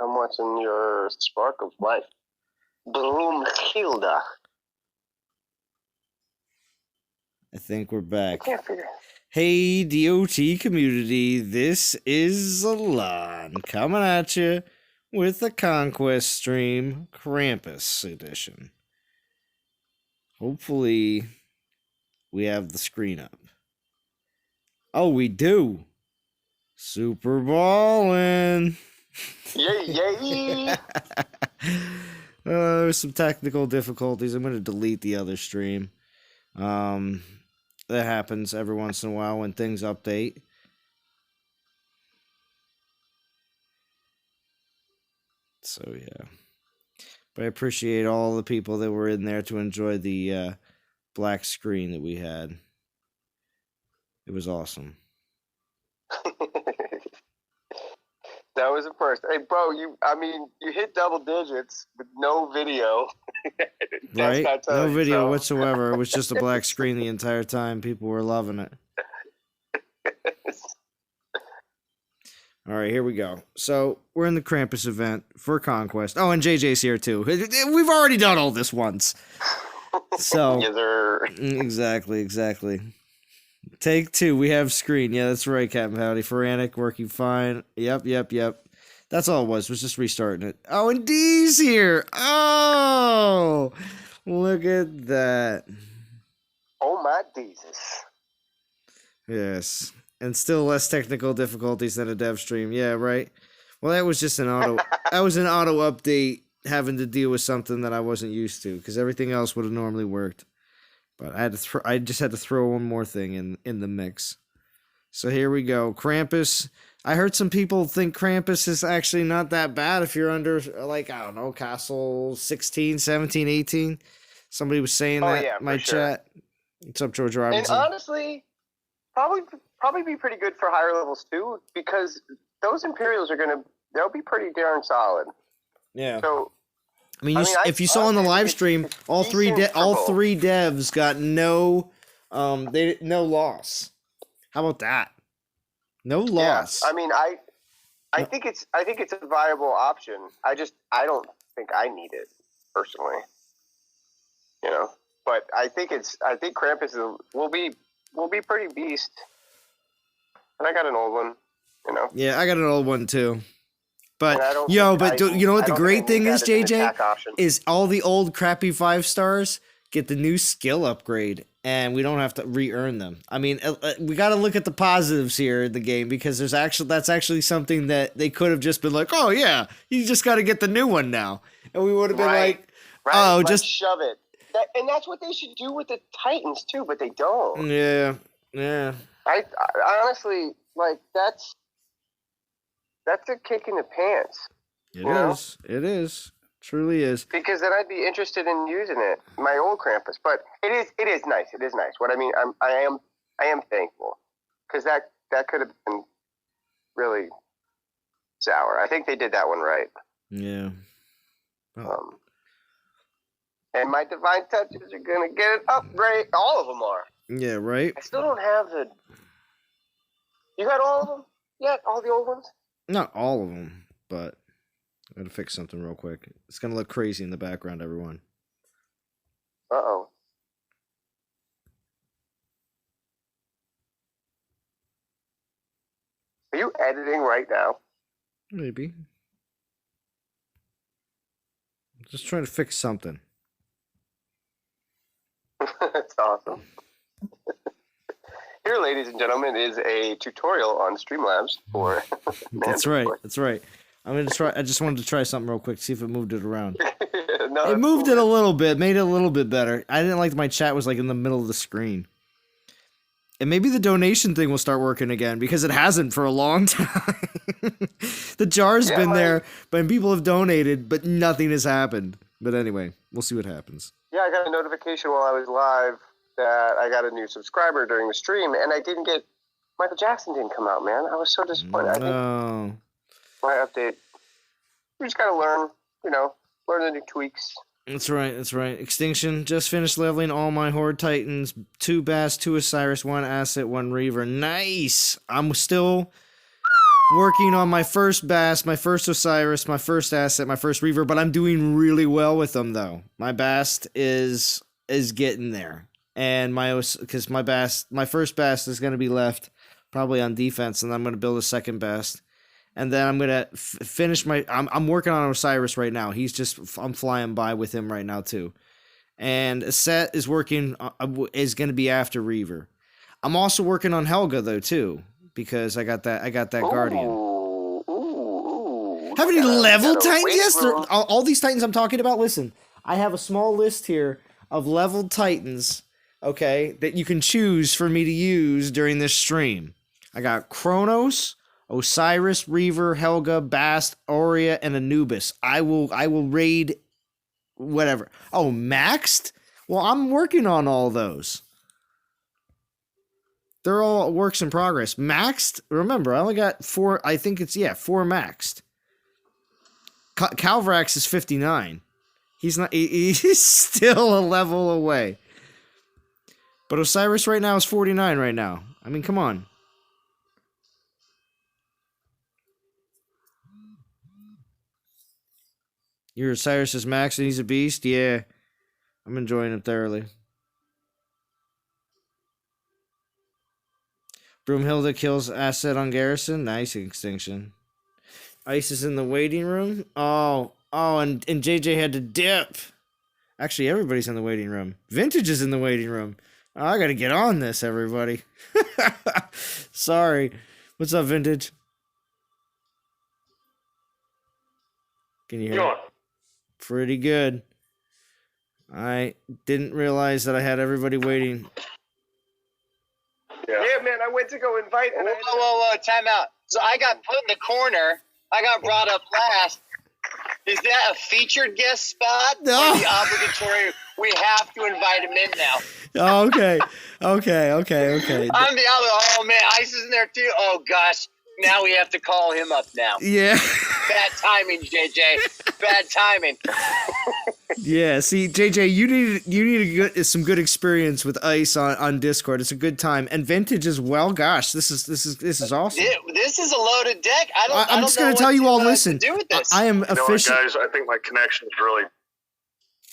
I'm watching your Spark of Life. Broomhilda. I think we're back. I can't figure. Hey, DOT community, this is Alon coming at you with the Conquest stream, Krampus edition. Hopefully, we have the screen up. Oh, we do. Super ballin'. Yay, yay. There's some technical difficulties. I'm going to delete the other stream. That happens every once in a while when things update. So, yeah. But I appreciate all the people that were in there to enjoy the black screen that we had. It was awesome. That was a first. Hey, bro, you hit double digits with no video. Right? No video whatsoever. It was just a black screen the entire time. People were loving it. All right, here we go. So, we're in the Krampus event for Conquest. Oh, and JJ's here, too. We've already done all this once. So, yes, sir. Exactly. Take 2. We have screen. Yeah, that's right, Captain Howdy. Feranic working fine. Yep. That's all it was just restarting it. Oh, and D's here. Oh, look at that. Oh, my Jesus. Yes. And still less technical difficulties than a dev stream. Yeah, right. Well, that was just an auto. That was an auto update having to deal with something that I wasn't used to because everything else would have normally worked. But I just had to throw one more thing in the mix. So here we go. Krampus. I heard some people think Krampus is actually not that bad if you're under, like, I don't know, Castle 16, 17, 18. Somebody was saying that in my chat. What's up, George Robinson? And honestly, probably be pretty good for higher levels too, because those Imperials they'll be pretty darn solid. Yeah. So, I mean, if you saw on the live stream, all three devs got no loss. How about that? No loss. Yeah, I mean, I think it's a viable option. I don't think I need it personally. You know, but I think Krampus will be pretty beast. And I got an old one, you know. Yeah, I got an old one too. But you know what the great thing is, JJ, is all the old crappy 5-stars get the new skill upgrade, and we don't have to re-earn them. I mean, we got to look at the positives here in the game because that's actually something that they could have just been like, oh yeah, you just got to get the new one now, and we would have been oh, just shove it. And that's what they should do with the Titans too, but they don't. Yeah. I honestly that's a kick in the pants. It is. Truly is. Because then I'd be interested in using it, my old Krampus. But it is nice. It is nice. What I mean, I am thankful because that could have been really sour. I think they did that one right. Yeah. Oh. And my divine touches are gonna get an upgrade. All of them are. Yeah. Right. I still don't have the. You got all of them yet? All the old ones? Not all of them, but I gotta fix something real quick. It's gonna look crazy in the background, everyone. Uh-oh. Are you editing right now? Maybe. I'm just trying to fix something. That's awesome. Here, ladies and gentlemen, is a tutorial on Streamlabs for. That's right. I'm gonna try. I just wanted to try something real quick, see if it moved it around. No, it moved it a little bit, made it a little bit better. I didn't like my chat was like in the middle of the screen. And maybe the donation thing will start working again because it hasn't for a long time. The jar's been there, but people have donated, but nothing has happened. But anyway, we'll see what happens. Yeah, I got a notification while I was live that I got a new subscriber during the stream, and I didn't get Michael Jackson didn't come out, man. I was so disappointed. I think my update. You just gotta learn the new tweaks. That's right. Extinction. Just finished leveling all my Horde Titans. 2 Bass, 2 Osiris, 1 Asset, 1 Reaver. Nice! I'm still working on my first Bass, my first Osiris, my first Asset, my first Reaver, but I'm doing really well with them though. My Bass is getting there, and my first Bass is going to be left probably on defense, and I'm going to build a second Bass, and then I'm going to finish my. I'm working on Osiris right now. I'm flying by with him right now too, and Asset is working is going to be after Reaver. I'm also working on Helga though too, because I got that Guardian. Have any level Titans? Yes, all these Titans I'm talking about. Listen, I have a small list here of leveled Titans, okay, that you can choose for me to use during this stream. I got Kronos, Osiris, Reaver, Helga, Bast, Aurea, and Anubis. I will raid whatever. Oh, maxed? Well, I'm working on all those. They're all works in progress. Maxed, remember, I only got 4, I think it's, 4 maxed. Calvarax is 59. He's still a level away. But Osiris right now is 49 right now. I mean, come on. Your Osiris is maxed and he's a beast? Yeah. I'm enjoying him thoroughly. Broomhilda kills Asset on Garrison. Nice extinction. Ice is in the waiting room. Oh, and JJ had to dip. Actually, everybody's in the waiting room. Vintage is in the waiting room. Oh, I gotta get on this, everybody. Sorry. What's up, Vintage? Can you hear me? Pretty good. I didn't realize that I had everybody waiting. Yeah, man, I went to go invite. Whoa, time out. So I got put in the corner. I got brought up last. Is that a featured guest spot? No. Or the obligatory? We have to invite him in now. Oh, okay. I'm the other. Oh man, Ice is in there too. Oh gosh, now we have to call him up now. Yeah. Bad timing, JJ. Bad timing. Yeah, see, JJ, you need some good experience with Ice on Discord. It's a good time, and Vintage as well. Gosh, this is awesome. This is a loaded deck. I'm just gonna tell you all. Listen, I am official. Guys, I think my connection is really.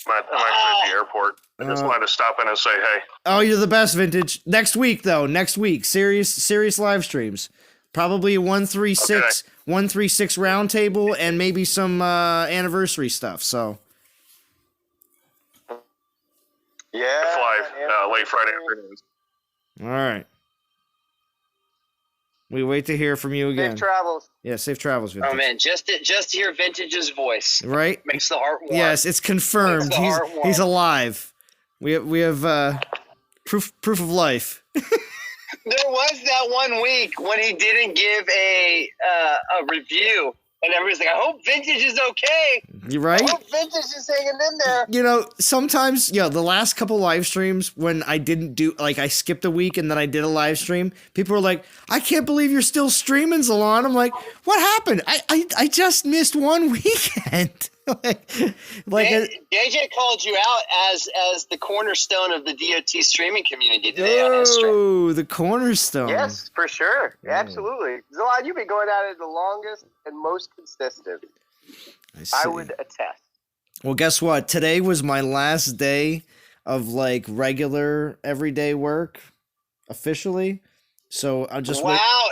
I'm actually at the airport. I just wanted to stop in and say hey. Oh, you're the best, Vintage. Next week, serious live streams. Probably a 136 round table, and maybe some anniversary stuff. So. Yeah. Fly late Friday afternoons. All right. We wait to hear from you again. Safe travels. Yeah, safe travels, Vintage. Oh man, just to hear Vintage's voice, right? Makes the heart warm. Yes, it's confirmed. He's alive. We have proof of life. There was that one week when he didn't give a review, and everybody's like, "I hope Vintage is okay." You're right. I hope Vintage is hanging in there. You know, sometimes, the last couple live streams when I didn't do, I skipped a week and then I did a live stream, people were like, "I can't believe you're still streaming, Zalon." I'm like, "What happened? I just missed one weekend." JJ called you out as the cornerstone of the DOT streaming community today on his stream. Oh, the cornerstone. Yes, for sure. Absolutely. Zalon, you've been going at it the longest and most consistent. I would attest. Well, guess what? Today was my last day of regular everyday work officially. So I just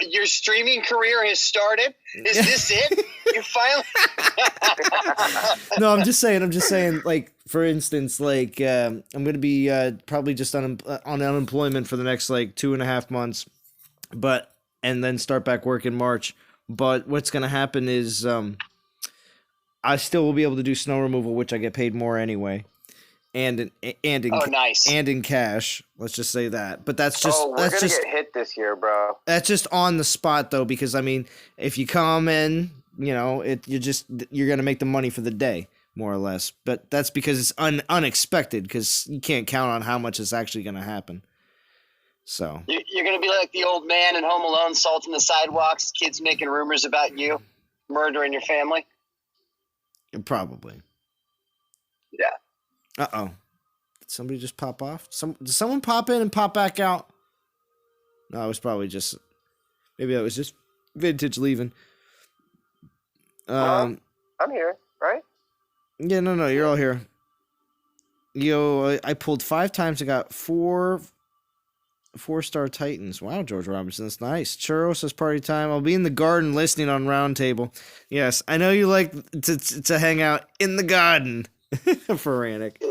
your streaming career has started. Is this it? You finally? No, I'm just saying. For instance, I'm going to be probably just on unemployment for the next 2.5 months, and then start back work in March. But what's going to happen is I still will be able to do snow removal, which I get paid more anyway. And in cash. Let's just say that. But that's just we're gonna get hit this year, bro. That's just on the spot though, because I mean, if you come in, you're gonna make the money for the day, more or less. But that's because it's unexpected, because you can't count on how much is actually gonna happen. So you're gonna be like the old man in Home Alone, salting the sidewalks, kids making rumors about you, murdering your family. Probably. Yeah. Uh-oh. Did somebody just pop off? Did someone pop in and pop back out? No, it was probably just... Maybe that was just Vintage leaving. I'm here, right? Yeah, no, you're all here. Yo, I pulled 5 times. I got 4-star Titans. Wow, George Robinson, that's nice. Churros says party time. I'll be in the garden listening on Roundtable. Yes, I know you like to hang out in the garden. Ferranic.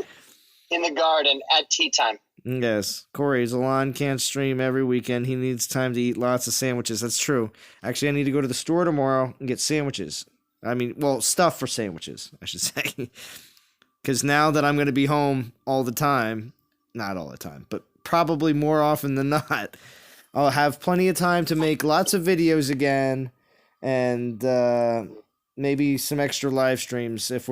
In the garden at tea time. Yes, Corey, Zalon can't stream every weekend. He needs time to eat lots of sandwiches. That's true. Actually, I need to go to the store tomorrow and get sandwiches. I mean, well, stuff for sandwiches, I should say. Because now that I'm going to be home all the time, not all the time, but probably more often than not, I'll have plenty of time to make lots of videos again, and maybe some extra live streams if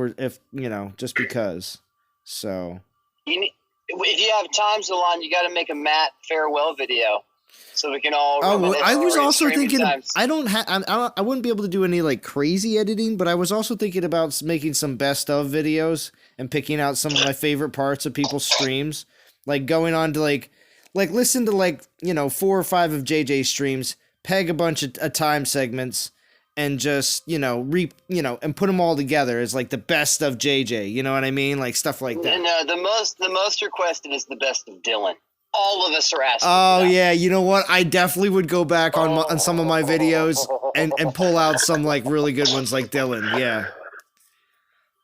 just because. So If you have time, Zalon, you got to make a Matt farewell video so we can all. Oh, well, I was also thinking times. I wouldn't be able to do any like crazy editing, but I was also thinking about making some best of videos and picking out some of my favorite parts of people's streams, like going on to like listen to 4 or 5 of JJ's streams, peg a bunch of time segments, and just and put them all together as like the best of JJ. You know what I mean? Like stuff like that. No, the most requested is the best of Dylan. All of us are asking. Oh yeah, you know what? I definitely would go back on some of my videos and pull out some like really good ones like Dylan. Yeah.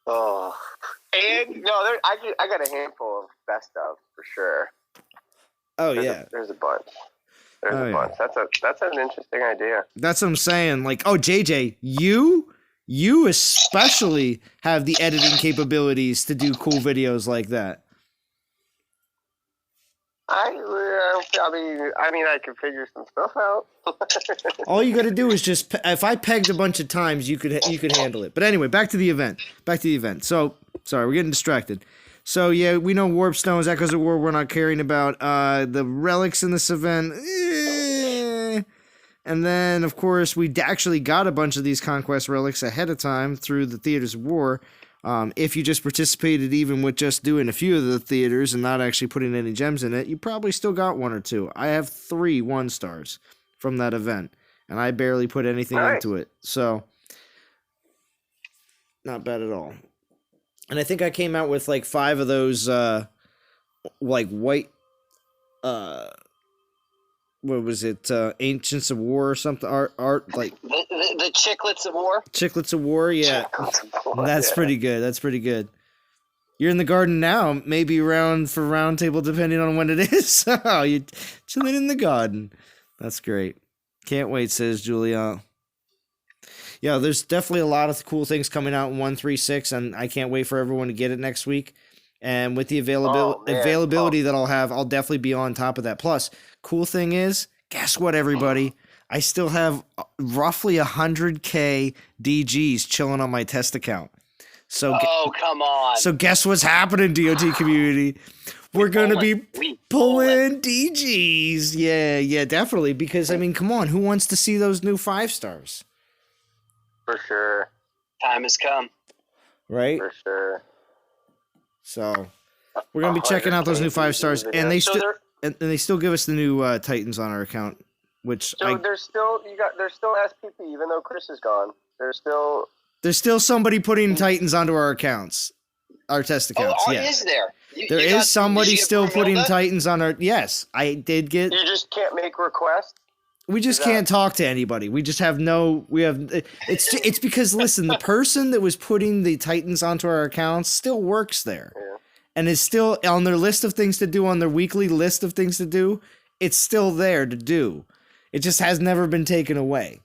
Oh, and no, I got a handful of best of for sure. Oh yeah, there's a bunch. There's a bunch. That's an interesting idea. That's what I'm saying. Like, oh JJ, you especially have the editing capabilities to do cool videos like that. I can figure some stuff out. All you got to do is just, if I pegged a bunch of times, you could handle it. But anyway, back to the event. So, sorry, we're getting distracted. So, yeah, we know Warp Stones, Echoes of War, we're not caring about. The relics in this event, And then, of course, we actually got a bunch of these Conquest relics ahead of time through the Theaters of War. If you just participated even with just doing a few of the theaters and not actually putting any gems in it, you probably still got 1 or 2. I have 3 1-stars from that event, and I barely put anything into it. So, not bad at all. And I think I came out with like 5 of those, like white, what was it? Ancients of War or something? Art like the Chiclets of War. Chiclets of War, yeah. That's pretty good. That's pretty good. You're in the garden now, maybe around for Roundtable, depending on when it is. Oh, you're chilling in the garden. That's great. Can't wait, says Julia. Yeah, there's definitely a lot of cool things coming out in 136, and I can't wait for everyone to get it next week. And with the availability that I'll have, I'll definitely be on top of that. Plus, cool thing is, guess what, everybody? I still have roughly 100K DGs chilling on my test account. So, come on. So guess what's happening, DOT community? We're going to be pulling DGs. Yeah, definitely. Because, I mean, come on. Who wants to see those new 5-stars? For sure. Time has come. Right? For sure. So, we're going to be checking out those new 5-stars. And they still give us the new Titans on our account. There's still SPP, even though Chris is gone. There's still somebody putting Titans onto our accounts, our test accounts. Yeah, is there? There is somebody still putting Titans on our. Yes, I did get. You just can't make requests. We just can't talk to anybody. We just have no. We have. It's because listen, the person that was putting the Titans onto our accounts still works there, and is still on their list of things to do, on their weekly list of things to do. It's still there to do. It just has never been taken away.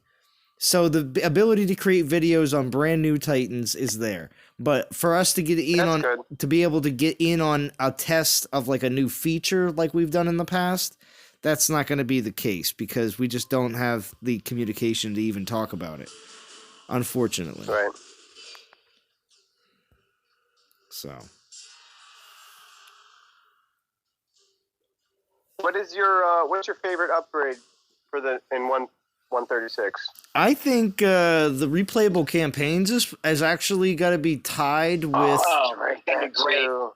So the ability to create videos on brand new Titans is there. But for us to get in to be able to get in on a test of like a new feature like we've done in the past, that's not going to be the case because we just don't have the communication to even talk about it, unfortunately. Right. So. What's your favorite upgrade for in 136? I think the replayable campaigns is actually got to be tied with.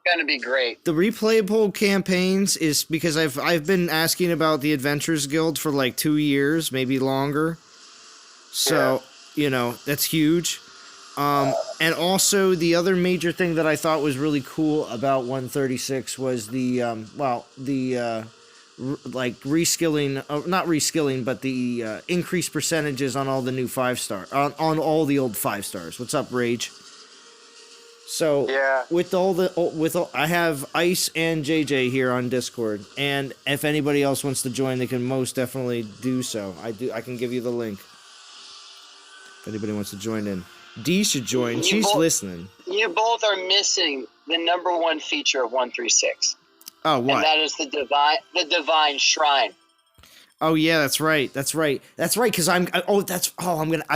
Gonna be great. The replayable campaigns is because I've been asking about the Adventurers Guild for like 2 years, maybe longer, So, that's huge. And also the other major thing that I thought was really cool about 136 was the reskilling, not reskilling, but the increased percentages on all the new 5-star, on all the old 5-stars. What's up, Rage? So I have Ice and JJ here on Discord, and if anybody else wants to join, they can most definitely do so. I can give you the link if anybody wants to join in. D should join. She's listening. You both are missing the number one feature of 136. Oh, what? And that is the divine shrine. Oh yeah, that's right. Because I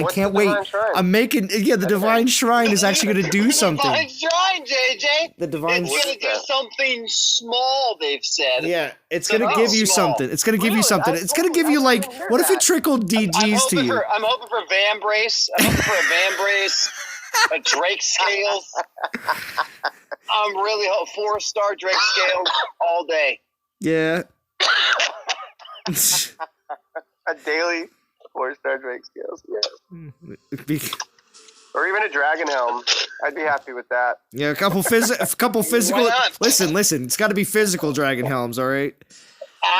can't wait. Shrine? I'm making the divine shrine is actually going to do something. The divine shrine, JJ. The divine. It's going to do something small. They've said. Yeah, it's going to give you something. It's going to give you something. It's going to give you what if it trickled DGs to you? I'm hoping for Van Brace. A Drake scales. I'm really hoping 4-star Drake scales all day. Yeah. A daily 4-star Drake scales, yeah. Or even a dragon helm. I'd be happy with that. Yeah, a couple physical. Listen. It's got to be physical dragon helms, all right?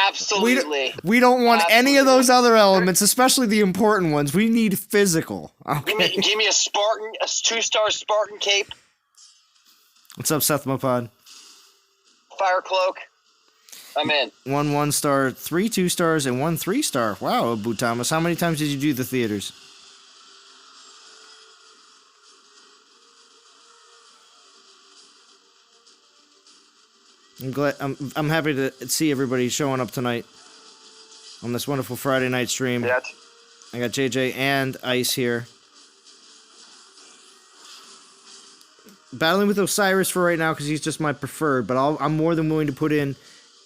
Absolutely. We don't want any of those other elements, especially the important ones. We need physical. Okay. Give me a 2-star Spartan cape. What's up, Seth Mopod? Fire cloak. I'm in. 1 1-star, 3 2-stars, and 1 3-star. Wow, Abu Thomas. How many times did you do the theaters? I'm happy to see everybody showing up tonight on this wonderful Friday night stream. Yeah. I got JJ and Ice here. Battling with Osiris for right now because he's just my preferred, but I'm more than willing to put in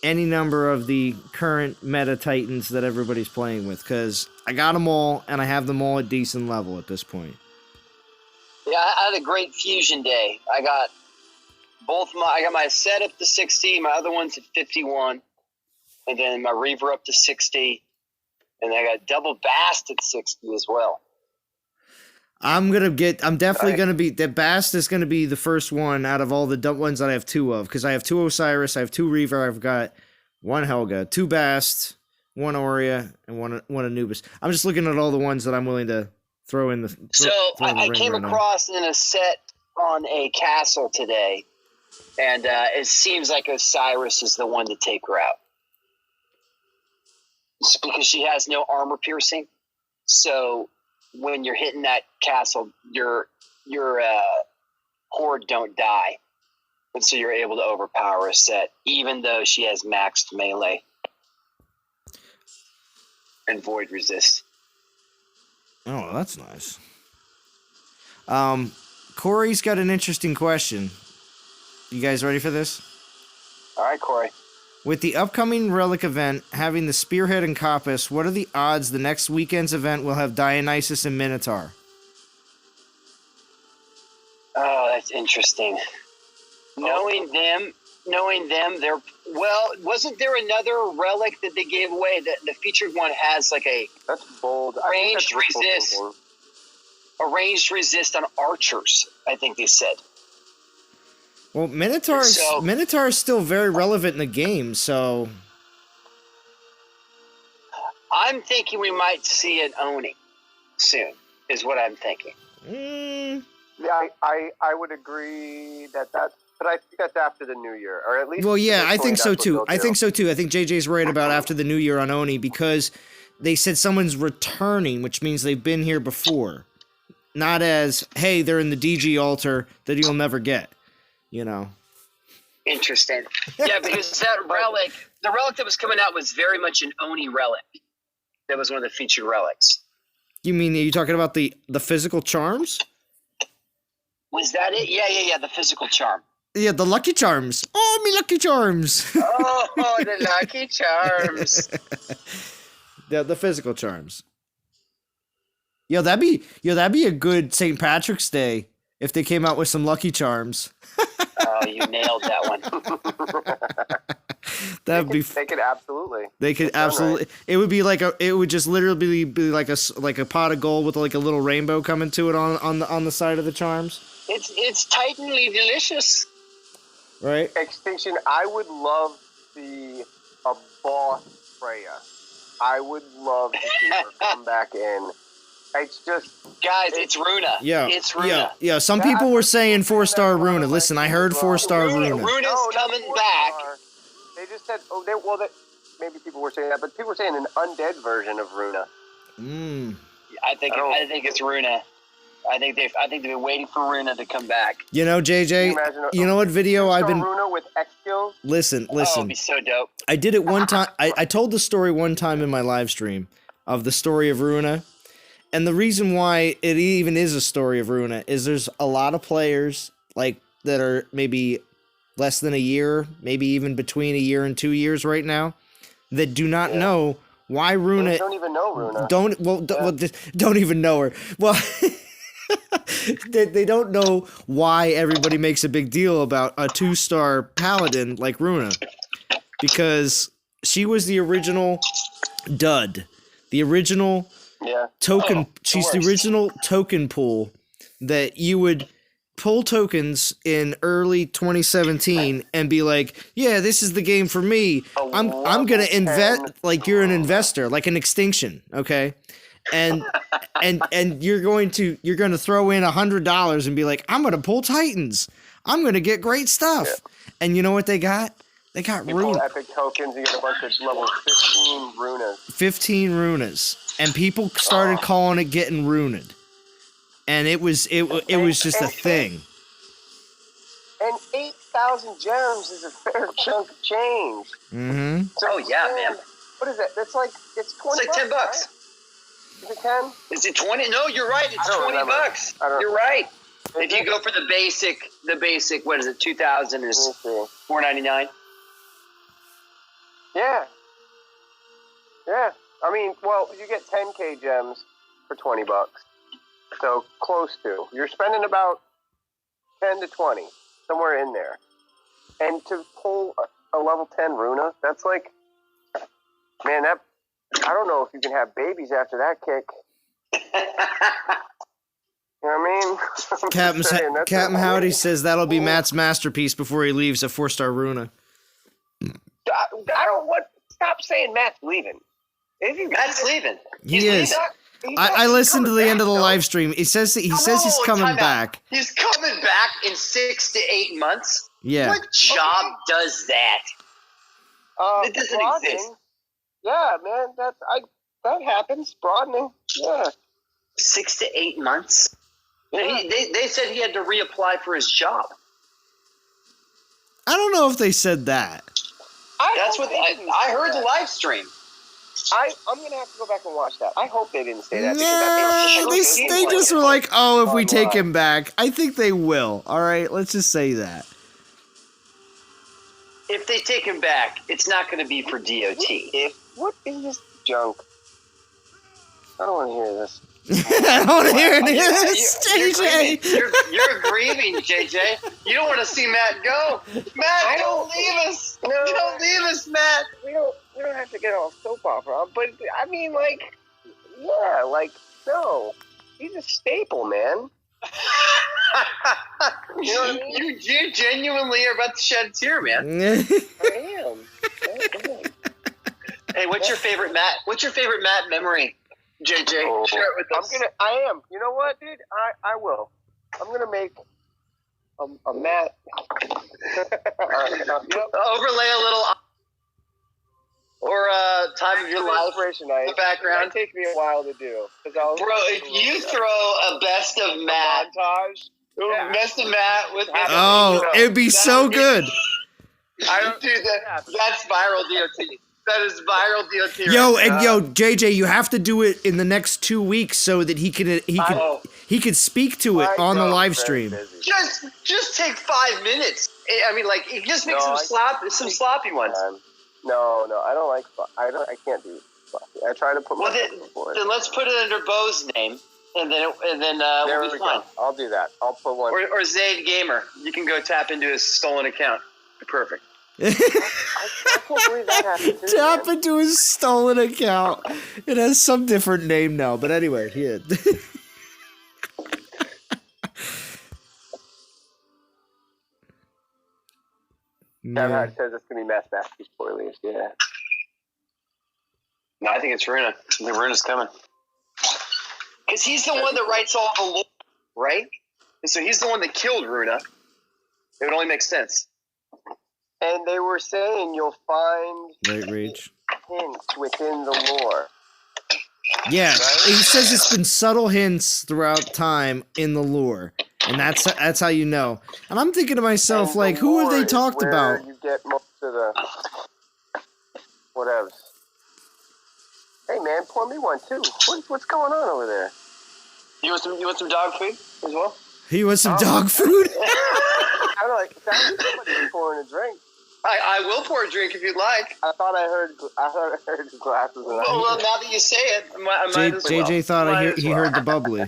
any number of the current meta titans that everybody's playing with because I got them all and I have them all at decent level at this point. Yeah, I had a great fusion day. I got my set up to 60, my other one's at 51, and then my Reaver up to 60, and I got double Bast at 60 as well. The Bast is gonna be the first one out of all the ones that I have 2 of, because I have 2 Osiris, I have 2 Reaver, I've got 1 Helga, 2 Bast, 1 Aurea, and one Anubis. I'm just looking at all the ones that I'm willing to throw in the. I came across in a set on a castle today, and it seems like Osiris is the one to take her out. It's because she has no armor piercing, so when you're hitting that castle, your horde don't die, and so you're able to overpower a set, even though she has maxed melee and void resist. Oh, that's nice. Corey's got an interesting question. You guys ready for this? All right, Corey. With the upcoming Relic event having the Spearhead and Coppice, what are the odds the next weekend's event will have Dionysus and Minotaur? Oh, that's interesting. Knowing them, wasn't there another relic that they gave away? The featured one has like that's bold. Ranged resist on archers, I think they said. Well, Minotaur is still very relevant in the game, so I'm thinking we might see an Oni soon, is what I'm thinking. Yeah, I would agree but I think that's after the new year, or at least. Well, yeah, I think so too. I think JJ's right about after the new year on Oni, because they said someone's returning, which means they've been here before. Not as, hey, they're in the DG altar that you'll never get, you know. Interesting. Yeah, because that relic, the relic that was coming out was very much an Oni relic. That was one of the featured relics. You mean, are you talking about the physical charms? Was that it? Yeah, the physical charm. Yeah, the Lucky Charms. Oh, me Lucky Charms. Oh, the Lucky Charms. Yeah, the physical charms. Yo, that'd be a good St. Patrick's Day if they came out with some Lucky Charms. Oh, you nailed that one. That'd be. They could absolutely. They could absolutely. Right. It would be like it would just literally be like a pot of gold with like a little rainbow coming to it on the side of the charms. It's titanly delicious. Right. Extinction. I would love to see a boss Freya. I would love to see her come back in. It's just, guys, it's Runa. Yeah, it's Runa. Yeah. Some people were saying 4-star Runa. Listen, I heard 4-star Runa. Runa's coming back. They just said, maybe people were saying that, but people were saying an undead version of Runa. I think it's Runa. I think they've been waiting for Runa to come back. You know, JJ, you know what video I've been. Runa with X skills. Listen. Oh, it'd be so dope. I did it one time. I told the story one time in my live stream of the story of Runa. And the reason why it even is a story of Runa is there's a lot of players like that are maybe less than a year, maybe even between a year and 2 years right now, that do not know why Runa. They don't even know Runa. Don't even know her. Well, they don't know why everybody makes a big deal about a 2-star paladin like Runa, because she was the original dud, the original. Token. She's the original token pool that you would pull tokens in early 2017 and be like, yeah, this is the game for me. I'm gonna invest. Like you're an investor, like an extinction, okay? And you're gonna throw in $100 and be like, I'm gonna pull Titans. I'm gonna get great stuff. Yeah. And you know what they got? They got Runa. Epic tokens. You get a bunch of level 15 Runas. 15 Runas. And people started calling it getting runed, and it was just a thing. And 8,000 gems is a fair chunk of change. Mm-hmm. So, man. What is it? It's 20. It's like $10. Right? Is it 10? Is it 20? No, you're right. It's $20. You're right. If you go for the basic, what is it? 2,000 is $4.99. Yeah. I mean, well, you get 10k gems for $20, so close to. You're spending about 10 to 20, somewhere in there, and to pull a level 10 Runa, that's like, man, I don't know if you can have babies after that kick. You know what I mean? Captain Howdy says that'll be Matt's masterpiece before he leaves, a 4-star Runa. I don't want. Stop saying Matt's leaving. Matt's leaving. He is. I listened to the end of the live stream. He says he's coming back. He's coming back in 6 to 8 months. Yeah. What job does that? It doesn't exist. Yeah, man, that happens. Broadening. Yeah. 6 to 8 months. Yeah. They said he had to reapply for his job. I don't know if they said that. That's what I heard the live stream. I'm gonna have to go back and watch that. I hope they didn't say that. They just were like, oh, if we take him back, I think they will. All right, let's just say that. If they take him back, it's not going to be for DOT. What is this junk? I don't want to hear this. I don't want to hear any of this, JJ. You're grieving, JJ. You don't want to see Matt go. Matt, don't leave us. No, don't leave us, Matt. We don't have to get all soap opera, but I mean, no. He's a staple, man. You know what I mean? You genuinely are about to shed a tear, man. I am. Hey, what's your favorite Matt? What's your favorite Matt memory? JJ, share it with us. I am. You know what, dude? I will. I'm gonna make a Matt. Overlay a little, or time of your life. The background. It take me a while to do. Bro, if you throw a best of Matt montage, best of Matt with it'd be so good. I don't do that. That's viral DOT. That is viral DOT. Yo, JJ, you have to do it in the next 2 weeks so that he could speak to it on the live stream. Just take 5 minutes. I mean, just make some sloppy ones. No, I don't like. I can't do sloppy. I try to put. Then let's put it under Bo's name, and then we'll be fine. I'll do that. I'll put one. Or Zayd Gamer. You can go tap into his stolen account. Perfect. I can't believe that happened too, Tap man. into his stolen account. It has some different name now, but anyway, yeah. Yeah, Yeah. it says it's gonna be Mass Masterpiece spoilers. Yeah. No, I think it's Runa. I think Runa's coming. Because he's the one that writes all the lore, right? And so he's the one that killed Runa. It would only make sense. And they were saying you'll find Right, Rage. hints within the lore. Yeah, he says it's been subtle hints throughout time in the lore, and that's how you know. And I'm thinking to myself, And like, the who have lore they is talked where about? You get most of the whatevs. Hey man, pour me one too. What's going on over there? You want some dog food as well? He was some dog food. I don't like. Sounds like somebody was pouring a drink. I will pour a drink if you'd like. I thought I heard glasses. And Well, now that you say it, I might as well. JJ thought Might as he well. heard the bubbly.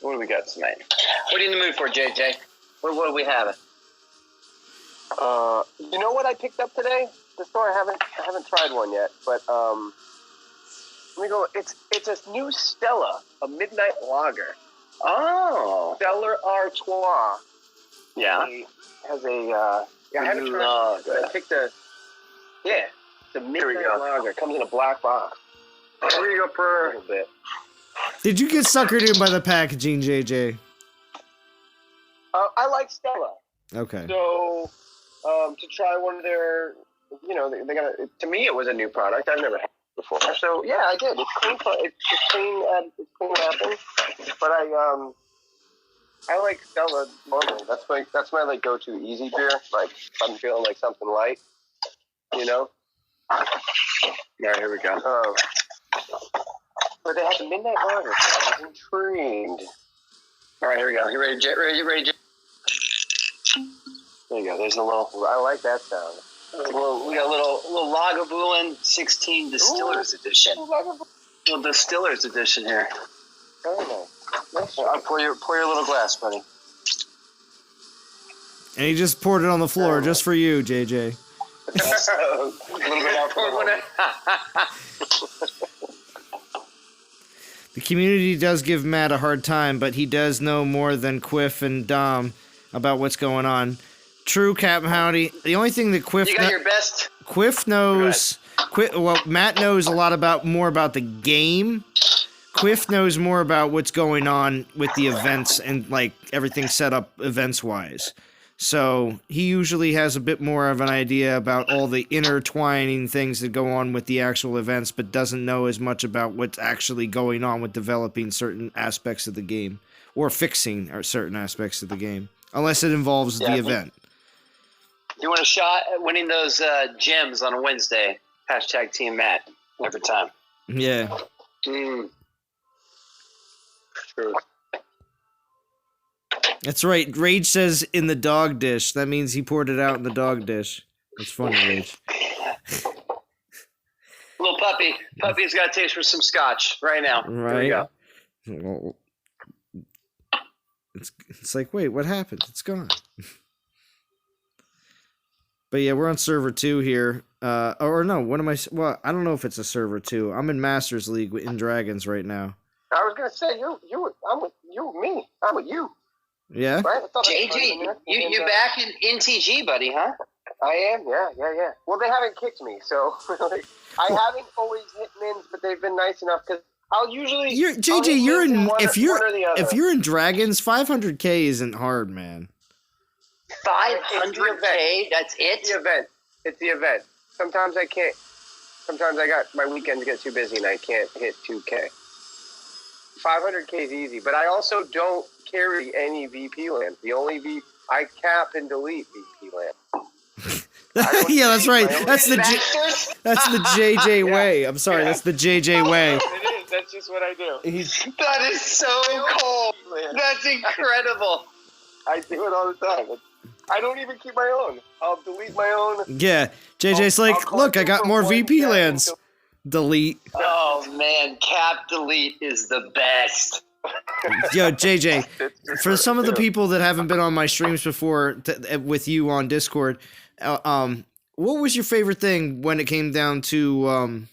What do we got tonight? What are you in the mood for, JJ? What do we have? You know what I picked up today? The store I haven't tried one yet, but let me go. It's a new Stella, a midnight lager. Oh. Stellar Artois. Yeah. It has a I haven't tried it. I picked the midnight lager. It comes in a black box. Here you go for a little bit. Did you get suckered in by the packaging, JJ? I like Stella. Okay. So, to try one of their, they got to me it was a new product. I've never had it before. So yeah, I did. It's clean. It's clean. It's clean wrapping. But I like Stella normally. That's my like go-to easy beer. Like if I'm feeling like something light, Yeah, here we go. But they had the midnight lager. So I was intrigued. All right, here we go. You ready, Jet? Ready? There you go. There's a little. I like that sound. We got a little Lagavulin 16 Distillers Edition. Little Distillers Edition here. Very nice. I'll pour your little glass, buddy. And he just poured it on the floor just for you, JJ. A little bit out for The community does give Matt a hard time, but he does know more than Quiff and Dom about what's going on. True, Captain Howdy. The only thing that You got your best. Quiff knows. Matt knows a lot more about the game. Quiff knows more about what's going on with the events and like everything set up events wise. So he usually has a bit more of an idea about all the intertwining things that go on with the actual events, but doesn't know as much about what's actually going on with developing certain aspects of the game or fixing certain aspects of the game, unless it involves the event. You want a shot at winning those gems on a Wednesday? Hashtag Team Matt every time. Yeah. True. That's right. Rage says in the dog dish. That means he poured it out in the dog dish. That's funny, Rage. Little puppy. Puppy's got a taste for some scotch right now. Right. Here we go. Well, it's like, wait, what happened? It's gone. But yeah, we're on server 2 here. Or no, what am I? Well, I don't know if it's a server 2. I'm in Masters League in Dragons right now. I was gonna say I'm with me. I'm with you. Yeah. Right? JJ, you back in NTG, buddy, huh? I am. Yeah. Well, they haven't kicked me, so I haven't always hit mins, but they've been nice enough because I'll usually. JJ, you're in. If you're in Dragons, 500k isn't hard, man. 500k. That's it. It's the event. Sometimes I can't. Sometimes my weekends get too busy and I can't hit 2k. 500k is easy, but I also don't carry any VP lands. The only I cap and delete VP lands. Yeah, that's right. That's the JJ way. I'm sorry, that's the JJ way. It is. That's just what I do. That is so cool. That's incredible. I do it all the time. I don't even keep my own. I'll delete my own. Yeah, JJ's like, look, I got more VP lands. Delete. Oh man, cap delete is the best. Yo, JJ, for some of the people that haven't been on my streams before with you on Discord, what was your favorite thing when it came down to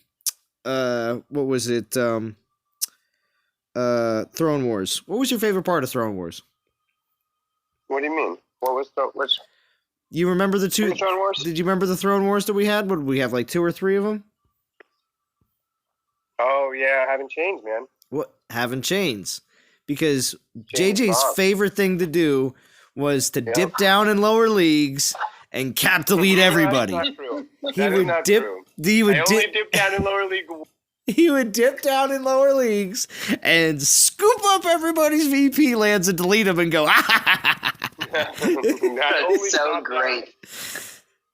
what was it? Throne Wars. What was your favorite part of Throne Wars? What do you mean? What was which? You remember the two? Throne Wars? Did you remember the Throne Wars that we had? What did we have, like 2 or 3 of them? Oh yeah, I haven't changed, man. What? Having chains. Because Chains JJ's off. favorite thing to do was to dip down in lower leagues and cap delete everybody. That's not true. He That is would not dip. true. He would I only dip. dipped down in lower league. He would dip down in lower leagues and scoop up everybody's VP lands and delete them and go. That's so great.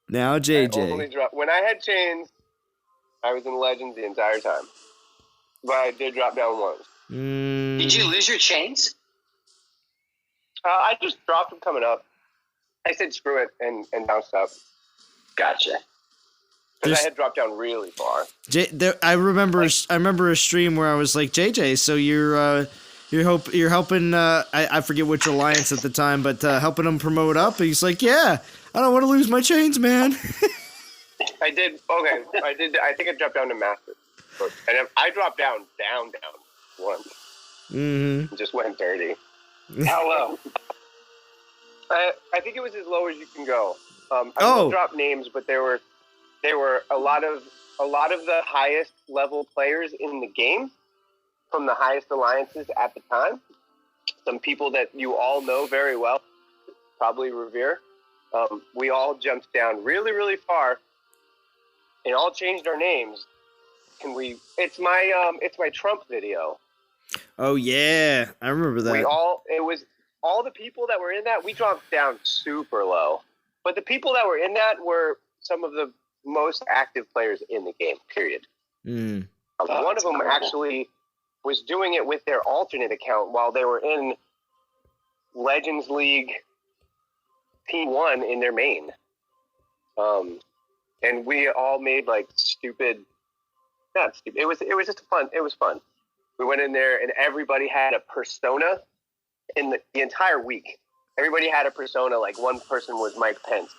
Now I JJ. only dropped when I had chains. I was in Legends the entire time, but I did drop down once. Did you lose your chains? I just dropped them coming up. I said screw it and bounced up Gotcha. because I had dropped down really far. I remember a stream where I was like, JJ, so you're helping I forget which alliance at the time, but helping them promote up. And he's like, yeah, I don't want to lose my chains, man. I did. Okay, I did. I think I dropped down to master, and I dropped down once. Mm-hmm. Just went dirty. How low? I think it was as low as you can go. I Oh. won't drop names, but there were a lot of the highest level players in the game from the highest alliances at the time. Some people that you all know very well, probably revere. We all jumped down really, really far, and all changed our names. It's my Trump video. Oh yeah, I remember that. All the people that were in that, we dropped down super low. But the people that were in that were some of the most active players in the game, period. Mm. One of them actually was doing it with their alternate account while they were in Legends League P1 in their main. And we all made like not stupid. It was just fun. It was fun. We went in there and everybody had a persona in the entire week. Everybody had a persona. Like one person was Mike Pence,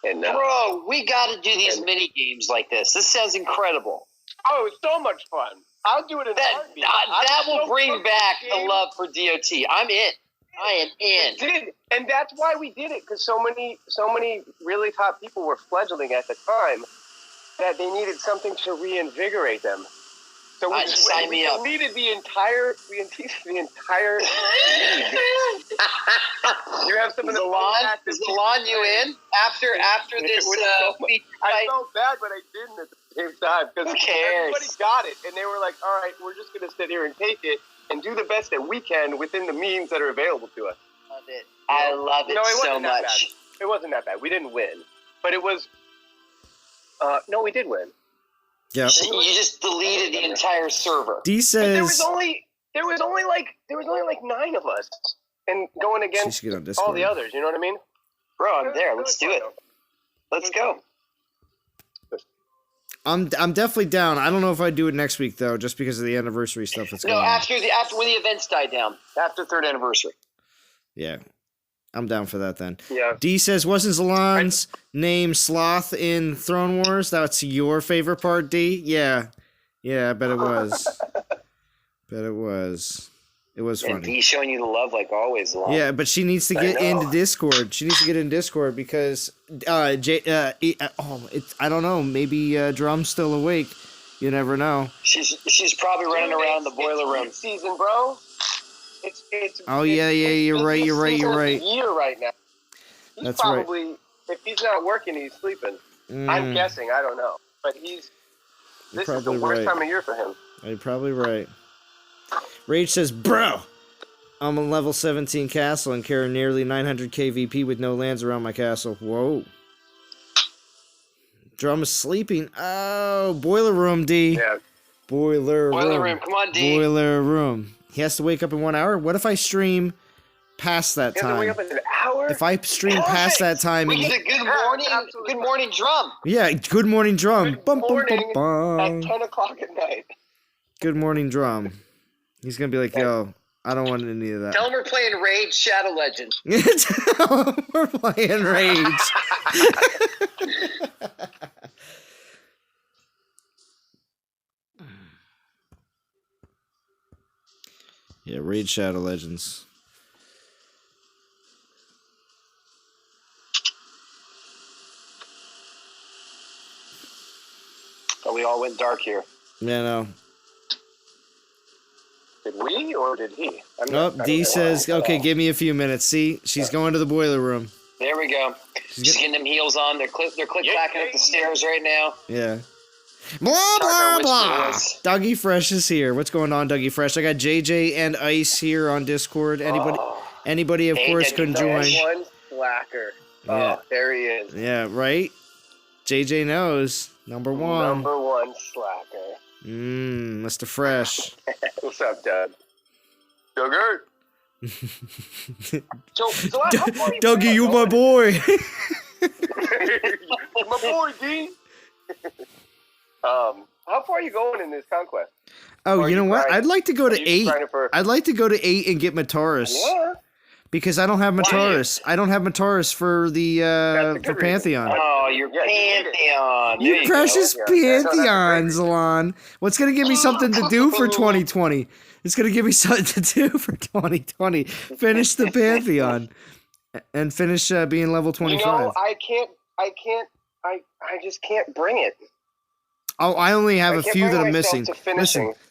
and Bro, we got to do these mini games like this. This sounds incredible. oh, it's so much fun. I'll do it in a heartbeat. That will I'm so bring fucking back the game. love for DOT. I'm in. I am in. It did, and that's why we did it, because so many really top people were fledgling at the time that they needed something to reinvigorate them. So we Sign me up. deleted the entire league. You have some of the Is Milan you in after this I felt bad, but I didn't at the same time because Who cares? everybody got it, and they were like, "All right, we're just going to sit here and take it and do the best that we can within the means that are available to us." Love it. I love it, No, it so wasn't that much. bad. It wasn't that bad. We didn't win, but it was. No, we did win. Yeah. You just deleted the entire server. D But says there was only like 9 of us, and going she against should get on all Discord. the others. You know what I mean? Bro, I'm there. Let's do it. Let's go. I'm definitely down. I don't know if I'd do it next week though, just because of the anniversary stuff that's going No, on. after when the events die down, after 3rd anniversary. Yeah. I'm down for that then. Yeah. D says, wasn't Zalon's name Sloth in Throne Wars? That's your favorite part, D? Yeah. Yeah, I bet it was. Bet it was. It was And funny. D showing you the love like always. Lon. Yeah, but she needs to get into Discord. She needs to get in Discord because I don't know, maybe Drum's still awake. You never know. She's probably running around the boiler room. It's season, bro. It's. Oh yeah, you're right. Year right now. He's That's probably if he's not working, he's sleeping. I'm guessing. I don't know, but this is the probably worst right. time of year for him. You're probably right. Rage says, bro, I'm a level 17 castle and carry nearly 900 KVP with no lands around my castle. Whoa. Drum is sleeping. Oh, boiler room, D. Yeah. Boiler room. Come on, D. Boiler room. He has to wake up in 1 hour? What if I stream past that He has to wake time? up in an hour. If I stream past that time, We get a good morning drum. yeah, good morning drum. Good Bum, bum, morning bum, at bum. 10 o'clock at night. Good morning drum. He's gonna be like, yo, I don't want any of that. Tell them we're playing Raid Shadow Legends. We're playing Rage. Yeah, Raid Shadow Legends. Oh, we all went dark here. Yeah, no. Did we or did he? Oh, D says, okay, give me a few minutes. See, she's going to the boiler room. There we go. She's getting them heels on. They're click-clacking up the stairs right now. Yeah. Blah, blah, blah. Dougie Fresh is here. What's going on, Dougie Fresh? I got JJ and Ice here on Discord. Anybody of course, can join. One slacker. Yeah. Oh, there he is. Yeah, right? JJ knows. Number one. Number one slacker. Mr. Fresh. What's up, Doug? Dougert. So how far are you Dougie, you my boy. my boy, D. How far are you going in this conquest? Oh, you know what? I'd like to go to 8. For... I'd like to go to 8 and get Mataurus. Yeah. Because I don't have Mataurus. I don't have Mataurus for the for Pantheon. Oh, your Pantheon. You precious Pantheon, Zalon. What's gonna give me something to do for 2020? It's gonna give me something to do for 2020. Finish the Pantheon and finish being level 25. You know, I just can't bring it. Oh, I only have a few that I'm missing.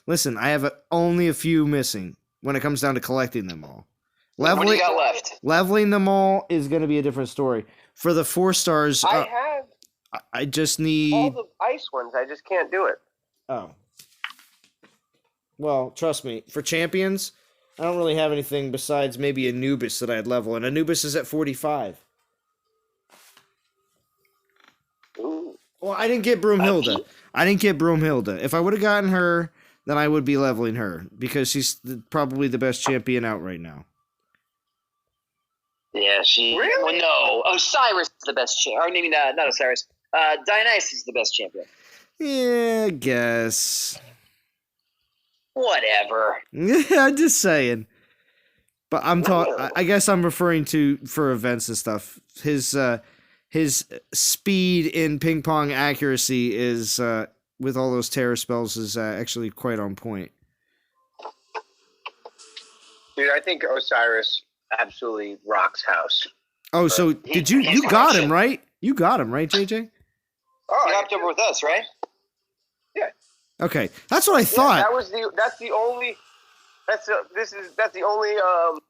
Listen, I have only a few missing when it comes down to collecting them all. What do you got left? Leveling them all is going to be a different story. For the 4 stars, I just need all the ice ones. I just can't do it. Oh. Well, trust me. For champions, I don't really have anything besides maybe Anubis that I'd level, and Anubis is at 45. Ooh. Well, I didn't get Broomhilda. If I would have gotten her, then I would be leveling her because she's probably the best champion out right now. Yeah, she. Really? Well, no. Osiris is the best champion. Or maybe not Osiris. Dionysus is the best champion. Yeah, I guess. Whatever. I'm just saying. But I guess I'm referring to for events and stuff. His speed in ping pong accuracy is with all those terror spells is actually quite on point. Dude, I think Osiris absolutely rocks house. Oh, so did you got him, right? You got him, right, JJ? Oh, he hopped over with us, right? Yeah. Okay, that's what I thought. Yeah, that's the only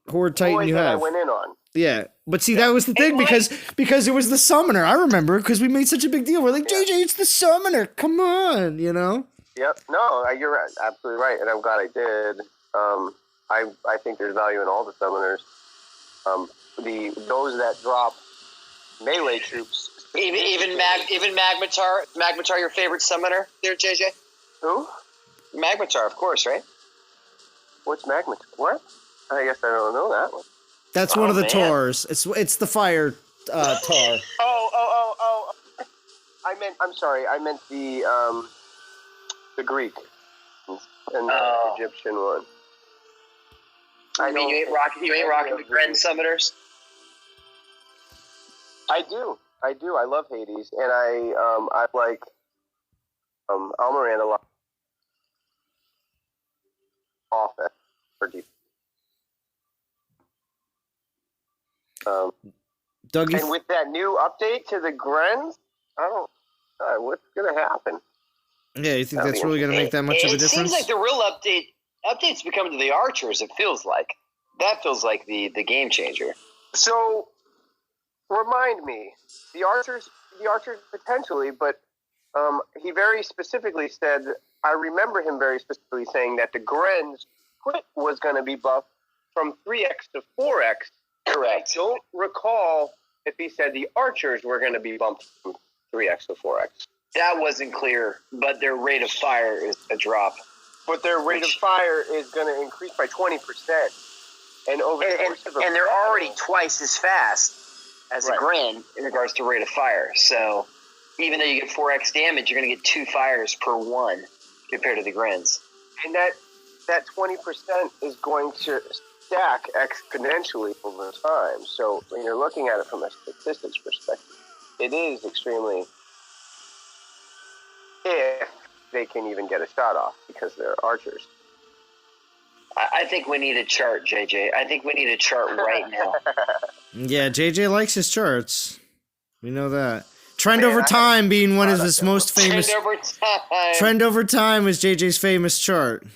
Horde Titan you have. I went in on. Yeah, but see, that was the thing because it was the summoner. I remember because we made such a big deal. We're like, JJ, it's the summoner. Come on, you know. Yep. No, you're right. Absolutely right, and I'm glad I did. I think there's value in all the summoners. Those that drop melee troops. Even Magmatar, your favorite summoner, there, JJ. Who? Magmatar, of course, right? What's Magmatar? What? I guess I don't know that one. That's one of the Taurs. It's the fire Taur. Oh. I'm sorry. I meant the Greek and the Egyptian one. I mean, you ain't rocking the Gren summoners. I do. I love Hades, and I like Almorand a lot. Often for deep. Dougie, and with that new update to the Grens, what's gonna happen? Yeah, you think that's really gonna make that much of a difference? It seems like the real updates become to the archers. It feels like that feels like the game changer. So, remind me, the archers potentially, but he very specifically said. I remember him very specifically saying that the Gren's crit was going to be buffed from 3x to 4x. Correct. I don't recall if he said the archers were going to be bumped from 3x to 4x. That wasn't clear, but their rate of fire is a drop. But their rate of fire is going to increase by 20%. And they're already twice as fast as a Gren in regards to rate of fire. So even though you get 4x damage, you're going to get 2 fires per 1 compared to the Grens. And that that 20% is going to stack exponentially over time. So when you're looking at it from a statistics perspective, it is extremely, if they can even get a shot off because they're archers. I think we need a chart, JJ. I think we need a chart right now. Yeah, JJ likes his charts. We know that. Trend over time being one of his most famous. Trend over time. Trend over time is JJ's famous chart.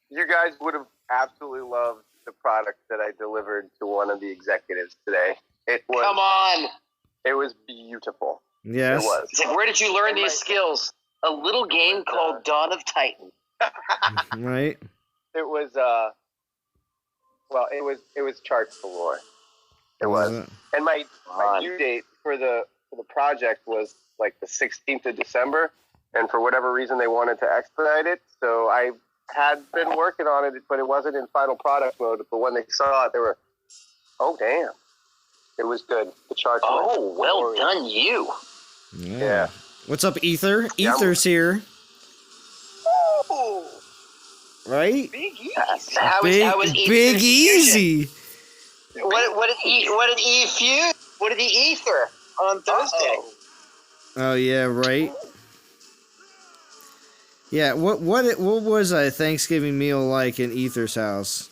You guys would have absolutely loved the product that I delivered to one of the executives today. It was, come on. It was beautiful. Yes. It was. It's like, where did you learn these skills? A little game called Dawn of Titan. Right. It was it was charts galore. It was. And my due date for the project was like the 16th of December, and for whatever reason they wanted to expedite it, so I had been working on it, but it wasn't in final product mode. But when they saw it, they were, oh damn, it was good. The charts. Oh, well done, you. Yeah. What's up, Ether? Yeah, Ether's here. Oh, Right? big easy. How was Big Ether's easy. fusion? What did he fuse? What did he ether on Thursday? Oh yeah, right. Yeah, what was a Thanksgiving meal like in Ether's house?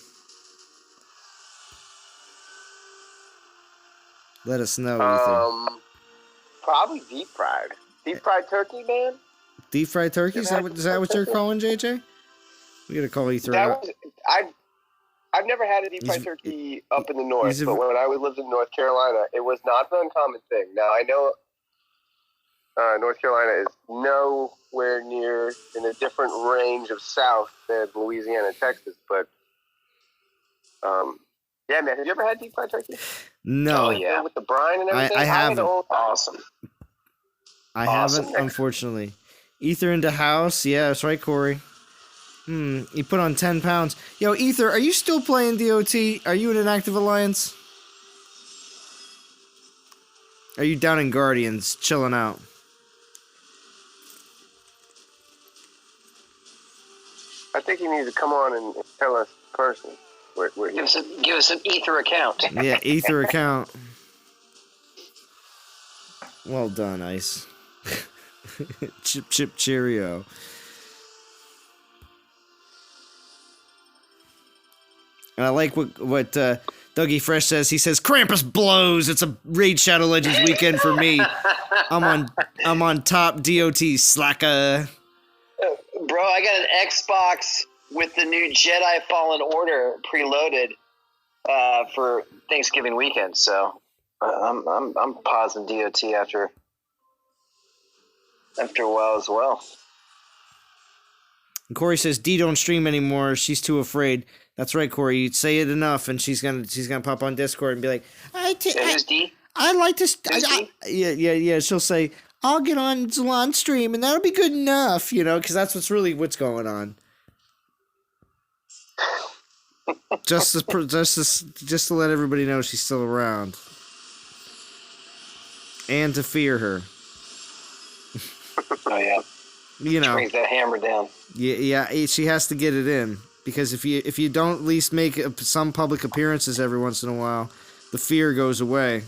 Let us know, Ether. Probably deep fried. Deep fried turkey, man. Deep fried turkey? Is that what you're calling, JJ? We gotta call Ether That out. was I've never had a deep fried turkey up in the north, but when I lived in North Carolina, it was not an uncommon thing. Now I know North Carolina is nowhere near in a different range of south than Louisiana and Texas, but yeah, man, have you ever had deep fried turkey? No. Oh, yeah. With the brine and everything? I haven't. Awesome. I Awesome. haven't, unfortunately. Ether into house. Yeah, that's right, Corey. He put on 10 pounds. Yo, Ether, are you still playing DOT? Are you in an active alliance? Are you down in Guardians, chilling out? I think you need to come on and tell us personally. Give us an Ether account. Yeah, Ether account. Well done, Ice. Chip Cheerio. And I like what Dougie Fresh says. He says Krampus blows. It's a Raid Shadow Legends weekend for me. I'm on top DOT slacker. Bro, I got an Xbox with the new Jedi Fallen Order preloaded for Thanksgiving weekend. So I'm pausing DOT after a while as well. And Corey says D don't stream anymore. She's too afraid. That's right, Corey. You say it enough, and she's gonna pop on Discord and be like, Who's D? I'd like to. Yeah. She'll say, I'll get on stream, and that'll be good enough, because that's what's going on. just to let everybody know she's still around, and to fear her. Oh yeah. Brings that hammer down. Yeah. She has to get it in. Because if you don't at least make some public appearances every once in a while, the fear goes away.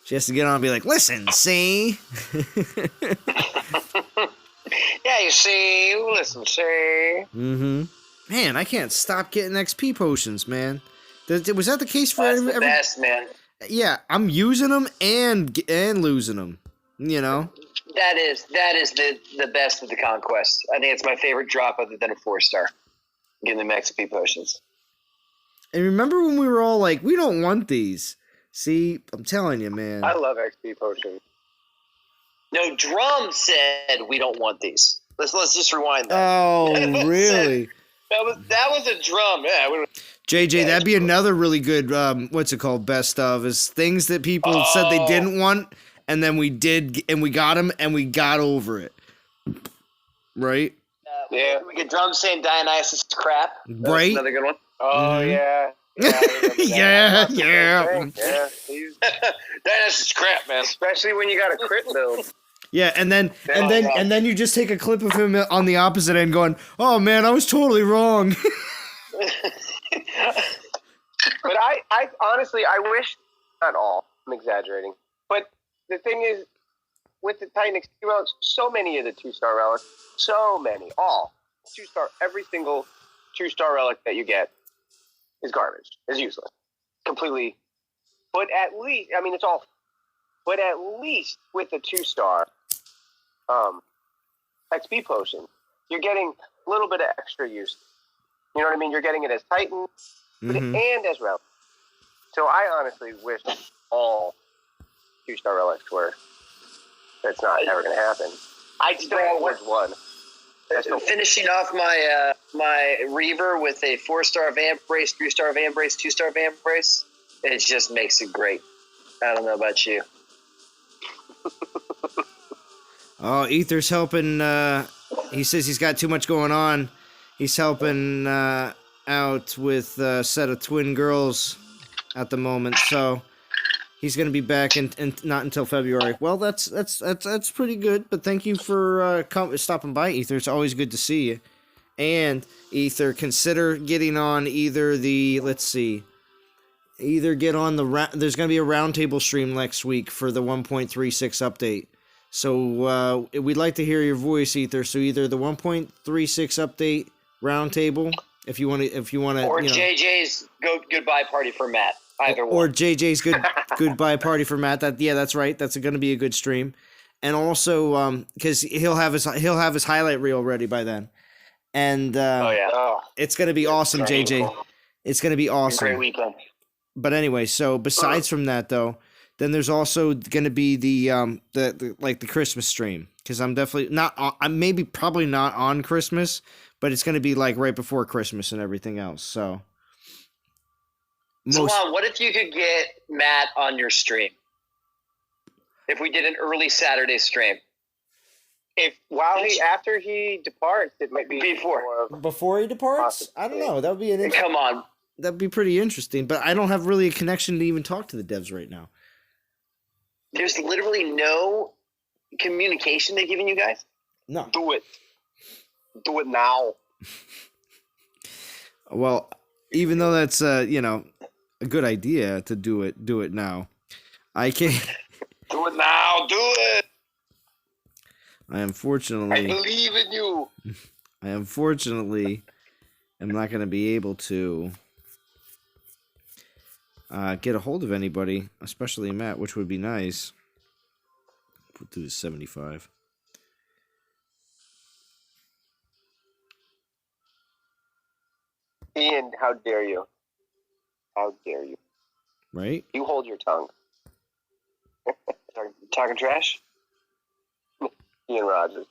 She has to get on and be like, listen, see? Yeah, you see, listen, see. Mm-hmm. Man, I can't stop getting XP potions, man. Was that the case for every... That's the best, man. Yeah, I'm using them and losing them. That is the best of the Conquest. I think it's my favorite drop other than a 4-star. Getting the XP potions. And remember when we were all like, we don't want these. See, I'm telling you, man. I love XP potions. No, Drum said we don't want these. Let's just rewind that. Oh, really? That was a Drum. Yeah. JJ, that'd be another really good, best of, is things that people said they didn't want, and then we did, and we got them, and we got over it. Right? Yeah. We get Drum saying Dionysus crap. That's right? another good one. Oh, yeah. Yeah, I remember that. Yeah. He's, That's just crap, man. especially when you got a crit build. Yeah, and then you just take a clip of him on the opposite end going, "Oh man, I was totally wrong." But I honestly, I wish, not all, I'm exaggerating. But the thing is, with the Titan XP relics, so many of the 2-star relics, so many, all 2-star, every single 2-star relic that you get is garbage, is useless, completely. But at least, I mean, it's all, but at least with the 2-star XP potion, you're getting a little bit of extra use. You know what I mean? You're getting it as Titan and as relic. So I honestly wish all 2-star relics were. That's not ever going to happen. I still want one. Finishing off my my Reaver with a 4-star Vamp Brace, 3-star Vamp Brace, 2-star Vamp Brace, it just makes it great. I don't know about you. Oh, Ether's helping. He says he's got too much going on. He's helping out with a set of twin girls at the moment, so he's going to be back in not until February. Well, that's pretty good. But thank you for stopping by, Ether. It's always good to see you. And Ether, consider getting on either the either get on the there's going to be a roundtable stream next week for the 1.36 update. So we'd like to hear your voice, Ether. So either the 1.36 update roundtable, if you want to, or JJ's goodbye party for Matt. Either one. Or JJ's goodbye party for Matt. That's right. That's going to be a good stream. And also because he'll have his highlight reel ready by then. And it's going to be awesome, JJ. It's going to be awesome. Great weekend. But anyway, so besides from that though, then there's also going to be the Christmas stream, because I'm definitely not I'm probably not on Christmas, but it's going to be like right before Christmas and everything else. So Salon, what if you could get Matt on your stream? If we did an early Saturday stream. After he departs, it might be before he departs. I don't know. That would be come on. That'd be pretty interesting. But I don't have really a connection to even talk to the devs right now. There's literally no communication they've given you guys. No. Do it now. Well, even though that's a good idea to do it now, I can't. Do it now. Do it. I unfortunately. I believe in you. I unfortunately am not going to be able to get a hold of anybody, especially Matt, which would be nice. Put through the 75. Ian, how dare you? How dare you? Right? You hold your tongue. Talking trash? Ian Rogers.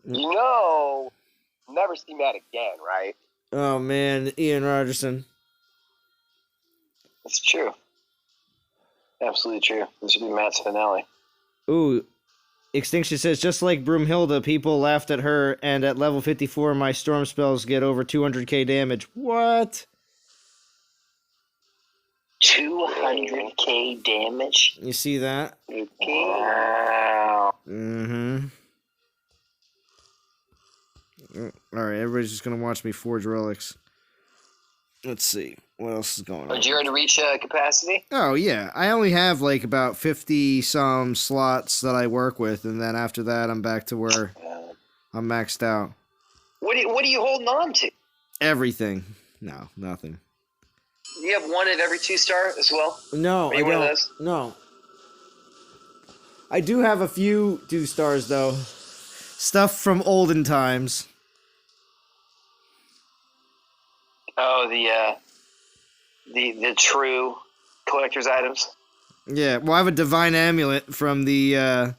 Never see Matt again, right? Oh, man. Ian Rogerson. That's true. Absolutely true. This should be Matt's finale. Ooh. Extinction says, just like Broomhilda, people laughed at her, and at level 54, my storm spells get over 200k damage. What? 200k damage? You see that? Wow. Mm-hmm. Alright, everybody's just gonna watch me forge relics. Let's see. What else is going on? Did you already reach capacity? Oh, yeah. I only have, like, about 50-some slots that I work with, and then after that, I'm back to where I'm maxed out. What are you holding on to? Everything. No, nothing. Do you have one at every 2-star as well? No, I don't. No. I do have a few 2-stars, though. Stuff from olden times. Oh, the true collector's items. Yeah, well, I have a divine amulet from the,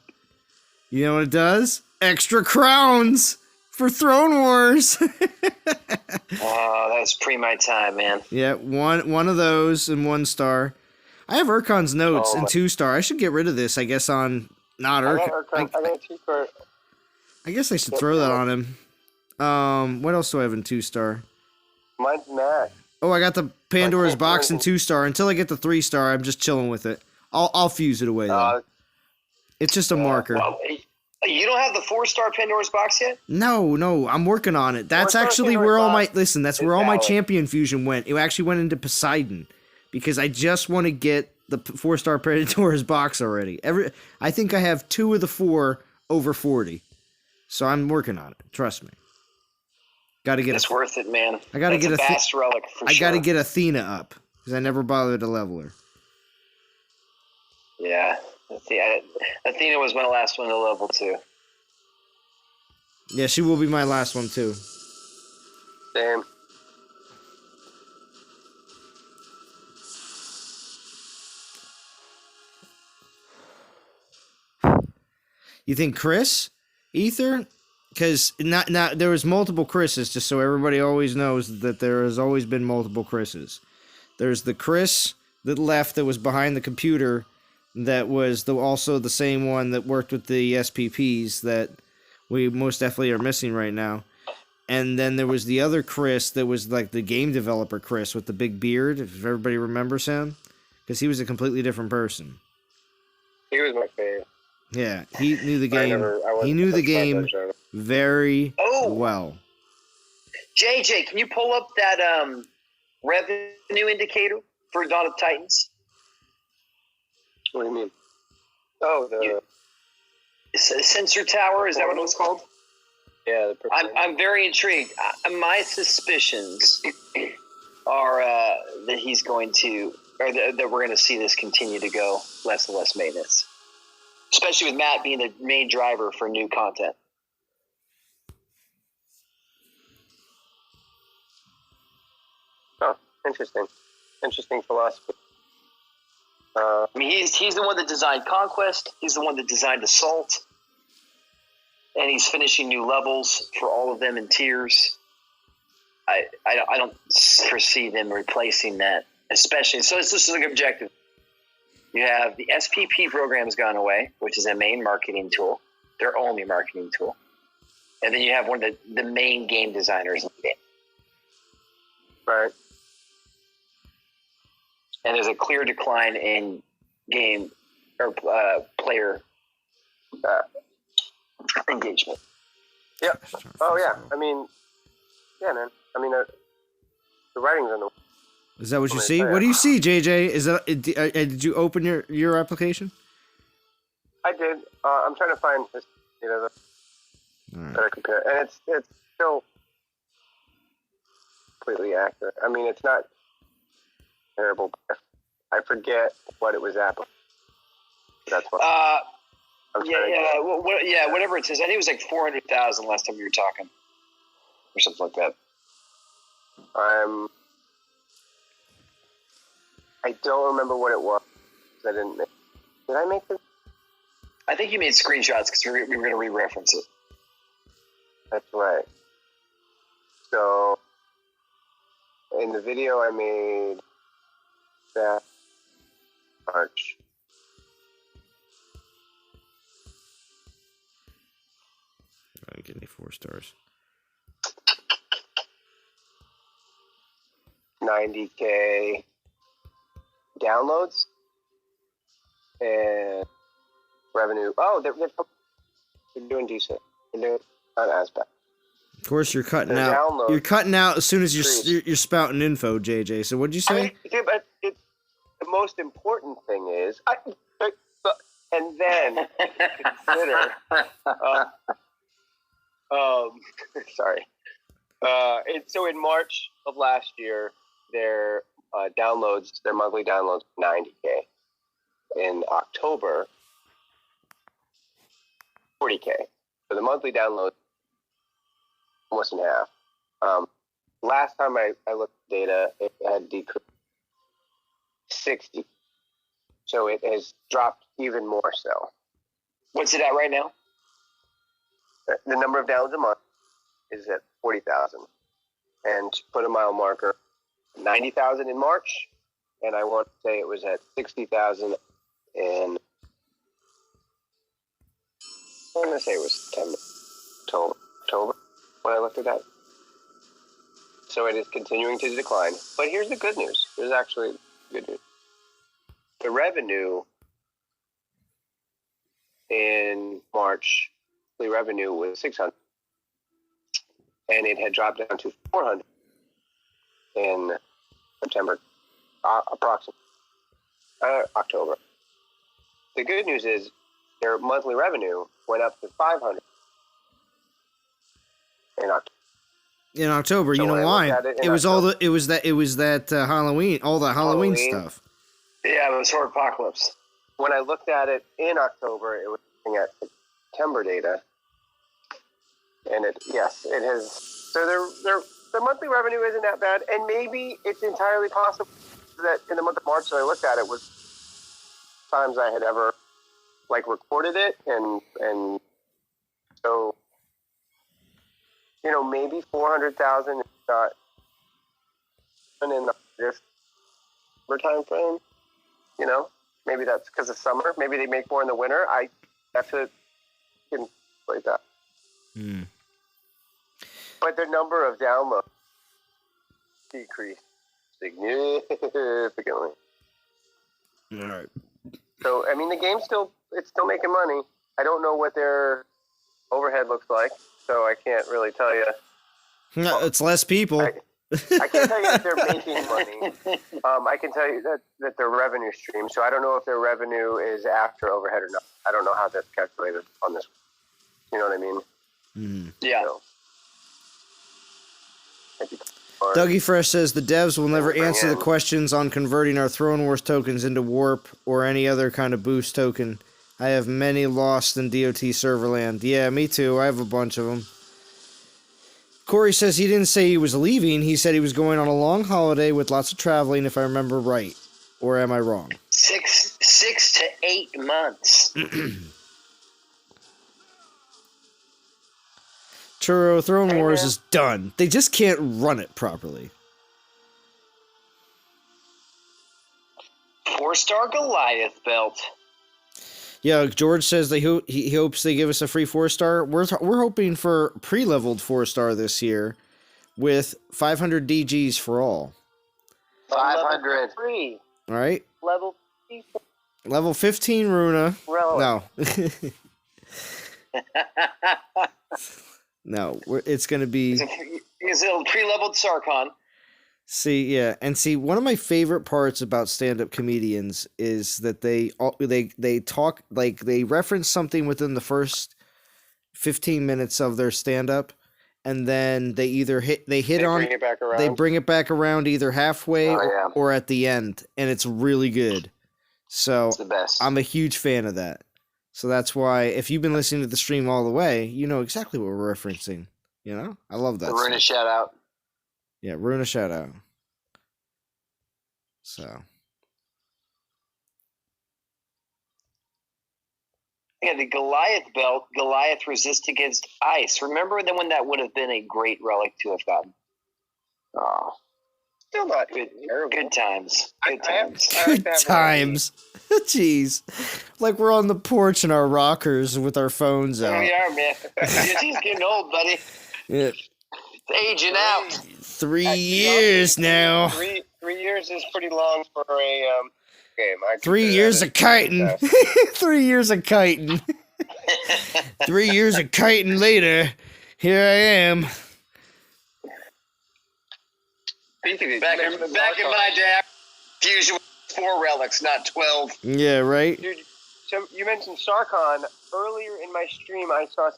you know what it does? Extra crowns for Throne Wars. Oh, that's pre my time, man. Yeah, one of those in 1-star. I have Urkon's notes in 2-star. I should get rid of this, I guess, on not Urkon. I got 2-star. I guess I should throw that on him. What else do I have in 2-star? Mine's Matt. Oh, I got the Pandora's box and 2-star. Until I get the 3-star, I'm just chilling with it. I'll fuse it away though. It's just a marker. Well, you don't have the 4-star Pandora's box yet? No, I'm working on it. That's 4-star actually Pandora's where all my box that's is where all my valid. champion fusion went. It actually went into Poseidon because I just want to get the 4-star Pandora's box already. I think I have 2 of the 4 over 40, so I'm working on it. Trust me. Got to get It's worth it, man. I gotta get a a fast relic for sure. I got to get Athena up because I never bothered to level her. Yeah. Athena was my last one to level 2. Yeah, she will be my last one too. Same. You think Chris, Ether? Because not there was multiple Chris's. Just so everybody always knows that there has always been multiple Chris's. There's the Chris that left that was behind the computer, that was also the same one that worked with the SPPs that we most definitely are missing right now. And then there was the other Chris that was like the game developer Chris with the big beard, if everybody remembers him, because he was a completely different person. He was my favorite. Yeah, he knew the game. I He knew the wasn't game surprised very Oh! well. JJ, can you pull up that revenue indicator for Dawn of Titans? What do you mean? Oh, the Sensor Tower, is that what it was called? yeah. I'm very intrigued. My suspicions are that he's going to, or that we're going to see this continue to go less and less maintenance, especially with Matt being the main driver for new content. Oh, interesting philosophy. I mean, he's the one that designed Conquest. He's the one that designed Assault, and he's finishing new levels for all of them in tiers. I don't foresee them replacing that, especially. So this is an objective. You have the SPP program has gone away, which is a main marketing tool, their only marketing tool, and then you have one of the main game designers in the game. Right. And there's a clear decline in game or player engagement. Yeah. Oh yeah. I mean, yeah, man. I mean, the writing's on the. Is that what you see? What do you see, JJ? Is that did you open your application? I did. I'm trying to find this, that I compare, and it's still completely accurate. I mean, it's not terrible. But I forget what it was at. That's what. Whatever it says. I think it was like 400,000 last time we were talking, or something like that. I don't remember what it was. I didn't. Did I make this? I think you made screenshots because we were going to re-reference it. That's right. So, in the video I made that March. I didn't get any 4 stars. 90K downloads and revenue. Oh, they're doing decent. They're doing on aspect. Of course, you're cutting Their out. downloads You're cutting out as soon as increased. you're spouting info, JJ. So what'd you say? I mean, yeah, but the most important thing is, and then consider. Sorry. So in March of last year, their downloads, their monthly downloads, 90K. In October, 40K. So the monthly download, almost in half. Last time I looked at data, it had decreased 60. So it has dropped even more so. What's it at right now? The number of downloads a month is at 40,000. And to put a mile marker, 90,000 in March, and I want to say it was at 60,000 in, I'm going to say it was September, October, when I looked at that. so it is continuing to decline. But here's the good news. There's actually good news. The revenue in March, the revenue was 600, and it had dropped down to 400 in September, approximately October. The good news is their monthly revenue went up to 500 in October. In October, So you know when I why? looked at it in It was all October- the it was that Halloween, all the Halloween stuff. Yeah, it was Horde Apocalypse. When I looked at it in October, it was looking at September data, and it has. So their monthly revenue isn't that bad, and maybe it's entirely possible that in the month of March that I looked at it was times I had ever recorded it, and so maybe 400,000 is not in the December time frame. Maybe that's because of summer. Maybe they make more in the winter. I have to like that. Hmm. But the number of downloads decreased significantly. All right. So I mean, the game's still making money. I don't know what their overhead looks like, so I can't really tell you. No, it's less people. I can't tell you that they're making money. I can tell you that their revenue stream. So I don't know if their revenue is after overhead or not. I don't know how that's calculated on this. You know what I mean? Mm. Yeah. Dougie Fresh says the devs will never answer the questions on converting our Throne Wars tokens into Warp or any other kind of boost token. I have many lost in DOT Serverland. Yeah, me too. I have a bunch of them. Corey says he didn't say he was leaving. He said he was going on a long holiday with lots of traveling, if I remember right. Or am I wrong? 6 to 8 months. Churro, Throne Wars is done. They just can't run it properly. 4-star Goliath belt. Yeah, George says he hopes they give us a free 4-star. We're hoping for pre-leveled 4-star this year with 500 DGs for all. 500 free. All right. Level 15 Runa. Relic. No. No, it's going to be... Is it a pre-leveled Sarkon? See, one of my favorite parts about stand-up comedians is that they talk, like, they reference something within the first 15 minutes of their stand-up, and then they bring it back around either halfway or at the end, and it's really good. So It's the best. I'm a huge fan of that. So that's why, if you've been listening to the stream all the way, you know exactly what we're referencing. You know? I love that. The Runa shout out. Yeah, Runa shout out. So. Yeah, the Goliath belt, Goliath resist against ice. Remember then when that would have been a great relic to have gotten? Oh. Still not Good, terrible. good times. Good times. Good times. Jeez. Like we're on the porch in our rockers with our phones out. We are, man. He's getting old, buddy. Yeah. It's aging out. 3 years now. 3 years is pretty long for a game. 3 years of kiting. 3 years of kiting. 3 years of kiting later, here I am. Back in my day, fusion was 4 relics, not 12. Yeah, right? Dude, so you mentioned Sarkon. Earlier in my stream, I saw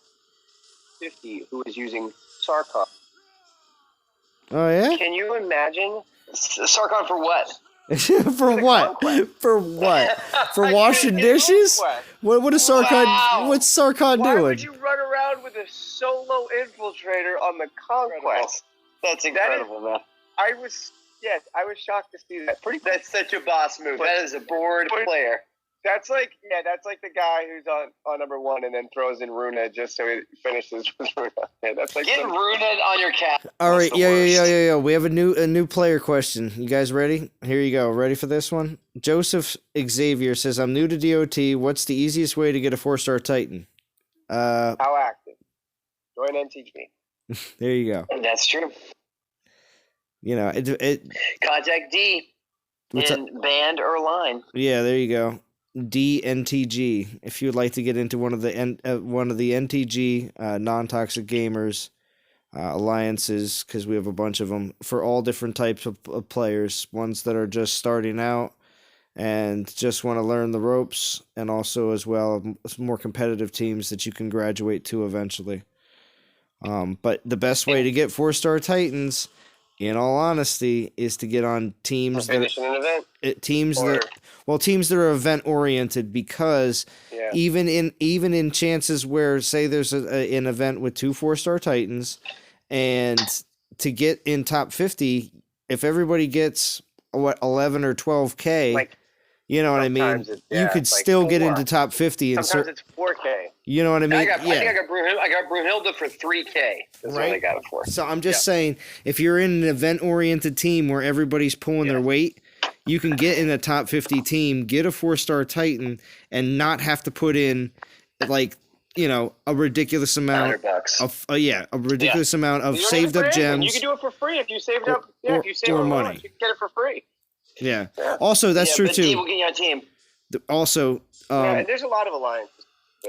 50 who was using Sarkon. Oh, yeah? Can you imagine? Sarkon for what? For what? For what? For washing dishes? What is Sarkon? Wow. What's Sarkon Why doing? would you run around with a solo infiltrator on the Conquest? That's incredible, man. I was shocked to see that. That's such a boss move. That is a bored player. That's like the guy who's on number 1 and then throws in Runa just so he finishes with Runa. Yeah, that's like Get Runa on your cap. All right, yeah. We have a new player question. You guys ready? Here you go. Ready for this one? Joseph Xavier says, "I'm new to DOT. What's the easiest way to get a 4-star Titan?" How active? Join and teach me. There you go. That's true. You know, it Contact D in band or line. Yeah, there you go. DNTG. If you would like to get into one of the NTG non-toxic gamers alliances, because we have a bunch of them for all different types of players. Ones that are just starting out and just want to learn the ropes, and also as well more competitive teams that you can graduate to eventually. But the best way to get 4-star Titans, in all honesty, is to get on teams finishing an event. Teams that are event oriented, because even in chances where, say, there's an event with 2 4-star Titans, and to get in top 50, if everybody gets 11 or 12K, Like, you know what I mean? You could like still 4. get into top 50. Sometimes it's 4K. You know what I mean? I think I got Broomhilda for 3K. That's what I got it for. So I'm just saying, if you're in an event-oriented team where everybody's pulling their weight, you can get in a top 50 team, get a 4-star Titan, and not have to put in, like, you know, a ridiculous amount of amount of saved up gems. You can do it for free if you saved up. If you save up money, you can get it for free. Yeah. Also, that's true too. We'll get you on team. Also, and there's a lot of alliances.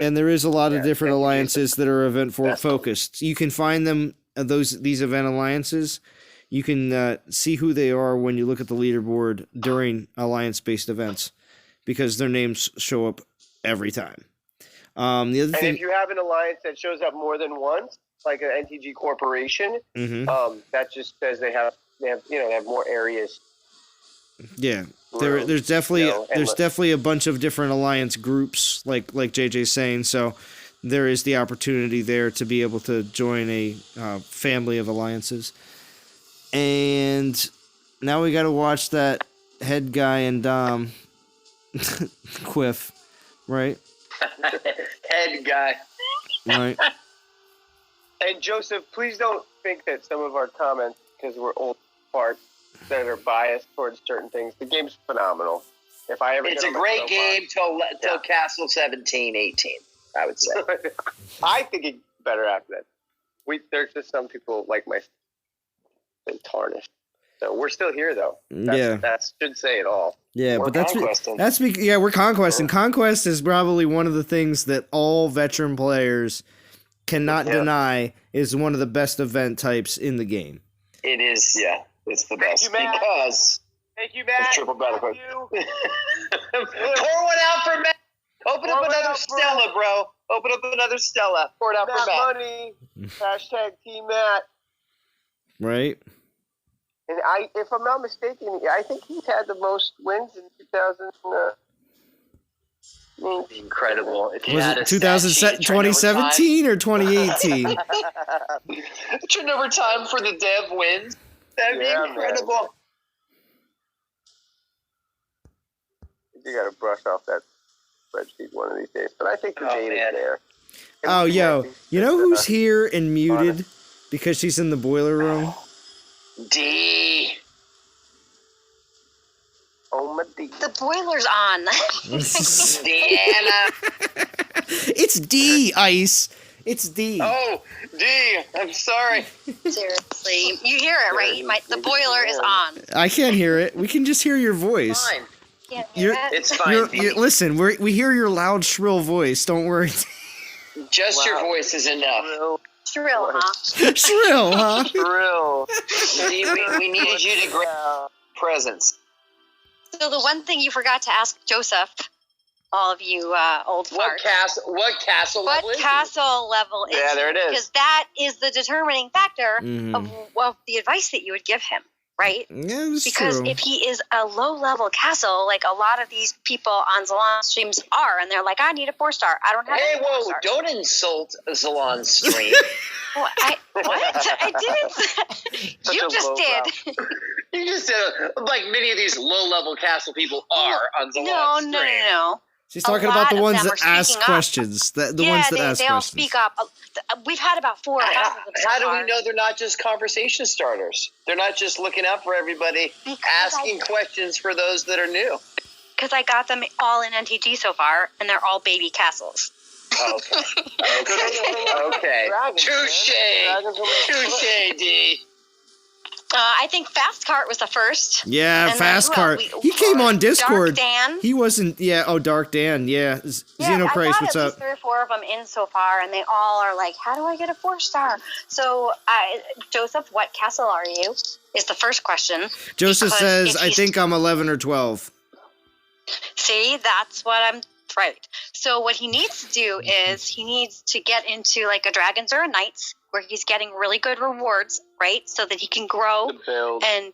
And there is a lot of different alliances that are event focused. You can find them, these event alliances. You can see who they are when you look at the leaderboard during alliance-based events, because their names show up every time. The other thing, if you have an alliance that shows up more than once, like an NTG corporation, that just says they have more areas. Yeah, there's definitely a bunch of different alliance groups, like JJ's saying. So there is the opportunity there to be able to join a family of alliances. And now we got to watch that head guy and Dom quiff, right? Head guy, right? And Joseph, please don't think that some of our comments, because we're old farts, that are biased towards certain things. The game's phenomenal. If I ever, it's a great game till Castle 17, 18. I would say. I think it's better after that. There's just some people like my been tarnished. So we're still here though. That should say it all. Yeah, we're we're conquesting. Conquest is probably one of the things that all veteran players cannot deny is one of the best event types in the game. It is, it's the best because. Thank you, Matt. Triple battle. Pour one out for Matt. Open up another Stella, bro. Open up another Stella. Pour it out for Matt. Money. Hashtag Team Matt. Right. And if I'm not mistaken, I think he's had the most wins in 2000. Incredible. If was it 2017 or 2018? Turn over time for the dev wins. That'd be incredible. Man. You got to brush off that spreadsheet one of these days. But I think the data's there. Oh, yo. You know who's here and muted because she's in the boiler room? D. Oh, my D. The boiler's on. Deanna. It's D, Ice. It's D. Oh, D. I'm sorry. Seriously. You hear it, right? The boiler is on. I can't hear it. We can just hear your voice. Fine. It's fine. Listen, we hear your loud, shrill voice. Don't worry. Just your voice is enough. Shrill, huh? Shrill, huh? Shrill. We needed you to grab presents. So the one thing you forgot to ask Joseph, all of you old farts. What castle level is it? What castle level is Yeah, there it is. Because that is the determining factor of the advice that you would give him. Right? Yeah, that's because true. if he is a low-level castle, like a lot of these people on Zalon streams are, and they're like, I need a 4-star. I don't have Hey, any whoa, 4-stars. don't insult Zalon stream. What? I didn't. You just did. You just said, like many of these low-level castle people are on Zalon stream. No. She's talking about the ones that ask questions. The ones that ask questions. They all speak up. We've had about 4 or 5 of them. How do we know they're not just conversation starters? They're not just looking out for everybody, asking questions for those that are new. Because I got them all in NTG so far, and they're all baby castles. Okay. Touche, D. I think Fast Cart was the first. Yeah, And then Fast who Cart. else? He came on Discord. Dark Dan. He wasn't. Yeah. Oh, Dark Dan. Yeah. Yeah, Xenochrist, I got what's at up? least 3 or 4 of them in so far, and they all are like, "How do I get a 4-star?" So, Joseph, what castle are you? Is the first question. Joseph Because says, if "I he's- think I'm 11 or 12." See, that's what I'm right. So what he needs to do is he needs to get into like a dragons or a knights where he's getting really good rewards, right? So that he can grow To build. and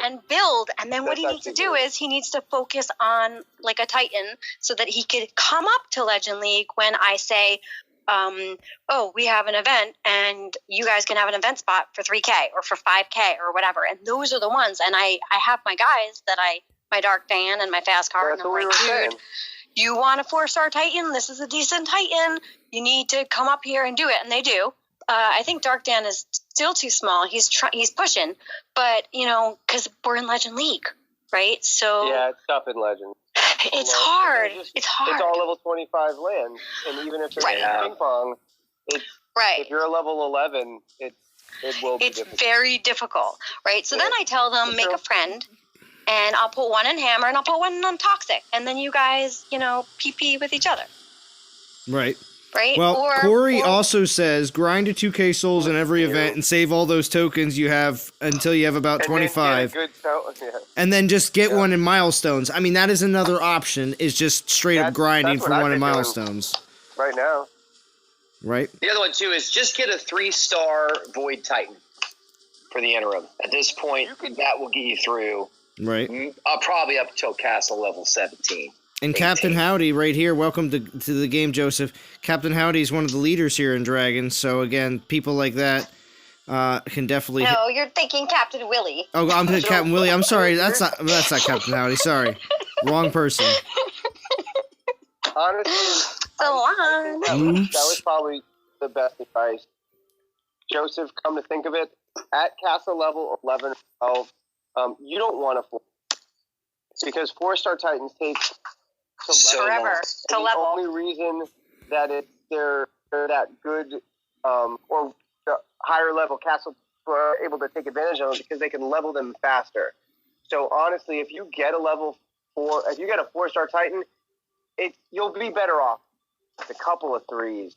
and build. And then what he needs to do is he needs to focus on like a titan so that he could come up to Legend League when I say, oh, we have an event and you guys can have an event spot for 3K or for 5K or whatever. And those are the ones. And I have my guys that my Dark Dan and my Fast Cart. That's And I'm what we like, were saying. dude, you want a 4-star Titan? This is a decent Titan. You need to come up here and do it. And they do. I think Dark Dan is still too small. He's pushing, but because we're in Legend League, right? So Yeah, it's tough in Legend. it's hard. It's hard. It's all level 25 land, and even if it's Right. ping pong, if right. you're a level 11, it will be It's difficult. very difficult, right? So then I tell them, make a friend, and I'll put one in Hammer, and I'll put one on Toxic, and then you guys, PP with each other, Right. right? Well, Corey or- also says grind to 2K souls in every event and save all those tokens you have until you have about And then 25. get a good yeah. And then just get one in milestones. I mean, that is another option, is just straight up That's grinding what for I've one in been doing. milestones. Right now. Right? The other one too is just get a 3-star Void Titan for the interim. At this point, that will get you through Right. probably up till castle level 17. And Captain Howdy right here, welcome to the game, Joseph. Captain Howdy is one of the leaders here in Dragons, so again, people like that can definitely... No, you're thinking Captain Willie. Oh, I'm thinking Captain Willie. I'm sorry, that's not Captain Howdy, sorry. Wrong person. Honestly, So on. Oops. that was probably the best advice. Joseph, come to think of it, at castle level 11 or 12, you don't want to 4. Because 4-star Titans take to level. Forever to And level. The only reason that they're that good or the higher level castle are able to take advantage of them because they can level them faster. So honestly, if you get a level 4, if you get a 4-star Titan, you'll be better off with a couple of 3s.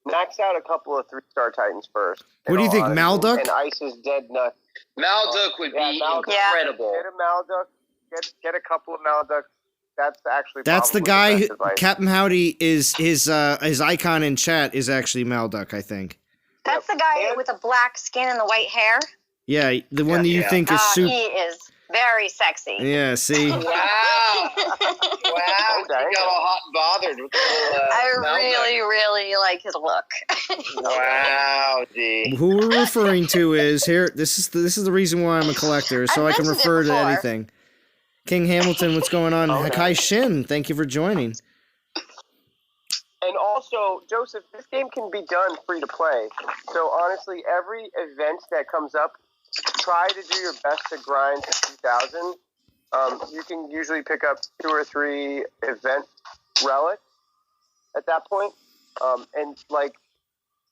Max out a couple of 3-star Titans first. What do you think, Malduck? And Ice is dead nuts. Malduck would be Malduck. incredible. Get a Malduck. Get a couple of Malducks. That's actually That's the probably guy, best advice. Captain Howdy, is his icon in chat is actually Malduck, I think. That's the guy And- with the black skin and the white hair. Yeah, the one that you Yeah. think is He super... is very sexy. Yeah, see? Wow. Wow. You got Okay. all hot and bothered with the I Malduck. really, really like his look. Wow, D. Who we're referring to is here. This is the reason why I'm a collector, so I've I can mentioned it refer to before. anything. King Hamilton, what's going on? Okay. Hakai Shin, thank you for joining. And also, Joseph, this game can be done free to play. So honestly, every event that comes up, try to do your best to grind to 2,000. You can usually pick up 2 or 3 event relics at that point. And like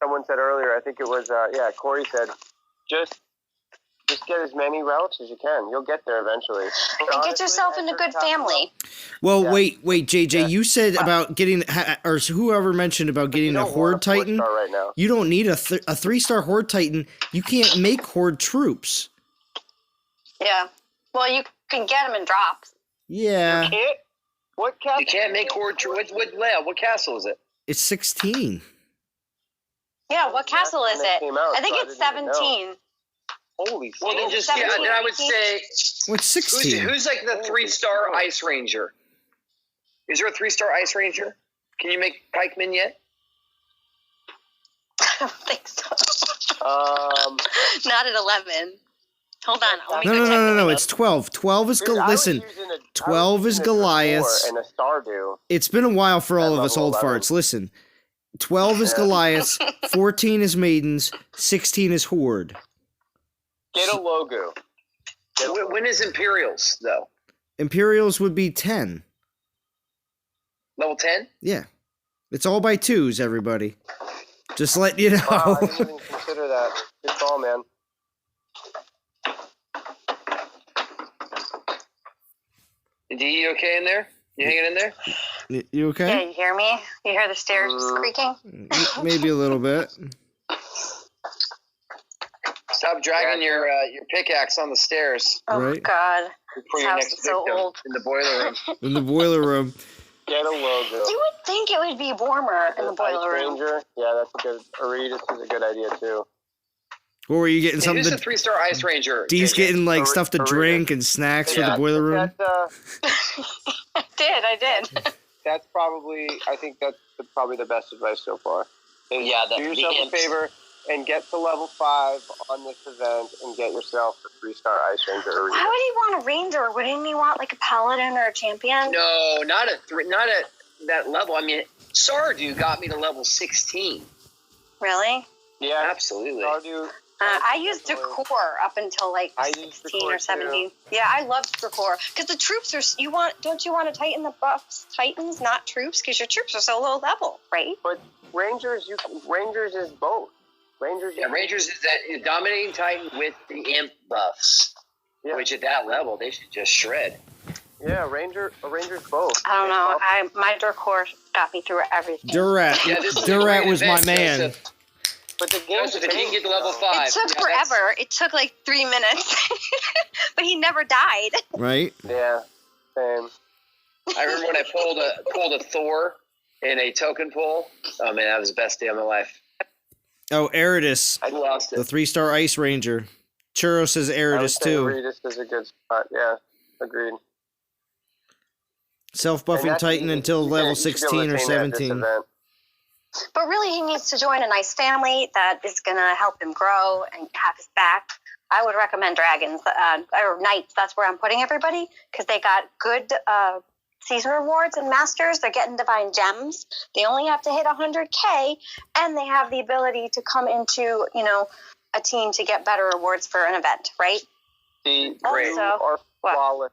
someone said earlier, I think it was Corey said, just get as many relics as you can. You'll get there eventually. But And get honestly, yourself in a at good your top family. Well, Yeah. wait, JJ, Yeah. you said about getting, or whoever mentioned about level, getting you a don't Horde want a Titan. 4-star right now. You don't need a 3-star Horde Titan. You can't make Horde troops. Yeah. Well, you can get them in drops. Yeah, Can't? What castle? You can't make horde. What layout? What castle is it? it's 16. Yeah, what castle is when they it? came out, I think so I it's didn't even know. 17. Holy Well, then shit. just 17, then I would 18. say What's 16? who's like the 3-star Ice Ranger? Is there a 3-star Ice Ranger? Can you make pikemen yet? I don't think so. Um, Not at 11. Hold on. Let me No, go check no. it. It's 12. 12 is dude, I was listen. using a- 12 I was is using a Goliaths. 4 and a Stardew. It's been a while for all At of us level old 11. farts. Listen, 12 is Yeah. Goliaths, 14 is Maidens, 16 is Horde. Get a logo. When is Imperials though? Imperials would be 10. Level 10? Yeah. It's all by 2s, everybody. Just let you know. Wow, I didn't even consider that. Good call, man. D, you okay in there? You hanging in there? You okay? Yeah, you hear me? You hear the stairs creaking? Maybe a little bit. Stop dragging your pickaxe on the stairs. Oh, Right. God. For This your house next is so victim old. in the boiler room. In the boiler room. Get a logo. You would think it would be warmer in the boiler room. Ranger. Yeah, that's a good. Aretus is a good idea too. Or were you getting something Who's the to... 3-star Ice Ranger? D's JJ? getting like stuff to drink and snacks for the boiler room? I did. That's probably. I think that's probably the best advice so far. Is Yeah, do yourself a favor and get to level 5 on this event and get yourself a 3-star Ice Ranger. Aretus. Why would he want a ranger? Wouldn't he want like a paladin or a champion? No, not at that level. I mean, Sardu got me to level 16. Really? Yeah, Absolutely. Stardew. I used Decor up until like I used 16 Decor or 17. too. Yeah, I loved Decor because the troops are. Don't you want to tighten the buffs? Titans, not troops, because your troops are so low level, right? But Rangers, Rangers is both. Rangers. Yeah, Rangers is that dominating Titan with the imp buffs, which at that level they should just shred. Yeah, Rangers both. I don't know. My Decor got me through everything. Durat. Yeah, this is a Durat great was my event, man. Joseph. But the game Joseph, if he can get to level 5. It took forever. It took like 3 minutes, but he never died. Right? Yeah, same. I remember when I pulled a Thor in a token pull. Oh man, that was the best day of my life. Oh, Aridus. I lost The it. 3-star Ice Ranger. Churro says Aridus too. Aretus is a good spot. Yeah, agreed. Self-buffing Titan until level you should be able 16 to or attain that at this 17. event. But really, he needs to join a nice family that is going to help him grow and have his back. I would recommend Dragons or Knights. That's where I'm putting everybody because they got good season rewards and masters. They're getting divine gems. They only have to hit 100K, and they have the ability to come into a team to get better rewards for an event, right? The Also, you are what? flawless.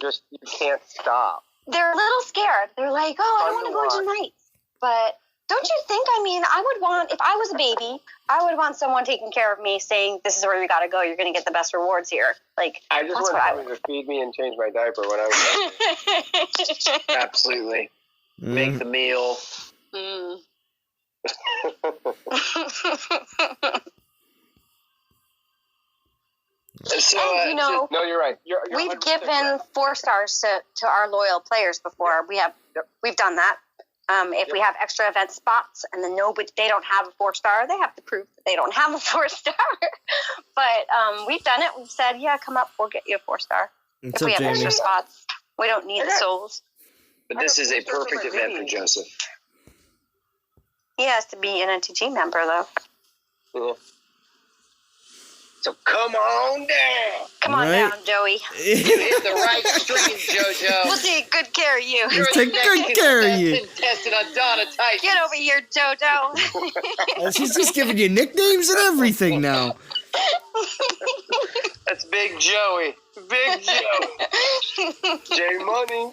Just you can't stop. They're a little scared. They're like, oh, I don't want to go into Knights. But don't you think, I would want, if I was a baby, I would want someone taking care of me saying, this is where we got to go. You're going to get the best rewards here. Like, I just want someone to feed me and change my diaper when I was Absolutely. Make the meal. So, and, no, you're right. You're we've 100% given right. 4 stars to our loyal players before. We've done that. If we have extra event spots and then they don't have a 4-star, they have to prove that they don't have a 4-star. But we've done it. We've said, yeah, come up, we'll get you a 4-star. If we have extra spots, we don't need the souls. But this is a perfect event for Joseph. He has to be an NTG member, though. Yeah. So come on down. Come on down, Joey. You hit the right string, JoJo. We'll take good care of you. You're Take good care of you. Contestant on Donna Titan. Get over here, JoJo. She's just giving you nicknames and everything now. That's Big Joey. Big Joe. J Money.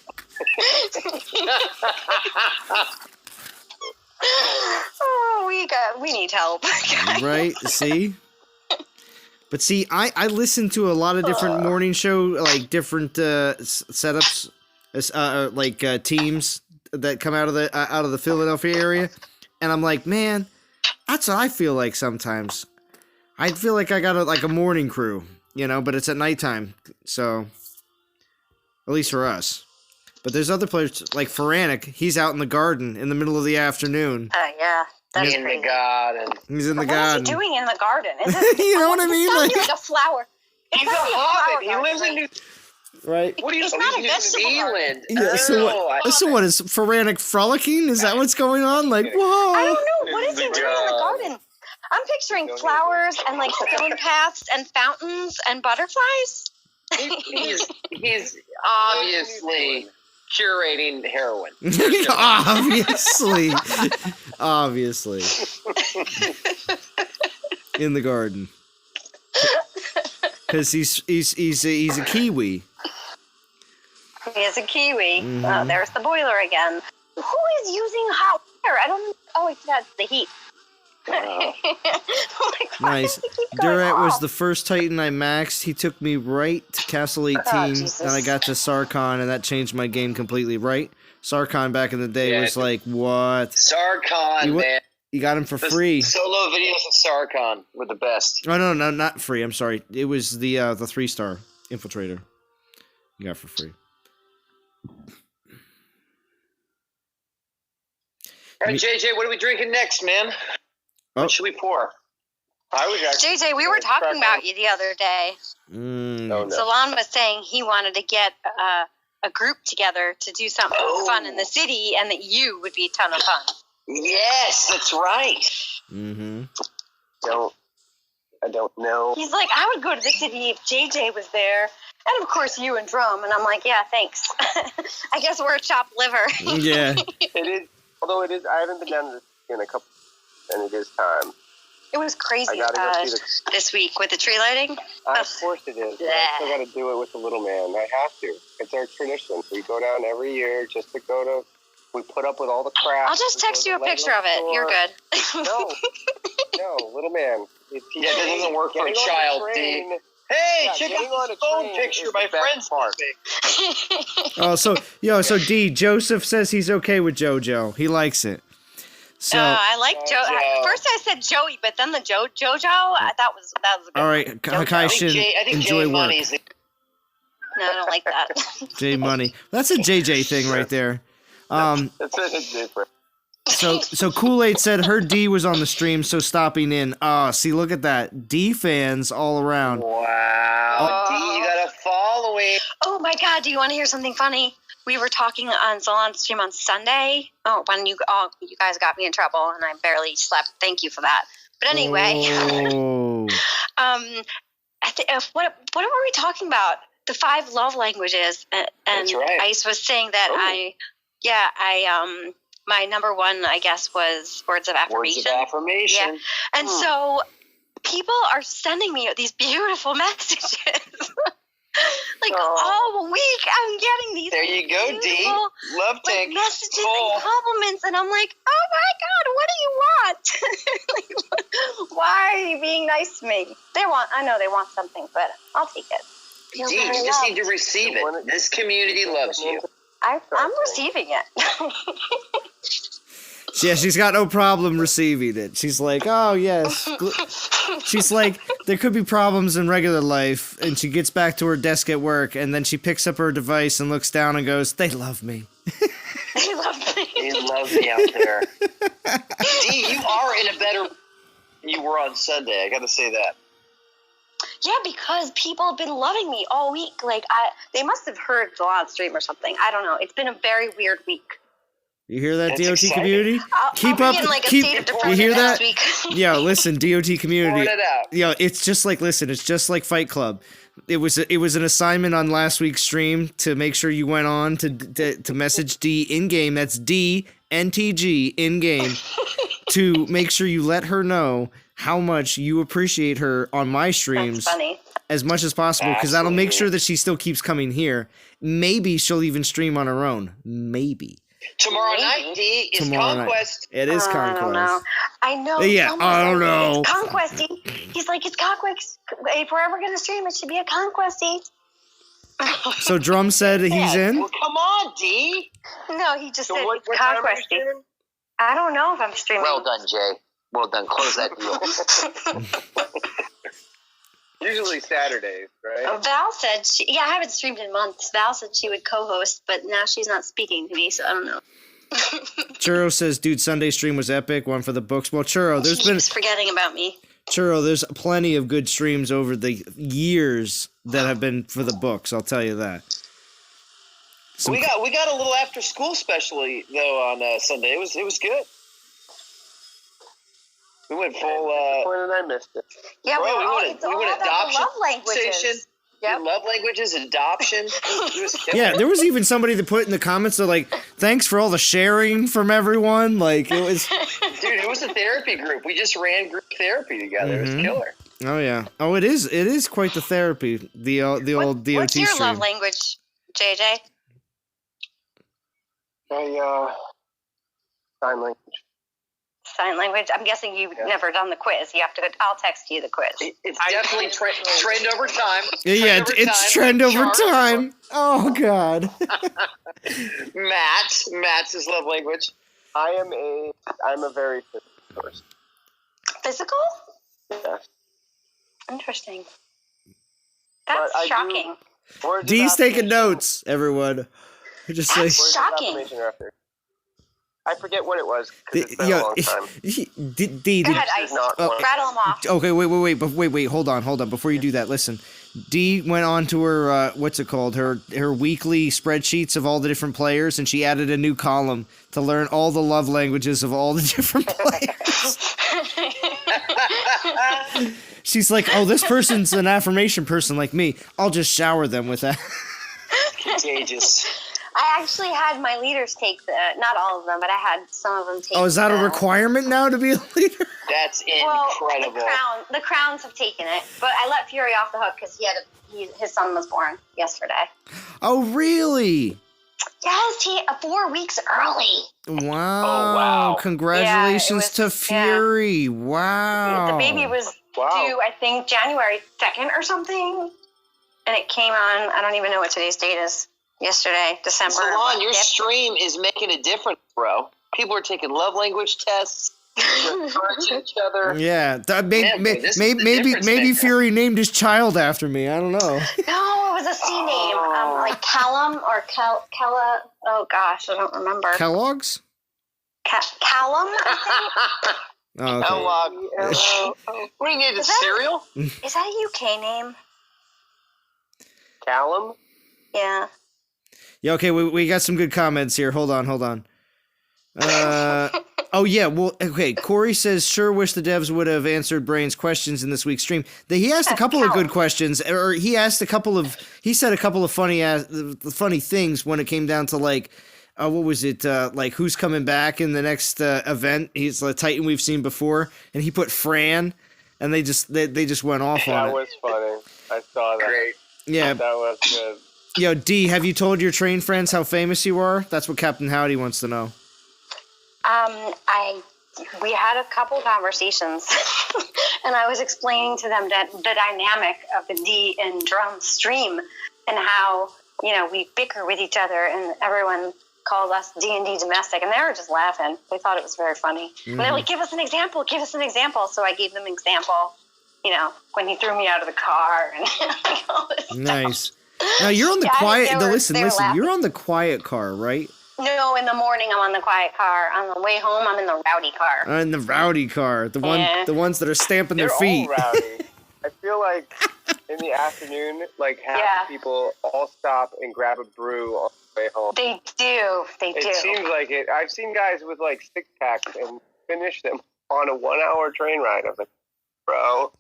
Oh, we need help. Right? See? But see, I listen to a lot of different morning show, like different setups, like teams that come out of the Philadelphia area, and I'm like, man, that's what I feel like sometimes. I feel like I got a morning crew, but it's at nighttime, so at least for us. But there's other players like Feranic. He's out in the garden in the middle of the afternoon. Yeah. That's in crazy. the garden. He's in the What garden. is he doing in the garden? Is it, You know what I mean? It's Like, like a flower. He's a hobbit. He lives in New right? What are you It's not a New vegetable Zealand? Yeah, so what is Feranic frolicking? Is that what's going on? Like, whoa! I don't know. What is he doing in the garden? I'm picturing flowers and like stone paths and fountains and butterflies. He's obviously curating heroin. Obviously, in the garden, because he's a Kiwi. He is a Kiwi. Mm-hmm. There's the boiler again. Who is using hot water? I don't know. Oh, that's the heat. Oh my God, Nice. they keep going Durat was off. the first Titan I maxed. He took me right to Castle 18, Jesus. and I got to Sarkon, and that changed my game completely, right? Sarkon back in the day Yeah, was like, what? Sarkon, man. You got him for The free. solo videos of Sarkon were the best. Oh, no, not free. I'm sorry. It was the 3-star Infiltrator you got for free. All right, JJ, what are we drinking next, man? Oh. What should we pour? I was actually JJ, we were talking about you the other day. Mm. Oh, no. Salon was saying he wanted to get a group together to do something fun in the city, and that you would be a ton of fun. Yes, that's right. Mm-hmm. I don't know. He's like, I would go to the city if JJ was there, and of course you and Drum. And I'm like, yeah, thanks. I guess we're a chopped liver. Yeah. It is, although it is, I haven't been down to the in a couple, and it is time. It was crazy I gotta go see the. this week with the tree lighting. Of course it is. I still got to do it with the little man. I have to. It's our tradition. We go down every year just to go to. We put up with all the crap. I'll just text you a picture of it. You're good. No, little man. Yeah, that doesn't work for a child, D. Hey, Yeah, check getting out on this a phone train picture is my the best friend's part. Oh, so D, Joseph says he's okay with JoJo. He likes it. So, I like Joe. Joe. First I said Joey, but then the JoJo. That was a good all right, Jojo. Hakai should I think enjoy Jay work. Money's the No, I don't like that. J Money. That's a JJ thing right there. It's different. So Kool-Aid said her D was on the stream, so stopping in. Ah, see, look at that. D fans all around. Wow, D, you got a following. Oh my God, do you want to hear something funny? We were talking on Salon stream on Sunday. Oh, when you guys got me in trouble and I barely slept. Thank you for that. But anyway, Oh. what were we talking about? The 5 love languages, and That's right. Ice was saying that my number one, I guess, was words of affirmation. Words of affirmation. Yeah. And so people are sending me these beautiful messages. All week I'm getting these There you go, D. beautiful, Love tank. messages full. and compliments, and I'm like, oh my God, what do you want? Why are you being nice to me? I know they want something, but I'll take it. D, you just need to receive it. This community loves you. I'm receiving it. Yeah, she's got no problem receiving it. She's like, oh, yes. She's like, there could be problems in regular life, and she gets back to her desk at work, and then she picks up her device and looks down and goes, they love me. They love me. They love me out there. D, you are in a better you were on Sunday. I got to say that. Yeah, because people have been loving me all week. Like, they must have heard the live stream or something. I don't know. It's been a very weird week. You hear that, That's DOT exciting. community? I'll be in like a state of depression you hear next that? week. Yo, listen, DOT community. Pour it out. Yo, it's just like, listen, it's just like Fight Club. It was an assignment on last week's stream to make sure you went on to message D in game. That's D NTG in game to make sure you let her know how much you appreciate her on my streams. That's funny. As much as possible, because that'll make Absolutely. sure that she still keeps coming here. Maybe she'll even stream on her own. Maybe. Tomorrow night, D, is Tomorrow night. Conquest. It is I Conquest. don't know. I know. Yeah, someone I don't said know. It's Conquesty. He's like, it's Conquest. If we're ever going to stream, it should be a Conquesty. So Drum said he's in? Well, come on, D. No, he just So said what it's time are you Conquesty. streaming? I don't know if I'm streaming. Well done, Jay. Well done. Close that deal. Usually Saturdays, right? Val said I haven't streamed in months. Val said she would co-host, but now she's not speaking to me, so I don't know. Churro says, dude, Sunday stream was epic. One for the books. Well, Churro, She keeps forgetting about me. there's plenty of good streams over the years that have been for the books. I'll tell you that. We got a little after school specially though on Sunday. It was good. We went full. Disappointed I missed it. Yeah, Bro, it's all about adoption the love languages. conversation. Yep. Love languages, adoption. It was killer. Yeah, there was even somebody that put in the comments, they're like, thanks for all the sharing from everyone. Like, it was... Dude, it was a therapy group. We just ran group therapy together. It was killer. Oh, yeah. Oh, it is quite the therapy, the old DOT What's your stream. love language, JJ? Sign language. sign language. I'm guessing you've never done the quiz. You have to. I'll text you the quiz. It's definitely trend over time. Yeah, it's trend over time. Oh God. Matt's his love language. I'm a very physical person. Physical? Yes. Interesting. That's But shocking. D's taking notes, everyone. Just say. That's shocking. I forget what it was. 'Cause it's been a long time. D, Go ahead, Ice. Rattle them off. Okay, wait. Hold on. Before you do that, listen. Dee went on to her what's it called? Her weekly spreadsheets of all the different players, and she added a new column to learn all the love languages of all the different players. She's like, oh, this person's an affirmation person like me. I'll just shower them with that. Contagious. I actually had my leaders take not all of them, but I had some of them take. Oh, is that a requirement now to be a leader? That's Well, incredible. the Crowns have taken it, but I let Fury off the hook because his son was born yesterday. Oh, really? Yes, 4 weeks early. Wow. Oh, wow. Congratulations Yeah, to Fury. Wow. The baby was due, I think, January 2nd or something, and it came on. I don't even know what today's date is. Yesterday, December. Salon, your stream is making a difference, bro. People are taking love language tests. They're encouraging each other. Yeah, This is the maybe difference maker. Fury named his child after me. I don't know. No, it was a C name, like Callum or Kella. Oh gosh, I don't remember. Kellogg's? Callum, I Oh, okay. Kellogg. What do you need? A cereal? think. Is that a UK name? Callum? Yeah. Yeah, okay, we got some good comments here. Hold on. Oh, yeah, well, okay, Corey says, sure wish the devs would have answered Brain's questions in this week's stream. He asked a couple of good questions, or he said a couple of funny things when it came down to, like, what was it, like, who's coming back in the next event? He's the Titan we've seen before, and he put Fran, and they just went off on it. That was funny. I saw that. Great. Yeah. That was good. Yo, D, have you told your train friends how famous you are? That's what Captain Howdy wants to know. We had a couple conversations, and I was explaining to them that the dynamic of the D and drum stream, and how we bicker with each other, and everyone calls us D&D domestic, and they were just laughing. They thought it was very funny. And they're like, give us an example. So I gave them an example. When he threw me out of the car and all this stuff. Nice. Now you're on the quiet. Listen. You're on the quiet car, right? No, in the morning I'm on the quiet car. On the way home, I'm in the rowdy car. In the rowdy car, the ones that are stamping their They're feet. all rowdy. I feel like in the afternoon, like half the people all stop and grab a brew on the way home. They do. It seems like it. I've seen guys with like 6-packs and finish them on a 1-hour train ride. I was like, bro.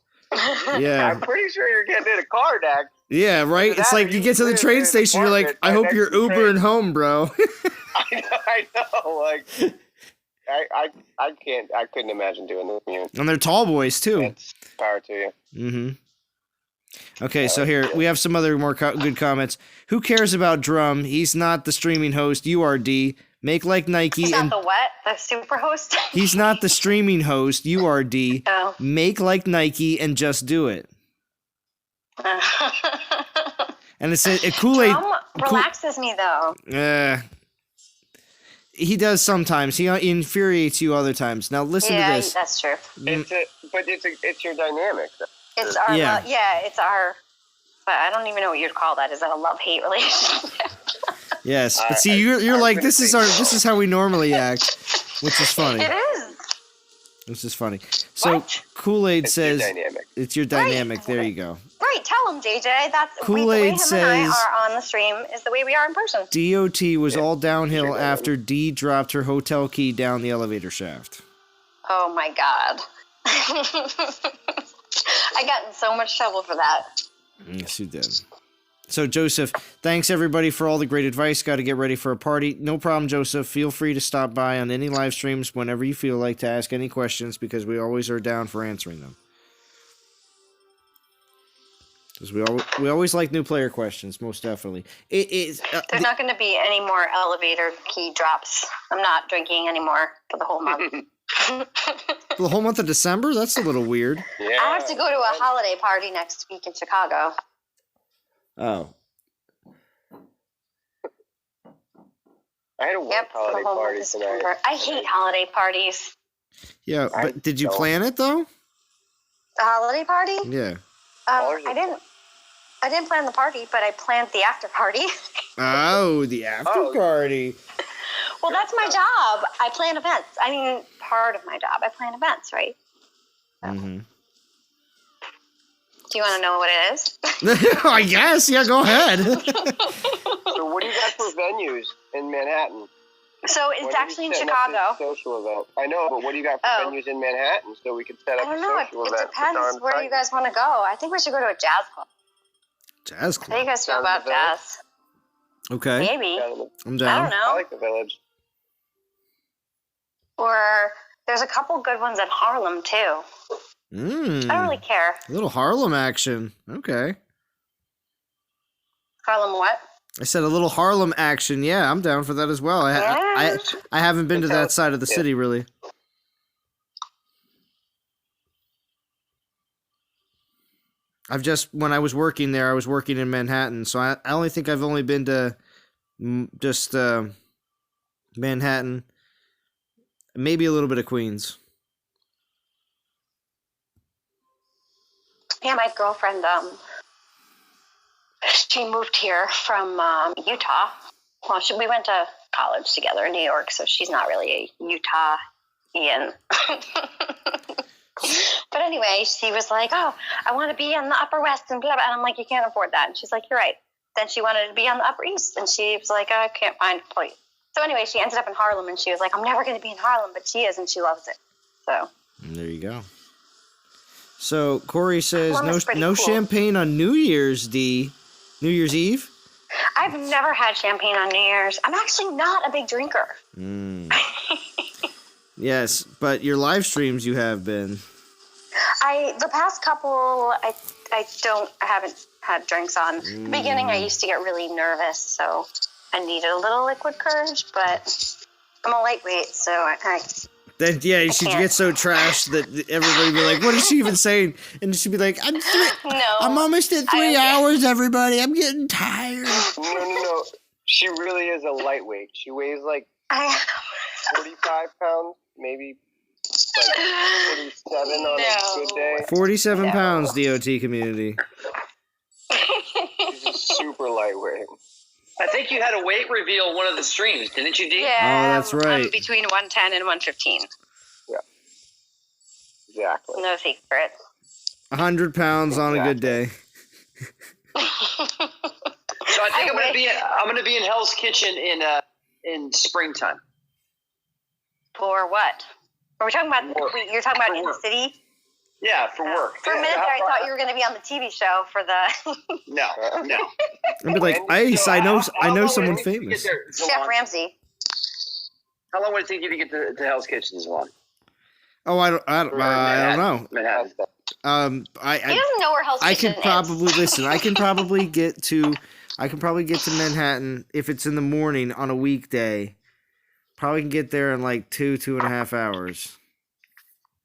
Yeah. I'm pretty sure you're getting in a car next. Yeah, right? It's like you get to the train station, you're like, I hope you're Ubering home, bro. I know. Like, I couldn't imagine doing this. And they're tall boys, too. It's power to you. Mm-hmm. Okay, so here, we have some other more good comments. Who cares about Drum? He's not the streaming host. You are, D. Make like Nike. He's not the what? The super host? He's not the streaming host. You are, D. Oh. Make like Nike and just do it. And it said Kool-Aid. Drum relaxes me, though. He does sometimes. He infuriates you other times. Now listen to this. Yeah, that's true. It's your dynamic. It's our it's our. But I don't even know what you'd call that. Is that a love-hate relationship? Yes, but see, you're like, this is how we normally act, which is funny. It is. Which is funny. So Kool-Aid says it's your dynamic. Right. There you go. Right, tell him, JJ. That's Kool-Aid the way him says, and I are on the stream is the way we are in person. DOT was all downhill after D dropped her hotel key down the elevator shaft. Oh my God. I got in so much trouble for that. Yes, you did. So, Joseph, thanks everybody for all the great advice. Got to get ready for a party. No problem, Joseph. Feel free to stop by on any live streams whenever you feel like to ask any questions, because we always are down for answering them. Because we always like new player questions, most definitely. There's not going to be any more elevator key drops. I'm not drinking anymore for the whole month. The whole month of December? That's a little weird. Yeah. I have to go to a holiday party next week in Chicago. Oh. I had a work Yep, for holiday the whole month party of tonight. September. I hate holiday parties. Yeah, I but did you don't. plan it though? The holiday party? Yeah. Ours I is- didn't plan the party, but I planned the after party. Oh, the after Oh. party. Well, that's my job. I plan events. I mean, part of my job. I plan events, right? Mm-hmm. Do you want to know what it is? I guess. Yeah, go ahead. So what do you got for venues in Manhattan? So When it's are you actually in setting up Chicago. this social event. I know, but what do you got for Oh. venues in Manhattan so we can set I up don't a know. social It event? depends where you guys want to go. I think we should go to a jazz club. Jazz How do club. you guys feel Down in about the village? jazz? Okay. Maybe. I'm I down. don't know. I like the village. Or there's a couple good ones in Harlem too. I don't really care. A little Harlem action. Okay. Harlem what? I said a little Harlem action. Yeah, I'm down for that as well. I haven't been to that side of the city really. When I was working there, I was working in Manhattan, so I only think I've only been to just Manhattan, maybe a little bit of Queens. Yeah, my girlfriend, she moved here from Utah. Well, we went to college together in New York, so she's not really a Utah-ian. But anyway, she was like, oh, I want to be on the Upper West and blah, blah. And I'm like, you can't afford that. And she's like, you're right. Then she wanted to be on the Upper East, and she was like, I can't find a place. So anyway, she ended up in Harlem, and she was like, I'm never going to be in Harlem, but she is, and she loves it. So There you go. So Corey says Harlem is pretty no cool. champagne on New Year's New Year's Eve. I've never had champagne on New Year's. I'm actually not a big drinker. Yes, but your live streams you have been. The past couple, I haven't had drinks on. The beginning, I used to get really nervous, so I needed a little liquid courage, but I'm a lightweight, so I Then you should can't. get so trashed that everybody be like, "What is she even saying?" And she'd be like, "I'm almost at 3 hours, everybody. I'm getting tired." No. She really is a lightweight. She weighs like 45 pounds, maybe like 47 on a good day. 47 pounds, DOT community. She's just super lightweight. I think you had a weight reveal one of the streams, didn't you, D? Yeah, that's right. I'm between 110 and 115. Yeah. Exactly. No secret. 100 pounds on a good day. So I think I'm gonna be in Hell's Kitchen in springtime. For what? Are we talking about? Work. You're talking about For in work. the city? Yeah, for work. For a minute there, I thought you were going to be on the TV show for the No. I'd be like, Ice, I know someone famous. Chef Ramsay. How long would it take you to get to Hell's Kitchen, Zalon? Oh, I don't know. Manhattan. He doesn't know where Hell's I Kitchen can probably listen. I can probably get to Manhattan if it's in the morning on a weekday. Probably can get there in like 2.5 hours.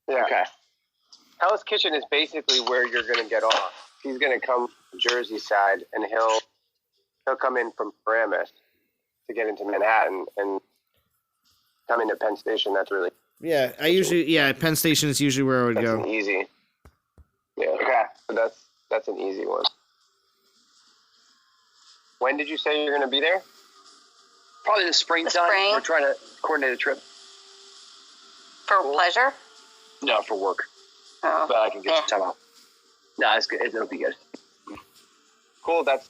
Yeah. Okay. Hell's Kitchen is basically where you're going to get off. He's going to come from Jersey side, and he'll come in from Paramus to get into Manhattan and come into Penn Station. That's really Penn Station is usually where I would go. an easy. Yeah. Okay. So that's an easy one. When did you say you're going to be there? Probably the springtime. spring. We're trying to coordinate a trip. For pleasure? No, for work. Oh. But I can get some time off. No, it's good. It'll be good. Cool. As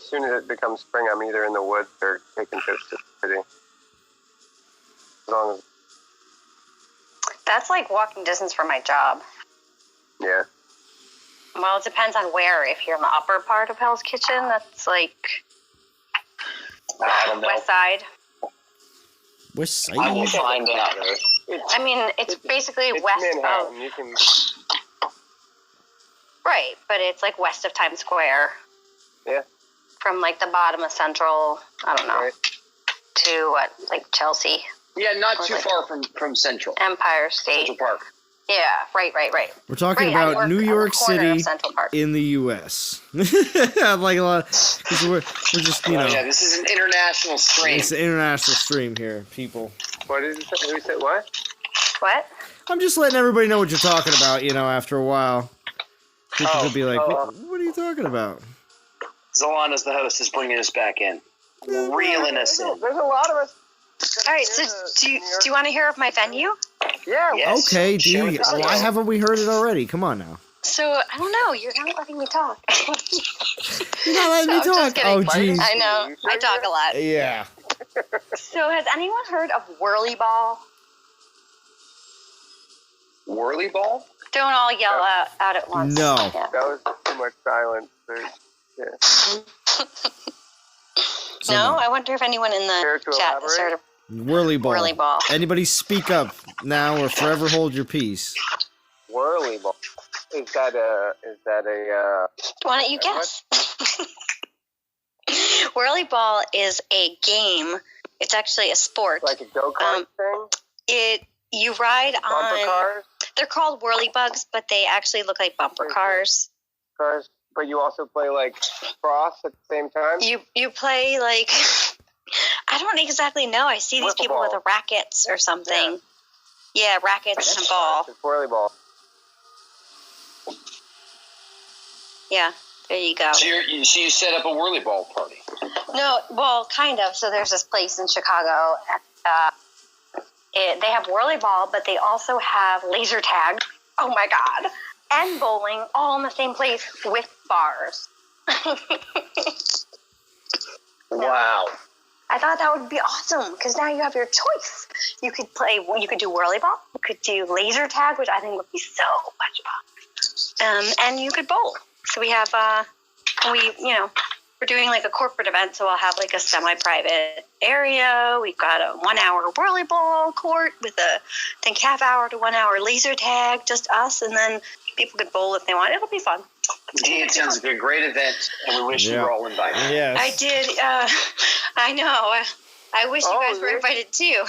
soon as it becomes spring, I'm either in the woods or taking trips to the city. As long as, That's like walking distance from my job. yeah. Well, it depends on where. If you're in the upper part of Hell's Kitchen, that's like I don't know. west side. West Side. I will find out. I mean, it's basically It's west Manhattan. of... You can. Right, but it's like west of Times Square. Yeah. From like the bottom of Central, I don't know, Right. to what, like Chelsea. Yeah, not too like- far from Central. Empire State. Central Park. Yeah, right. We're talking Right, I about work New on the York corner of City Central Park. in the U.S. Like a lot, because we're just, you know, Yeah, this is an international stream. it's an international stream here, people. What is it? Who said what? What? I'm just letting everybody know what you're talking about, you know, after a while. People could be like, what are you talking about? Zalana's the host is bringing us back in. Reeling us in. There's a lot of us. All right, so do you want to hear of my venue? Yeah. Yes. Okay, do Share you? with us. Why haven't we heard it already? Come on now. So, I don't know. You're not letting me talk. You're not letting me I'm just talk. kidding. Oh, jeez. I know. I talk a lot. Yeah. So, has anyone heard of Whirly Ball? Whirly Ball? Don't all yell out at once. No. Yeah. That was too much silence. Yeah. No? I wonder if anyone in Care the to chat has heard of Whirly ball. Whirly Ball. Anybody speak up now or forever hold your peace. Whirly ball. Is that a? Why don't you guess? Whirly Ball is a game. It's actually a sport. Like a go-kart thing? You ride Bumper on. cars? They're called whirly bugs, but they actually look like bumper cars. Cars. But you also play like cross at the same time? You play like I don't exactly know. I see these Wiffle people ball. with rackets or something. Yeah, rackets and a ball. It's whirly ball. Yeah, there you go. So you set up a Whirly Ball party. No, well, kind of. So there's this place in Chicago. They have whirly ball, but they also have laser tag. Oh my god! And bowling, all in the same place with bars. Wow. I thought that would be awesome because now you have your choice. You could do whirly ball, you could do laser tag, which I think would be so much fun. And you could bowl. So we have, we're doing like a corporate event, so I'll have like a semi-private area. We've got a 1 hour whirly ball court with half hour to 1 hour laser tag, just us, and then people could bowl if they want. It'll be fun. It sounds like a great event, and we wish you were all invited. Yes. I did. I know. I wish you guys were invited too.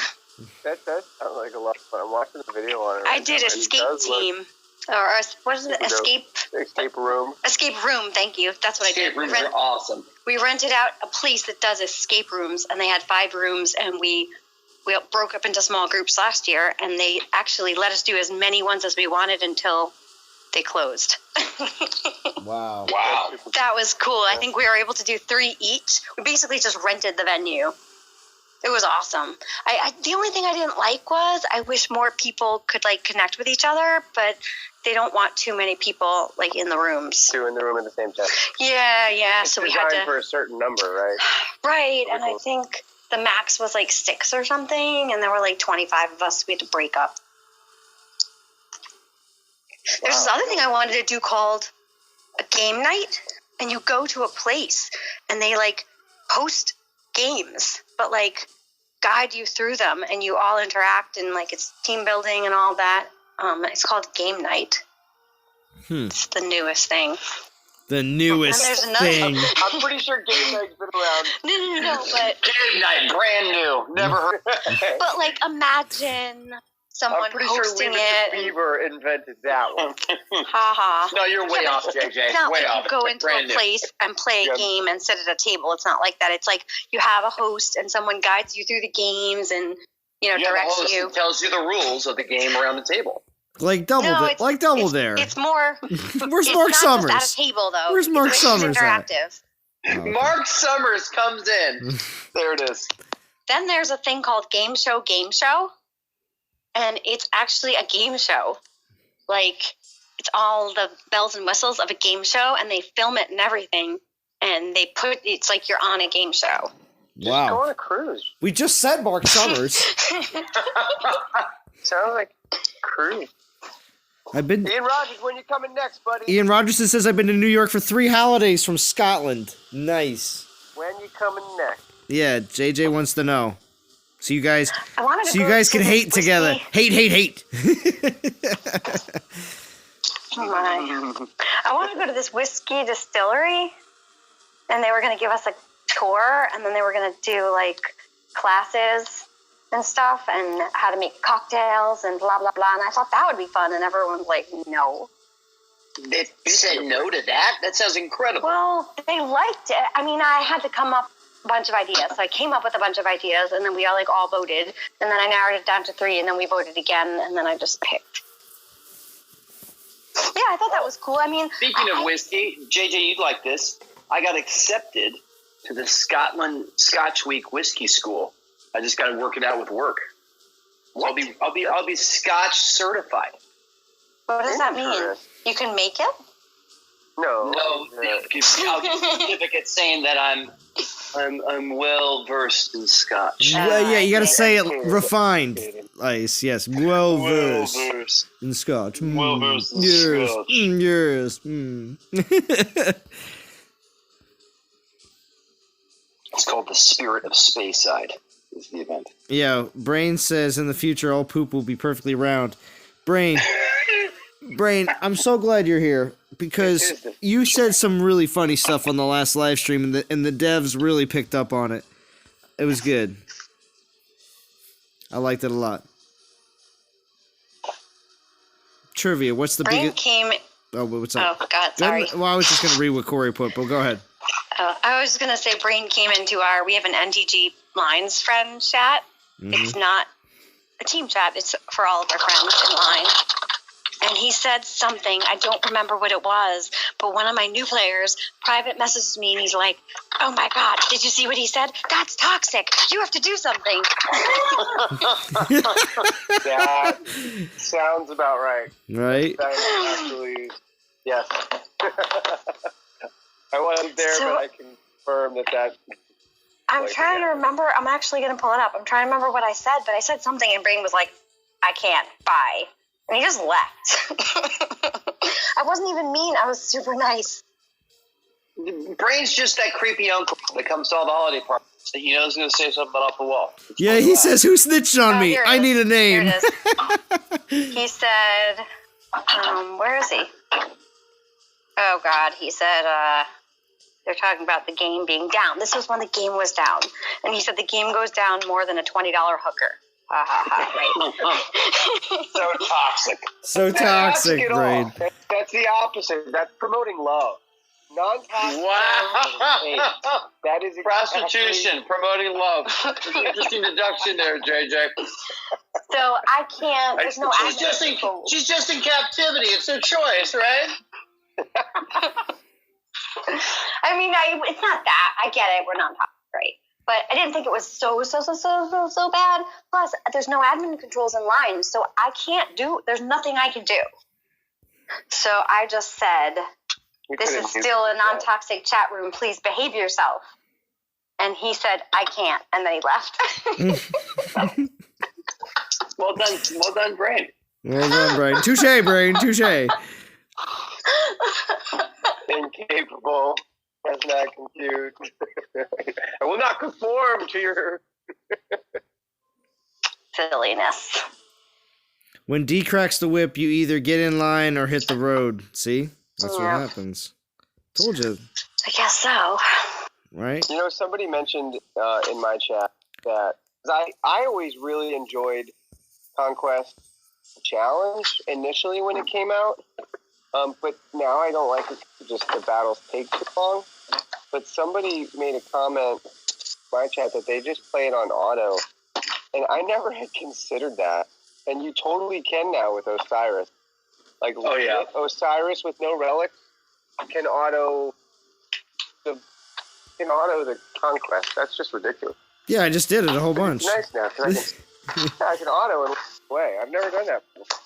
That does sound like a lot of fun. I'm watching the video on it. I did escape team. Or what is it? Escape room. Escape room. Thank you. That's what I did. Escape rooms are awesome. We rented out a place that does escape rooms, and they had 5 rooms, and we broke up into small groups last year, and they actually let us do as many ones as we wanted until they closed. Wow. That was cool. I think we were able to do 3 each. We basically just rented the venue. It was awesome. The only thing I didn't like was I wish more people could like connect with each other, but they don't want too many people like in the rooms. 2 in the room at the same time. Yeah. It's So we had designed to. for a certain number, right? Right, and I think the max was like 6 or something, and there were like 25 of us. So we had to break up. There's this other thing I wanted to do called a game night, and you go to a place and they like host games, but like guide you through them, and you all interact, and like it's team building and all that. It's called game night. It's the newest thing. The newest And there's another thing. I'm pretty sure game night's been around. No, but Game night, brand new. Never heard. but like imagine someone I'm pretty sure hosting Leave it. It to Beaver invented that one. Ha ha. No, you're way Yeah, off, but JJ. It's not Way like off. you go into Brand a new. place and play a game and sit at a table. It's not like that. It's like you have a host and someone guides you through the games and You have a directs host you. that tells you the rules of the game around the table. Like Double Dare. It's more. Where's it's Mark not Summers? Just at a table though. Where's Mark It's Summers at? interactive. Oh, okay. Mark Summers comes in. There it is. Then there's a thing called Game Show, and it's actually a game show. Like it's all the bells and whistles of a game show, and they film it and everything, and it's like you're on a game show. Go on Wow. a cruise. We just said Mark Summers. Sounds like cruise. I've been. Ian Rogers, when you coming next, buddy? Ian Rogerson says I've been to New York for 3 holidays from Scotland. Nice. When you coming next? Yeah, JJ wants to know. So you guys, I wanted to so you go guys to can this hate together. whiskey- Hate. Oh my. I want to go to this whiskey distillery, and they were going to give us a tour, and then they were going to do like classes, and stuff, and how to make cocktails and blah, blah, blah. And I thought that would be fun. And everyone's like, no. They said no to that? That sounds incredible. Well, they liked it. I mean, I had to come up a bunch of ideas. So I came up with a bunch of ideas, and then we all voted. And then I narrowed it down to 3, and then we voted again, and then I just picked. Yeah, I thought that was cool. I mean, speaking of whiskey, JJ, you'd like this. I got accepted to the Scotch Week Whiskey School. I just got to work it out with work. So I'll be Scotch certified. What does that mean? You can make it? No. I'll get a certificate saying that I'm well versed in Scotch. Yeah, you gotta say it refined. Ice, yes, well versed in Scotch. Well versed in yes, Scotch. Yes. It's called the Spirit of Speyside. Is the event. Yeah, Brain says in the future all poop will be perfectly round. Brain, I'm so glad you're here because you said some really funny stuff on the last live stream, and the devs really picked up on it. It was good. I liked it a lot. Trivia, what's the Brain biggest... came... Oh, what's up? Oh, God, sorry. Well, I was just going to read what Corey put, but go ahead. I was going to say Brain came into we have an NTG Lines friend chat. Mm-hmm. It's not a team chat. It's for all of our friends in line. And he said something, I don't remember what it was, but one of my new players private messages me and he's like, oh my God, did you see what he said? That's toxic. You have to do something. That sounds about right. Right? That is actually, yes. I wasn't there, but I confirm that. I'm trying to remember. I'm actually going to pull it up. I'm trying to remember what I said, but I said something and Brain was like, I can't, bye. And he just left. I wasn't even mean. I was super nice. Brain's just that creepy uncle that comes to all the holiday parties that you know is going to say something off the wall. Yeah, he says, who snitched on me? I need a name. Here it is. He said, where is he? Oh, God. He said, they're talking about the game being down. This was when the game was down. And he said the game goes down more than a $20 hooker. Ha ha ha, right. So toxic. So toxic, Brain. That's the opposite. That's promoting love. Non-toxic. Wow. That is Prostitution, promoting love. Interesting deduction there, JJ. So I can't. There's no. She's just in captivity. It's her choice, right? I mean, it's not that. I get it. We're not toxic, right? But I didn't think it was so bad. Plus, there's no admin controls in line, so I can't do. There's nothing I can do. So I just said, "This is still a non-toxic chat room. Please behave yourself." And he said, "I can't," and then he left. Well done, Brain. Well done, Brain. Touche, Brain. Touche. Incapable. That's not compute. I will not conform to your silliness. When D cracks the whip, you either get in line or hit the road. See? That's what happens. Told you. I guess so. Right? You know, somebody mentioned in my chat that I always really enjoyed Conquest Challenge initially when it came out. But now I don't like it. Just the battles take too long. But somebody made a comment in my chat that they just play it on auto. And I never had considered that. And you totally can now with Osiris. Like, Osiris with no relic can auto the Conquest. That's just ridiculous. Yeah, I just did it a whole bunch. It's nice now because I can auto and play. I've never done that before.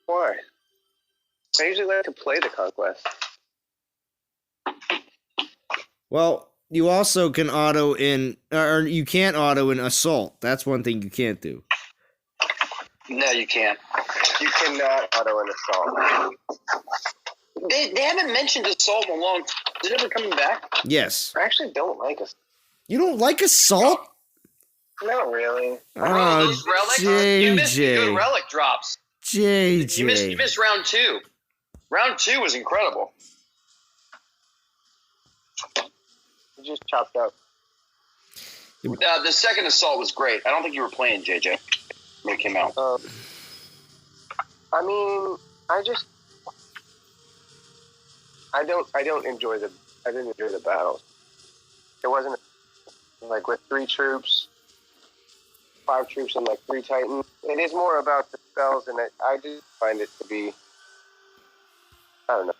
Why? I usually like to play the Conquest. Well, you also can auto in, or you can't auto in Assault. That's one thing you can't do. No, you can't. You cannot auto an Assault. They haven't mentioned Assault in a long time. Is it ever coming back? Yes. I actually don't like Assault. You don't like Assault? Not really. Oh, those relics? JJ. You missed the good relic drops. JJ. You missed round 2. Round 2 was incredible. You just chopped up. The second assault was great. I don't think you were playing, JJ, when it came out. I mean, I didn't enjoy the battles. It wasn't like with 3 troops, 5 troops, and like 3 titans. It is more about the spells, and I do find it to be. I don't know.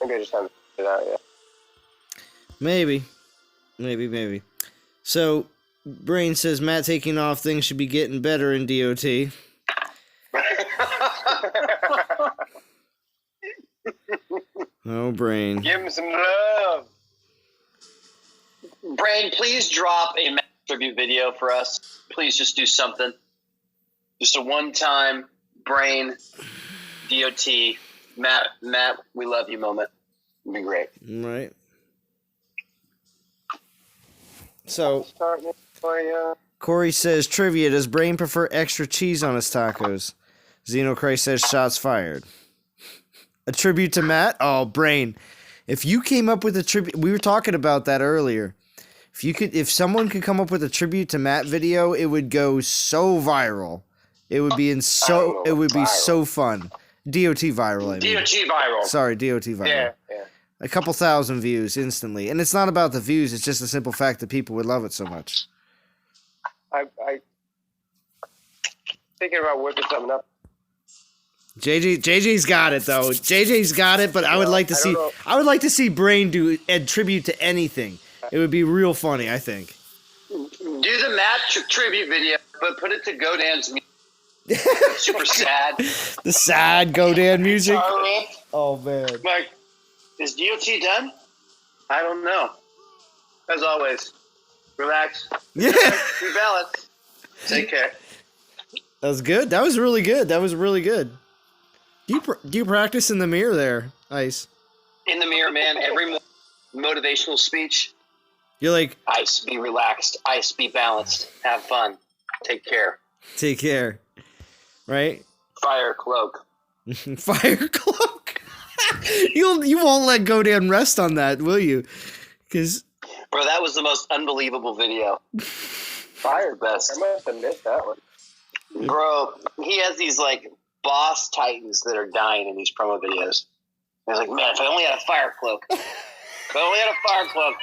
Maybe I just haven't figured it out yet. Maybe. So, Brain says Matt taking off things should be getting better in DOT. Oh, Brain. Give him some love. Brain, please drop a Matt tribute video for us. Please just do something. Just a one-time Brain, DOT, Matt, we love you moment. It'd be great. Right. So, Corey says, trivia, does Brain prefer extra cheese on his tacos? Xenochrist says, shots fired. A tribute to Matt? Oh, Brain. If you came up with a tribute, we were talking about that earlier. If someone could come up with a tribute to Matt video, it would go so viral. It would be so fun. DOT viral, I mean. DOT viral. Sorry, DOT viral. Yeah. A couple thousand views instantly. And it's not about the views, it's just the simple fact that people would love it so much. I thinking about whipping something up. JJ's got it though. JJ's got it, but I would like to see Brain do a tribute to anything. It would be real funny, I think. Do the Matt tribute video, but put it to Godan's music. Super sad. The sad Godan music. Oh man. Mike, is DOT done? I don't know. As always, relax. Yeah. Rebalance. Take care. That was good. That was really good. Do you practice in the mirror there, Ice? In the mirror, man. Every motivational speech. You're like, Ice, be relaxed. Ice, be balanced. Have fun. Take care. take care. Right? Fire cloak. Fire cloak. You won't let Godan rest on that, will you? Because Bro, that was the most unbelievable video. Fire best. I must have missed that one. Bro, he has these like boss titans that are dying in these promo videos. He's like, man, if I only had a fire cloak. If I only had a fire clook.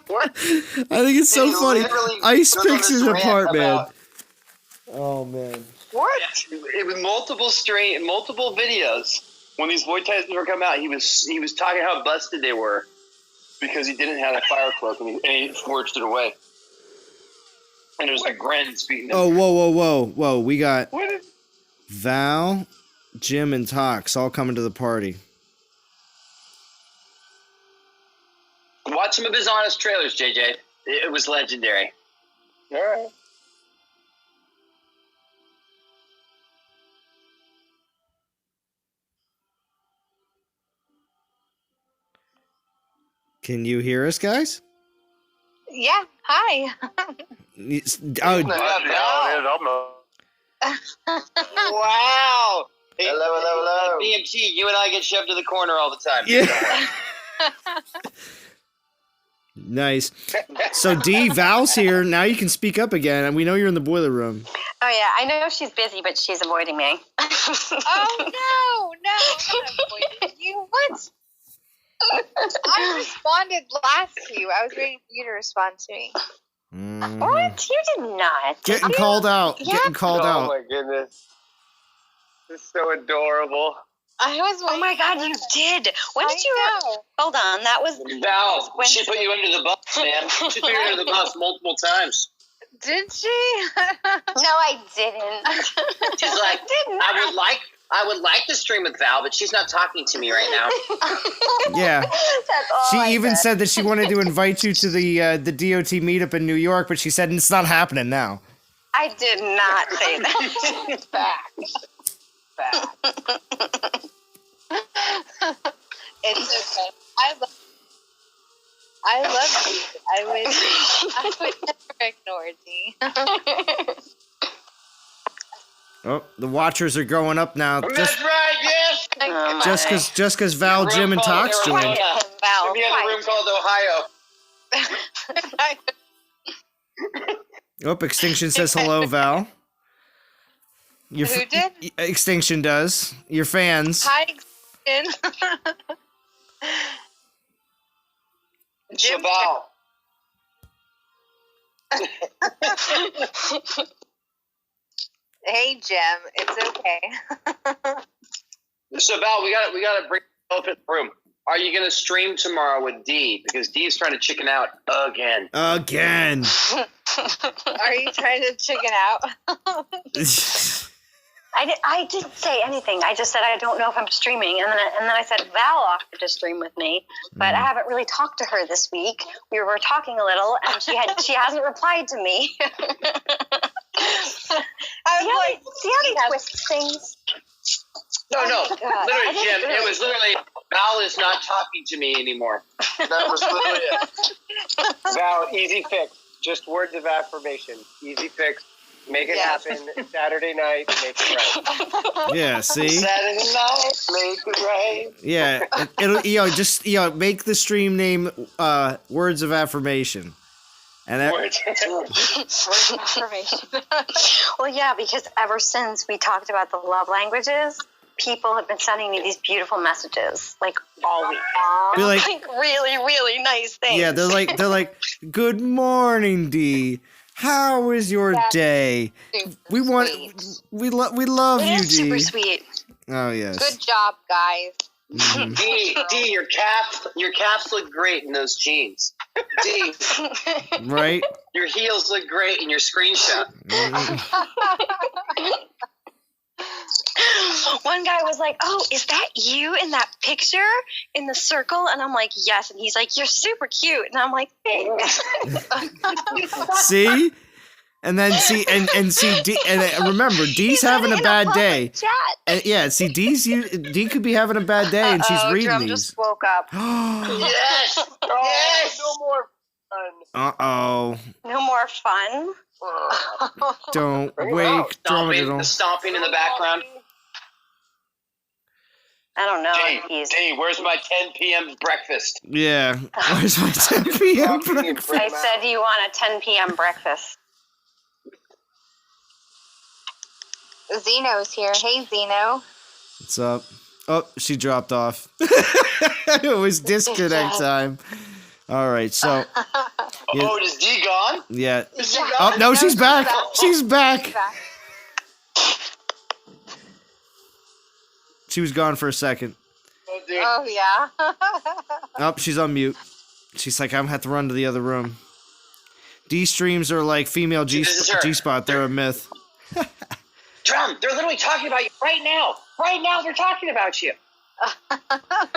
What? I think it's so funny. Ice picks it apart, man. Oh man. What? It was multiple videos. When these Void Titans were coming out, he was talking how busted they were because he didn't have a fire cloak and he forged it away. And it was like Gren speaking. Oh, whoa! We got Val, Jim, and Tox all coming to the party. Watch some of his honest trailers, JJ. It was legendary. All right. Can you hear us, guys? Yeah. Hi. Wow. Hey, Hello. BMT, you and I get shoved to the corner all the time. Yeah. Nice. So D, Val's here. Now you can speak up again, and we know you're in the boiler room. Oh yeah, I know she's busy, but she's avoiding me. Oh no, I'm not avoiding you. What? I responded last to you. I was waiting for you to respond to me. What? You did not. Getting called out. Yeah. Getting called out. Oh my goodness. This is so adorable. I was. Oh my God, you did. When did you? know. Hold on, that was. Val, she put you under the bus, man. She threw you under the bus multiple times. Did she? No, I didn't. She's like, I would like to stream with Val, but she's not talking to me right now. Yeah. That's all She I even said. said that she wanted to invite you to the DOT meetup in New York, but she said it's not happening now. I did not say that. Fact. It's okay. I love you. I would never ignore thee. Oh, the watchers are growing up now. That's right, yes. Just because Val, Jim, and Tox joined. We have a room called Ohio. Oh, Extinction says hello, Val. Your Who did? Extinction does. Your fans. Hi, Jim. So Val, Hey, Jim. It's okay. so Val, we gotta bring the elephant in the room. Are you gonna stream tomorrow with D? Because D's trying to chicken out again. Again. Are you trying to chicken out? I didn't say anything. I just said I don't know if I'm streaming, and then I said Val offered to stream with me, but I haven't really talked to her this week. We were talking a little, and she hasn't replied to me. I was like, see how they twist things? No, God. literally, Jim. It was literally Val is not talking to me anymore. That was literally it. Val, easy fix. Just words of affirmation. Easy fix. Make it happen. Saturday night, make it right. Yeah, see? Saturday night, make it right. Yeah, it'll make the stream name Words of Affirmation. And that, Well, yeah, because ever since we talked about the love languages, people have been sending me these beautiful messages, like all week. Be like- really, really nice things. yeah, they're like, good morning, D. How is your day? We love It you, is D. super sweet. Oh yes. good job, guys. Mhm. D, your caps look great in those jeans. D, Right? your heels look great in your screenshot. Mhm. One guy was like, "Oh, is that you in that picture in the circle?" And I'm like, "Yes." And he's like, "You're super cute." And I'm like, "Thanks." See? And then see D, and remember, D's having a bad day. Chat. And, yeah, see, D could be having a bad day, and she's reading Drum these. just woke up. Yes, Yes. No more fun. Uh-oh. No more fun. Don't Bring it wake out. Dromedary. Stomping in the background. I don't know. D, where's my 10 p.m. breakfast? Yeah. Where's my 10 p.m. breakfast? I said you want a 10 p.m. breakfast. Zeno's here. Hey, Zeno. What's up? Oh, she dropped off. It was disconnect time. All right, so yeah. Oh, is D gone? Yeah. Is she gone? Oh no, she's back. She's back. She was gone for a second. Oh, dude. Oh, yeah. Oh, she's on mute. She's like, I'm gonna have to run to the other room. D streams are like female G spot. They're a myth. Drum, they're literally talking about you right now. Right now, they're talking about you.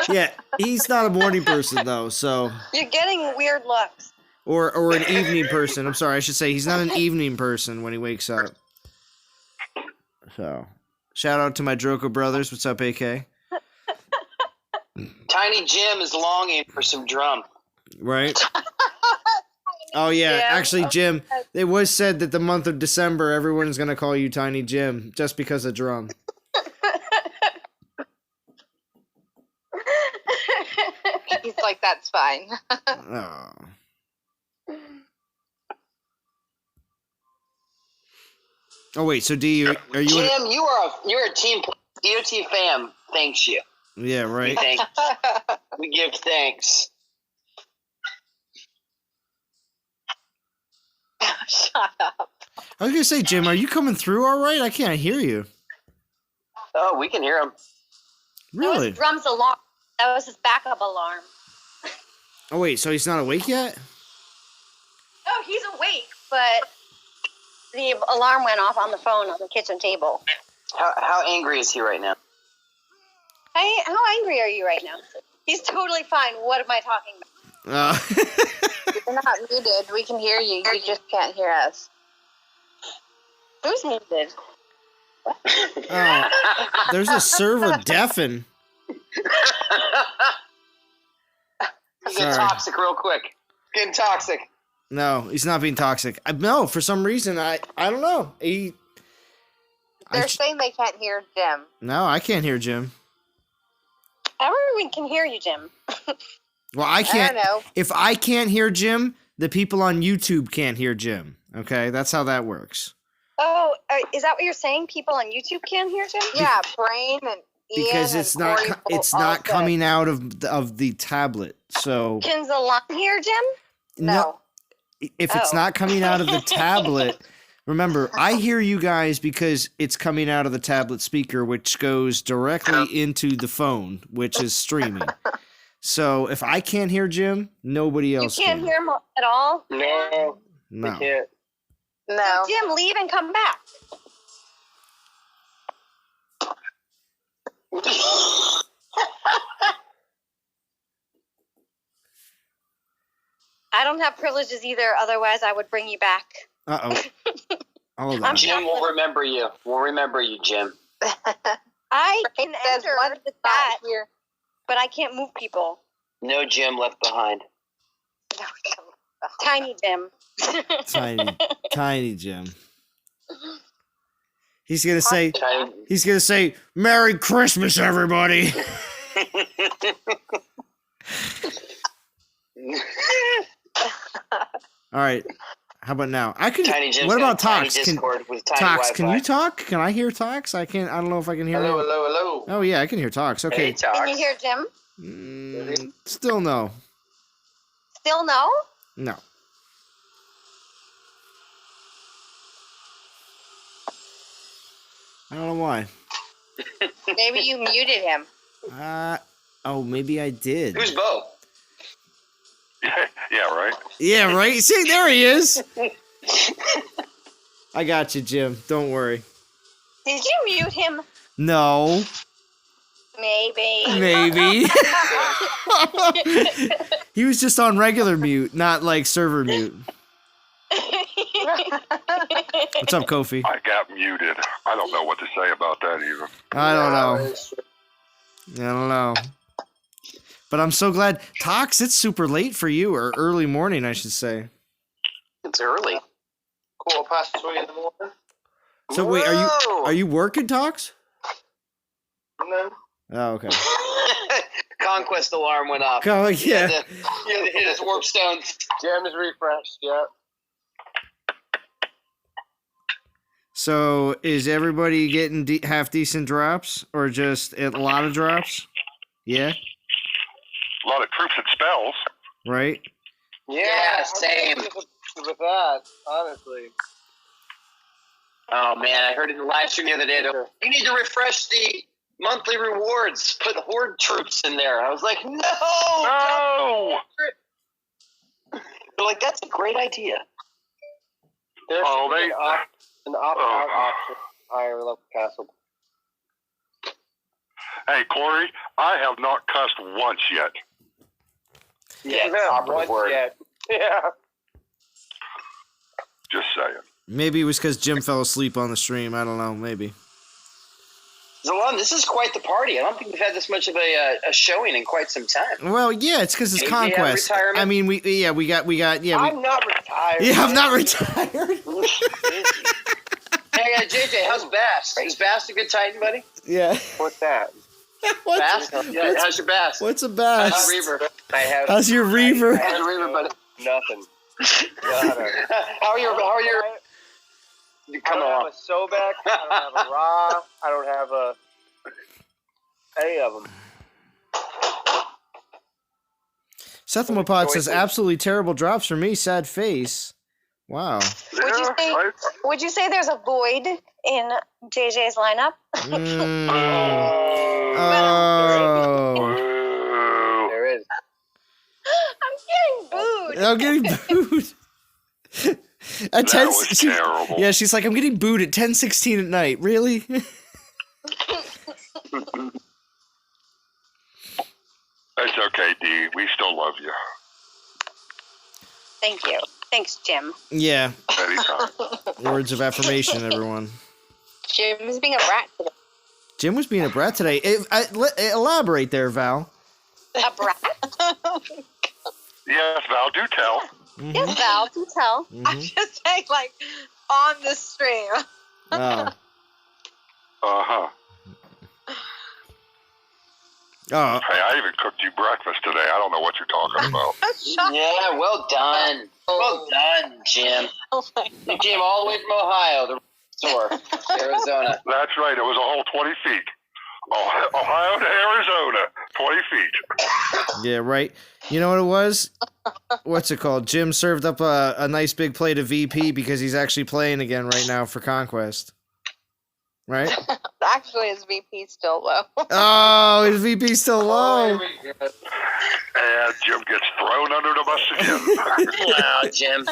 Yeah, he's not a morning person though, so You're getting weird looks. or an evening person. I'm sorry, I should say he's not an evening person when he wakes up. So, shout out to my Droco brothers. What's up, AK? Tiny Jim is longing for some drum. Right? Oh yeah, Yeah. actually, Jim. It was said that the month of December, everyone's gonna call you Tiny Jim just because of drum. He's like, that's fine. Oh. Oh wait, so D, are you? Jim, you're a team DOT fam. Thanks you. Yeah, right. We give thanks. Shut up. I was gonna say, Jim, are you coming through all right? I can't hear you. Oh, we can hear him. That Really? was Drum's alarm. That was his backup alarm. Oh wait, so he's not awake yet? Oh, he's awake, but the alarm went off on the phone on the kitchen table. How angry is he right now? Hey, how angry are you right now? He's totally fine. What am I talking about? You're not muted. We can hear you. You just can't hear us. Who's muted? Oh, there's a server deafen. He's getting Sorry. toxic real quick. Getting toxic. No, he's not being toxic. No, for some reason, I don't know. They're saying they can't hear Jim. No, I can't hear Jim. Everyone can hear you, Jim. Well, I I can't. don't know. If I can't hear Jim, the people on YouTube can't hear Jim. Okay, that's how that works. Oh, is that what you're saying? People on YouTube can't hear Jim? Yeah, Brain and Ian Because and it's not Corey it's all not said coming out of the tablet. So Can Zalon hear Jim? no. if it's Oh. not coming out of the tablet, remember, I hear you guys because it's coming out of the tablet speaker, which goes directly into the phone, which is streaming. So if I can't hear Jim, nobody You else can't can. hear him at all? No, No. I can't. No. Jim, leave and come back. I don't have privileges either, otherwise I would bring you back. Uh-oh. Hold on. I'm Jim will remember you. We'll remember you, Jim. I can Brain says enter one the not chat, here. but I can't move people. No Jim left behind. Tiny Jim. Tiny Jim. He's gonna say, Tiny- Merry Christmas, everybody. All right. How about now? I could. Tiny Jim's What got about a tiny Tox? Can Discord with tiny Tox? Wi-Fi. Can you talk? Can I hear Tox? I can't. I don't know if I can hear Hello, him. hello, hello. Oh yeah, I can hear Tox. Hey, Okay. Tox. Can you hear Jim? Still no. Still no? No. I don't know why. Maybe you muted him. Oh, maybe I did. Who's Bo? Yeah, right. Yeah, right. See, there he is. I got you, Jim. Don't worry. Did you mute him? No. Maybe. Maybe. He was just on regular mute, not like server mute. What's up, Kofi? I got muted. I don't know what to say about that either. I don't know. But I'm so glad. Tox, it's super late for you, or early morning, I should say. It's early. 3:15 in the morning. So wait, are you working, Tox? No. Oh, okay. Conquest alarm went off. Oh, You yeah. had to hit his warp stones. Jam is refreshed. Yep. So is everybody getting half decent drops, or just a lot of drops? Yeah. A lot of troops and spells. Right. Yeah, same. With that, honestly. Oh man, I heard in the live stream the other day. You need to refresh the monthly rewards. Put horde troops in there. I was like, no. No! They're like, that's a great idea. There Oh, should be they- an opt-out option. Higher level castle. Hey, Corey, I have not cussed once yet. Yeah, No, operative once word. yet. Yeah. Just saying. Maybe it was because Jim fell asleep on the stream. I don't know. Maybe. Zalon, this is quite the party. I don't think we've had this much of a showing in quite some time. Well, yeah, it's because it's Maybe Conquest. retirement? I mean, we got. Yeah, I'm not retired. yeah, I'm not retired. Hey, JJ, how's Bass? Is Bass a good Titan, buddy? Yeah. What's that? What's, Bass? Yeah, how's your Bass? what's a How's bass? your Reaver? I have How's your Reaver? How's your Reaver, buddy? nothing. Nada. How are your you I come don't along? have a Sobek. I don't have a Ra. I don't have any of them. Sethmopod says absolutely terrible drops for me. Sad face. Wow. Would you say there's a void in JJ's lineup? Mm. Oh. Oh. There is. I'm getting booed. I'm getting booed. At That 10, was terrible. yeah, she's like, I'm getting booed at 10:16 at night. Really? It's okay, Dee. We still love you. Thank you. Thanks, Jim. Yeah. Anytime. Words of affirmation, everyone. Jim's being a brat today. Jim was being a brat today. Elaborate there, Val. A brat? Yes, Val, do tell. Mhm. Yes, Val, do tell. I'm Mhm. just saying, like, on the stream. Oh. Uh-huh. Oh, Hey, I even cooked you breakfast today. I don't know what you're talking about. Yeah, well done. Well done, Jim. Oh my You came all the way from Ohio, the store, Arizona. That's right. It was a whole 20 feet. Ohio to Arizona, 20 feet. yeah, right. You know what it was? What's it called? Jim served up a nice big plate of VP because he's actually playing again right now for Conquest. Right? Actually, his VP's still low. Oh, his VP's still low. And Jim gets thrown under the bus again. Wow, Jim.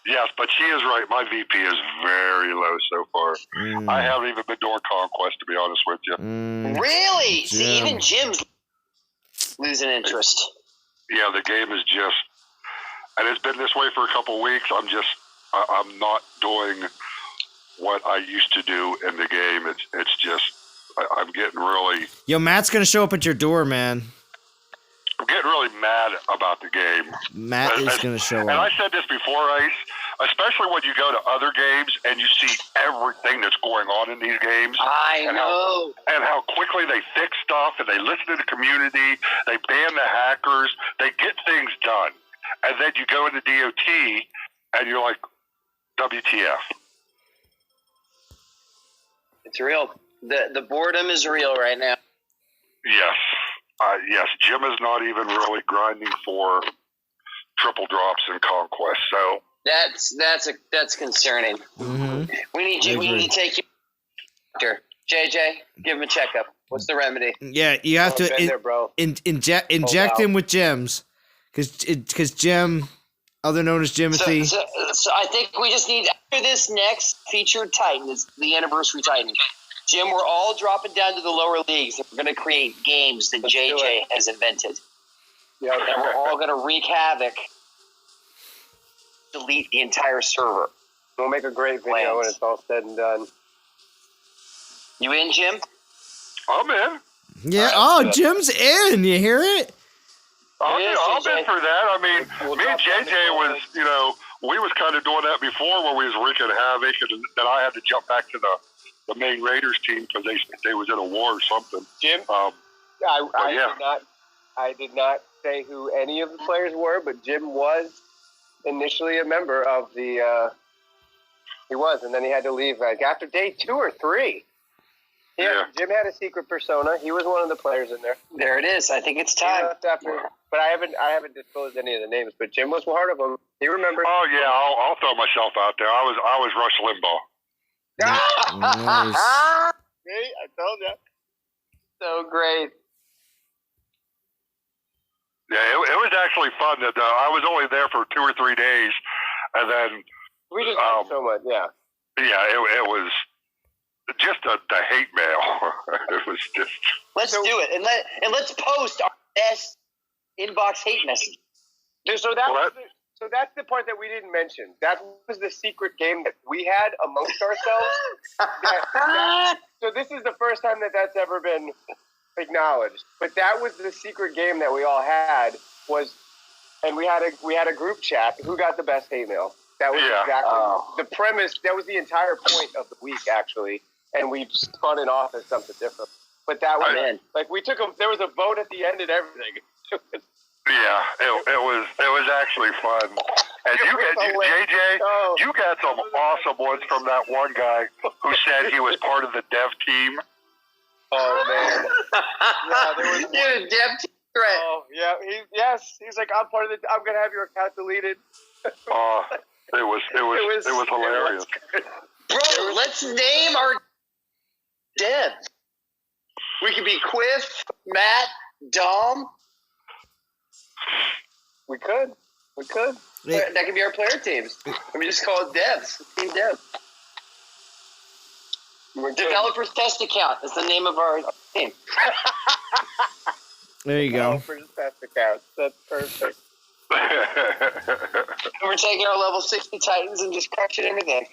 Yes, but she is right. My VP is very low so far. I haven't even been doing Conquest, to be honest with you. Really? Jim. See, even Jim's losing interest. Yeah, the game is just, and it's been this way for a couple weeks. I'm not doing what I used to do in the game. It's just, I'm getting really, Yo, Matt's gonna show up at your door, man. I'm getting really mad about the game. Matt is gonna show And I up. said this before, Ice, especially when you go to other games and you see everything that's going on in these games. I know. And how quickly they fix stuff and they listen to the community, they ban the hackers, they get things done. And then you go into DOT and you're like, WTF. It's real. The boredom is real right now. Yes. Yes, Jim is not even really grinding for triple drops in Conquest, so That's concerning. Mm-hmm. We need you. We need to take you. Doctor JJ, give him a checkup. What's the remedy? Yeah, you have to Been there, bro. inject out. him with gems, because Gem, other known as Jimothy. So I think we just need, after this next featured Titan, is the anniversary Titan. Jim, we're all dropping down to the lower leagues. And we're going to create games that JJ has invented. Yeah, And we're all going to wreak havoc. Delete the entire server. we'll make a great video when it's all said and done. You in, Jim? I'm in. Yeah. Alright, Oh, good. Jim's in. You hear it? I'm It is, in JJ. for that. I mean, We'll me and drop down JJ the was, we was kind of doing that before when we was wreaking havoc, and then I had to jump back to the main Raiders team because they was in a war or something. Jim, Um, I did not say who any of the players were, but Jim was initially a member of the. He was, and then he had to leave like after day 2 or 3. Yeah. Jim had a secret persona. He was one of the players in there. There it is. I think it's He time. left after, but I haven't disclosed any of the names. But Jim was part of them. He remembered. oh yeah, I'll throw myself out there. I was Rush Limbaugh. Nice. See, I told you. So great. Yeah, it was actually fun. That I was only there for 2 or 3 days, and then We just learned so much. Yeah. yeah, it was just the hate mail. It was just. Let's do it, and let's post our best inbox hate message. So that's the part that we didn't mention. That was the secret game that we had amongst ourselves. So this is the first time that that's ever been acknowledged. But that was the secret game that we all had and we had a group chat. Who got the best hate mail? That was exactly the premise. That was the entire point of the week, actually. And we spun it off as something different. But that was like there was a vote at the end and everything. Yeah, it was actually fun. And JJ, you got some awesome ones from that one guy who said he was part of the dev team. Oh man! Yeah, there was You're a dev threat. Oh yeah, he's like, I'm part of the. I'm gonna have your account deleted. It was hilarious. Bro, let's name our devs. We could be Quiff, Matt, Dom. We could. That could be our player teams. We just call it devs. Team dev. Developers Test Account is the name of our team. There you go. For just test accounts. That's perfect. We're taking our level 60 Titans and just crushing everything.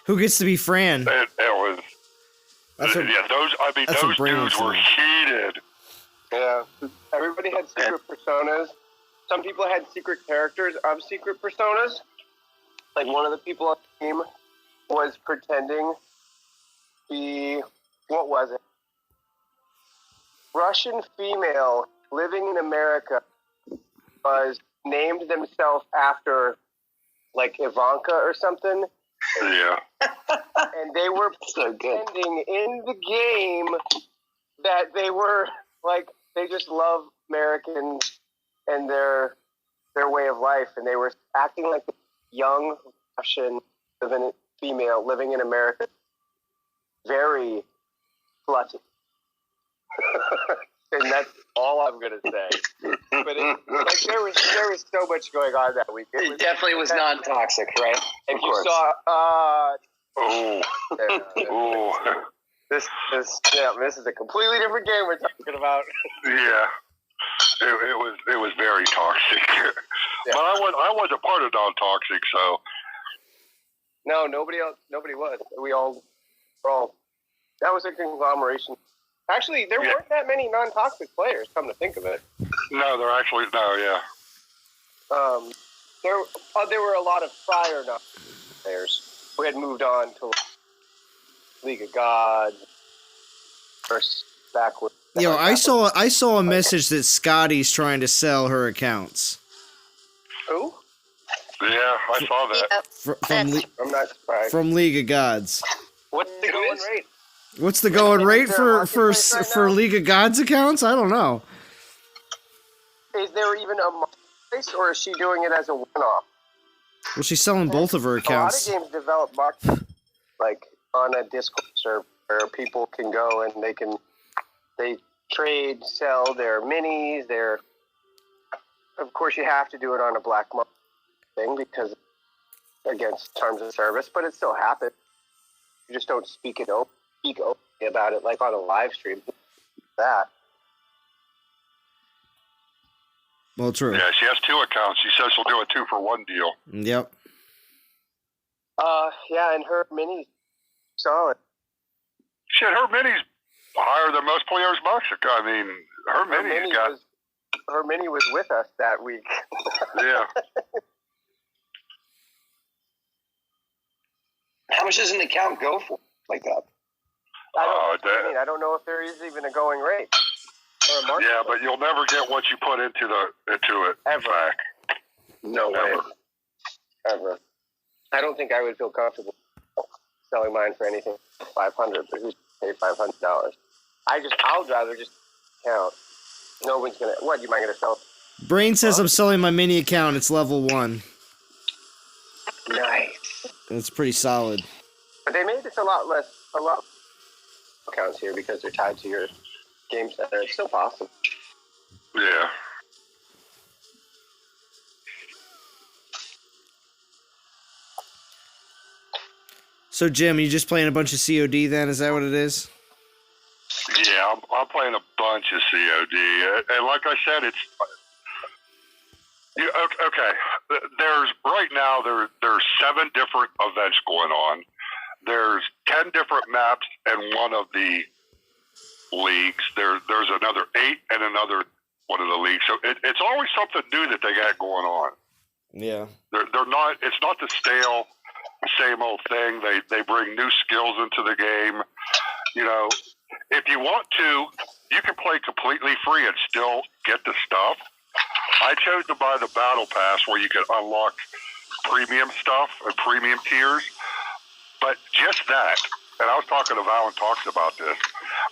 Who gets to be Fran? It was. That's what, Those dudes were heated. Yeah. Everybody had secret personas. Some people had secret characters of secret personas. Like one of the people on the team was pretending to be, what was it? Russian female living in America was named themselves after like Ivanka or something. Yeah. And they were pretending in the game that they were like they just love Americans and their way of life, and they were acting like a young Russian female living in America, very slutty. And that's all I'm gonna say. But there was so much going on that week. It definitely was non-toxic, right? If you saw, Oh. this is a completely different game we're talking about. Yeah. It was very toxic. Yeah. But I wasn't a part of non-toxic, so. No, nobody was. We're all. That was a conglomeration. Actually, there weren't that many non-toxic players. Come to think of it. No, yeah. There were a lot of prior non-toxic players who had moved on to League of Gods, first backward. Yo, I saw a message that Scotty's trying to sell her accounts. Who? Yeah, I saw that. I'm not surprised. From League of Gods. What's the going rate? What's the going rate for League of Gods accounts? I don't know. Is there even a marketplace, or is she doing it as a one-off? Well, she's selling both of her accounts. A lot of games develop markets like on a Discord server where people can go and they trade, sell their minis. Of course, you have to do it on a black market thing because against terms of service, but it still happens. You just don't speak openly about it like on a live stream. That. Well, true. Yeah, she has two accounts. She says she'll do a 2-for-1 deal. Yep. Yeah, and her minis solid. Shit, her mini's higher than most players' bucks. I mean, her mini was with us that week. Yeah. How much does an account go for like that? I don't know if there is even a going rate. Or a market yeah, but you'll never get what you put into it. Ever. No way. Ever. I don't think I would feel comfortable selling mine for anything $500, but who's pay $500? I'll rather just count. No one's gonna. What you might gonna sell? Brain says I'm selling my mini account. It's level 1. Nice. That's pretty solid. But they made this a lot accounts here because they're tied to your game center. It's still possible. Yeah. So, Jim, you just playing a bunch of COD then? Is that what it is? Yeah, I'm playing a bunch of COD. And like I said, it's... Okay, there's 7 different events going on. There's 10 different maps in one of the leagues. There's another 8 in another one of the leagues. So it's always something new that they got going on. Yeah. They're not. It's not the stale, same old thing. They bring new skills into the game. You know, if you want to, you can play completely free and still get the stuff. I chose to buy the Battle Pass where you can unlock premium stuff and premium tiers. But just that, and I was talking to Val and talks about this,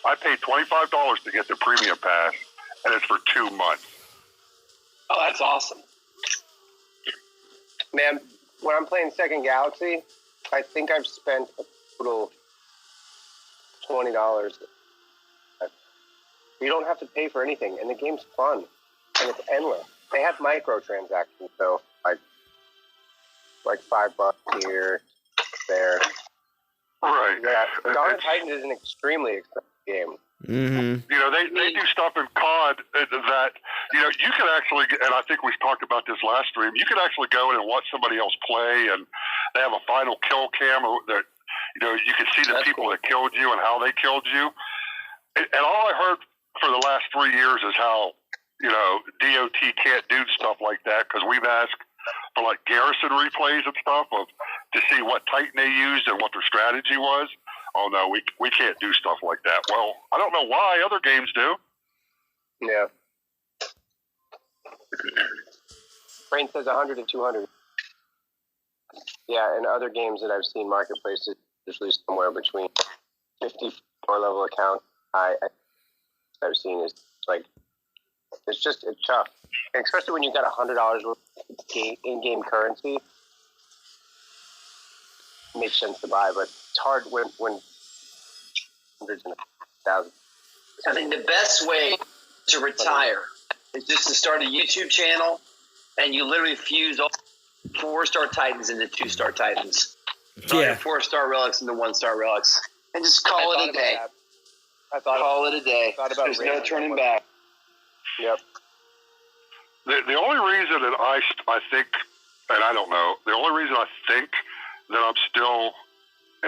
I paid $25 to get the premium pass, and it's for 2 months. Oh, that's awesome. Man, when I'm playing Second Galaxy, I think I've spent a total $20. You don't have to pay for anything, and the game's fun, and it's endless. They have microtransactions, so like $5 here, there. Right. Yeah, Dawn of Titans is an extremely expensive game. Mm-hmm. You know, they do stuff in COD that, you know, you can actually, and I think we talked about this last stream, you can actually go in and watch somebody else play, and they have a final kill cam that, you know, you can see the people that killed you and how they killed you. And all I heard for the last 3 years is how, you know, DOT can't do stuff like that because we've asked for like garrison replays and stuff to see what Titan they used and what their strategy was. Oh no, we can't do stuff like that. Well, I don't know why other games do. Brain says 100 and 200. Yeah, and other games that I've seen marketplaces usually somewhere between 54 level account. I've seen is like it's tough, and especially when you got $100 worth of in-game currency. It makes sense to buy, but it's hard when hundreds and thousands. I think the best way to retire is just to start a YouTube channel, and you literally fuse all 4-star Titans into 2-star Titans. Yeah. 4-star relics into 1-star relics, and just call it a day. Call it a day. There's no turning back. Yep. The only reason that I think, and I don't know, the only reason I think that I'm still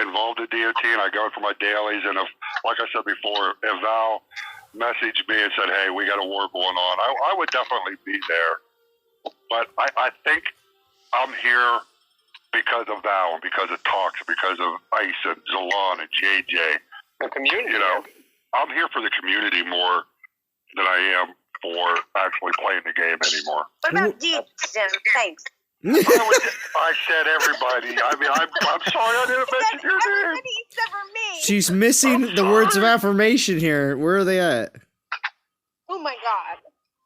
involved in DOT and I go for my dailies, and if, like I said before, if Val messaged me and said, hey, we got a war going on, I would definitely be there. But I think I'm here because of Val and because of Talks, because of Ice and Zalon and JJ. The community. You know, I'm here for the community more than I am for actually playing the game anymore. What about you, Jim? Thanks. I said everybody. I mean, I'm sorry I didn't mention your name. Everybody except for me. She's missing the words of affirmation here. Where are they at? Oh my god.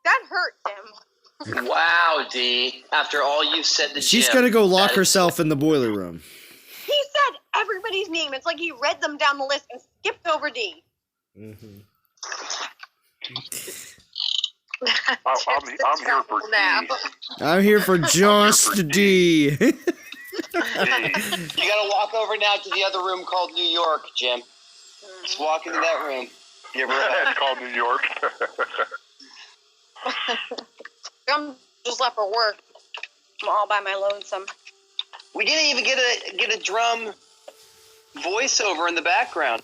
That hurt, Jim. Wow, D. After all you've said to She's Jim, gonna go lock that is- herself in the boiler room. He said everybody's name. It's like he read them down the list and skipped over D. Mm-hmm. I'm here for now. D. I'm here for just D. You gotta walk over now to the other room called New York, Jim. Just walk into that room. Give her a It's called New York. I'm just left for work. I'm all by my lonesome. We didn't even get a drum voiceover in the background.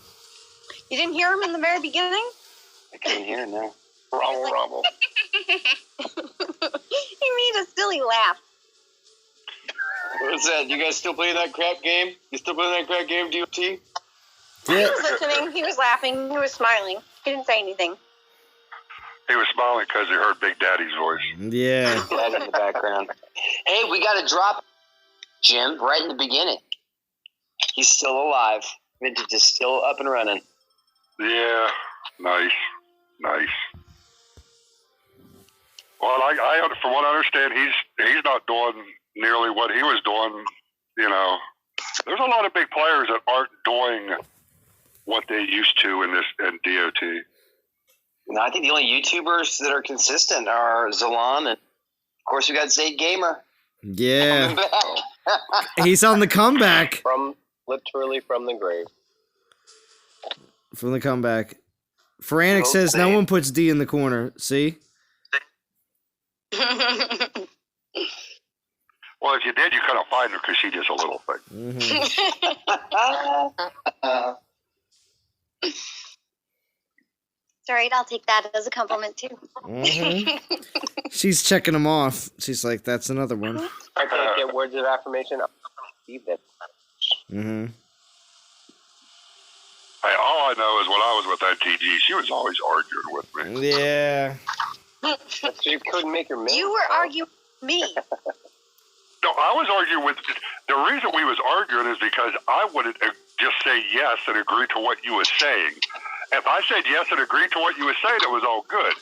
You didn't hear him in the very beginning? I couldn't hear it now. Rumble. He made a silly laugh. What's that? You guys still playing that crap game? You still playing that crap game, DOT? He Yeah. was listening. He was laughing. He was smiling. He didn't say anything. He was smiling because he heard Big Daddy's voice. Yeah. Dad in the background. Hey, we got to drop Jim right in the beginning. He's still alive. Vintage is still up and running. Yeah, nice. Well, I from what I understand, he's not doing nearly what he was doing. You know, there's a lot of big players that aren't doing what they used to in DOT. No, I think the only YouTubers that are consistent are Zalon, and of course we got Zayd Gamer. Yeah. Coming back. He's on the comeback. Literally from the grave. From the comeback. Frantic says no one puts D in the corner. See? Well, if you did, you couldn't find her because she's just a little thing. Mm-hmm. It's all right. I'll take that as a compliment, too. Mm-hmm. She's checking them off. She's like, that's another one. I can't get words of affirmation. Mm-hmm. Hey, all I know is when I was with NTG, she was always arguing with me. Yeah. You couldn't make your minute. You were arguing with me. No, I was arguing with. The reason we was arguing is because I wouldn't just say yes and agree to what you were saying. If I said yes and agreed to what you were saying, it was all good.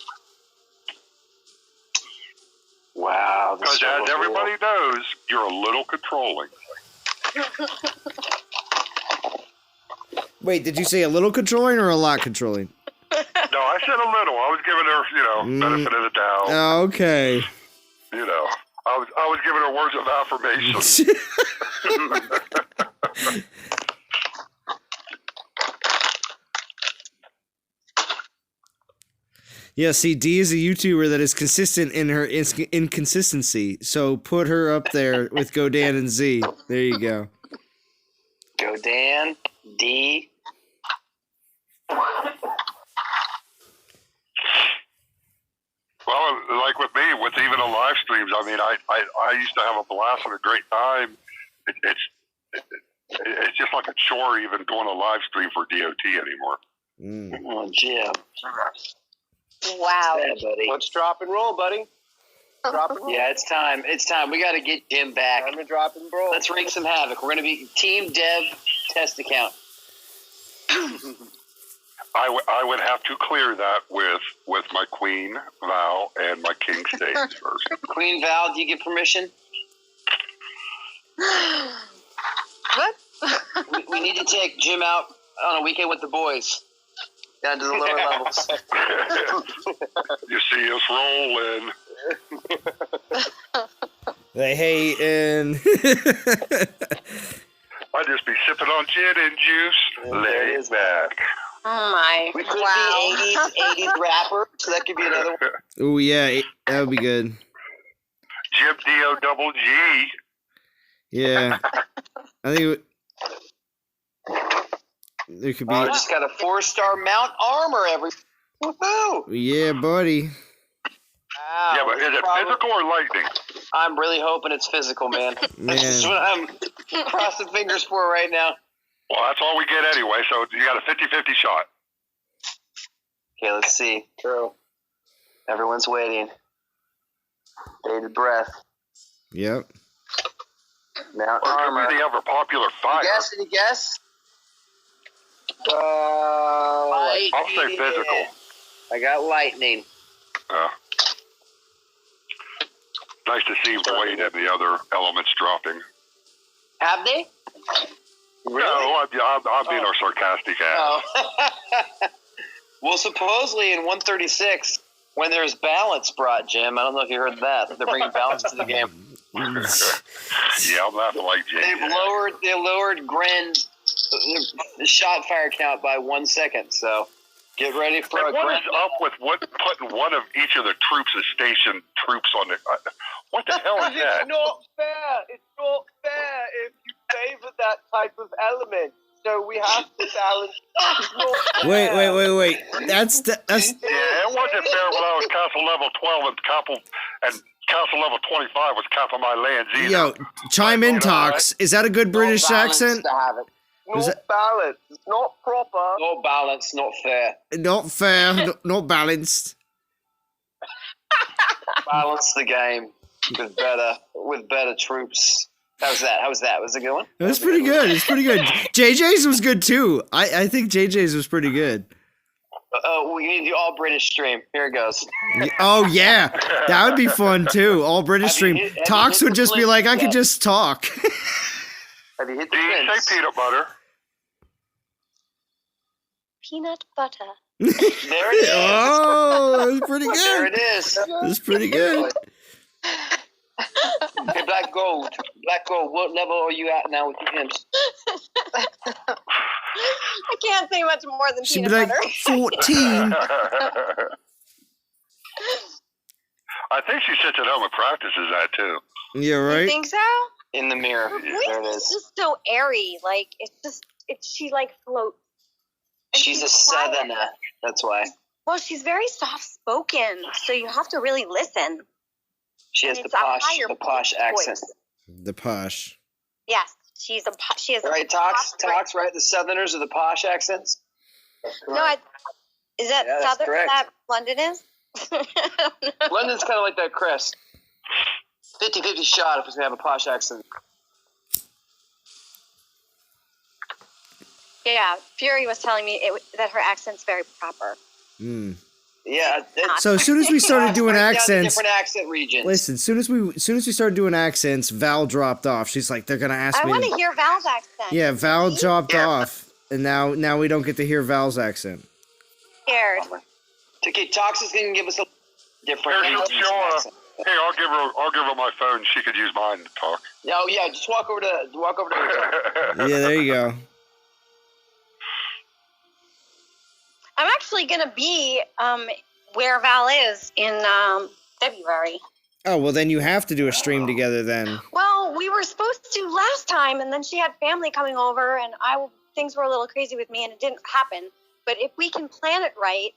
Wow. Because as everybody knows, you're a little controlling. Wait, did you say a little controlling or a lot controlling? No, I said a little. I was giving her, benefit of the doubt. Okay. You know, I was giving her words of affirmation. Yeah, see, D is a YouTuber that is consistent in her inconsistency. So put her up there with Godan and Z. There you go. Godan, D. Well, like with me, with even the live streams, I mean, I used to have a blast and a great time. It's just like a chore even doing a live stream for DOT anymore. Oh, Jim. Wow. Sad, buddy. Let's drop and roll, buddy. Dropping. Yeah, it's time. It's time. We got to get Jim back. Time to drop and roll. Let's wreak some havoc. We're going to be Team Dev test account. I would have to clear that with my Queen Val and my King States first. Queen Val, do you get permission? What? We need to take Jim out on a weekend with the boys. Down to the lower levels. You see us rolling. They hating. I'd just be sipping on gin and juice, laid back. Oh my. We could Wow. be 80s rapper, so that could be another one. Oh yeah, that would be good. Jim D-O-double-G. Yeah, I think there could be. We just got a 4-star mount armor every. Woohoo! Yeah, buddy. Wow. Yeah, but is it physical or lightning? I'm really hoping it's physical, man. That's just Man. what I'm crossing fingers for right now. Well, that's all we get anyway, so you got a 50-50 shot. Okay, let's see. True. Everyone's waiting. Bated breath. Yep. Mount Or it armor. could be the ever popular fire. Guess? Any guess? I'll say physical. I got lightning. Nice to see Wade and the other elements dropping. Have they? No, I'm being a sarcastic ass. Oh. Well, supposedly in 136, when there's balance brought, Jim, I don't know if you heard that. They're bringing balance to the game. Yeah, I'm laughing like Jay. They lowered Gren's shot fire count by 1 second. So get ready for And a what Gren. is up with putting one of each of the troops as station troops on the? What the hell is that? It's not fair. It's not fair if you favor that type of element. So we have to balance. It's not fair. Wait. That's Yeah, it wasn't fair when I was castle level 12 and castle level 25 was half of my lands either. yo, chime in, Tox. Is that a good British No balance accent? to have it. Was Not balanced. It's not proper. No balance, not fair. Not fair, not balanced. Balance the game with better troops. How's that? Was it a good one? It was pretty good. It's pretty good. JJ's was good too. I think JJ's was pretty good. We need to do all British stream. Here it goes. Oh yeah, that would be fun too. All British Have you stream. hit- have you Tox hit would the just be flint like, I could yet? just talk. Have you hit the Do you fence? say peanut butter? Peanut butter. There it is. Oh, that was pretty There good. it is. That was pretty good. Hey, Black Gold. What level are you at now with your imps? I can't say much more than She'd be peanut like butter. 14. I think she sits at home and practices that too. Yeah, You right. think so? In the mirror. Her There it voice is is. just so airy. Like she like floats. And She's a quiet. southerner. That's why. Well, she's very soft spoken, so you have to really listen. She has And the it's a higher posh accent. voice. The posh. Yes, she has Right, Tox, right? The Southerners are the posh accents. No, is that Yeah, that's Southern? correct. That London is? London's kind of like that, Chris. 50-50 shot if it's going to have a posh accent. Yeah, Fury was telling me that her accent's very proper. Mm. Yeah. So as soon as we started doing Break down the accents, different accent regions. listen. As soon as we started doing accents, Val dropped off. She's like, they're gonna ask I me. want to hear Val's accent. Yeah, Val dropped Yeah. off, and now we don't get to hear Val's accent. Scared. Okay, Tox is going to give us a different Here, accent. Hey, I'll give her my phone. She could use mine to talk. Oh yeah, just walk over to her. Yeah, there you go. I'm actually gonna be where Val is in February. Oh well, then you have to do a stream together then. Well, we were supposed to last time, and then she had family coming over, and things were a little crazy with me, and it didn't happen. But if we can plan it right,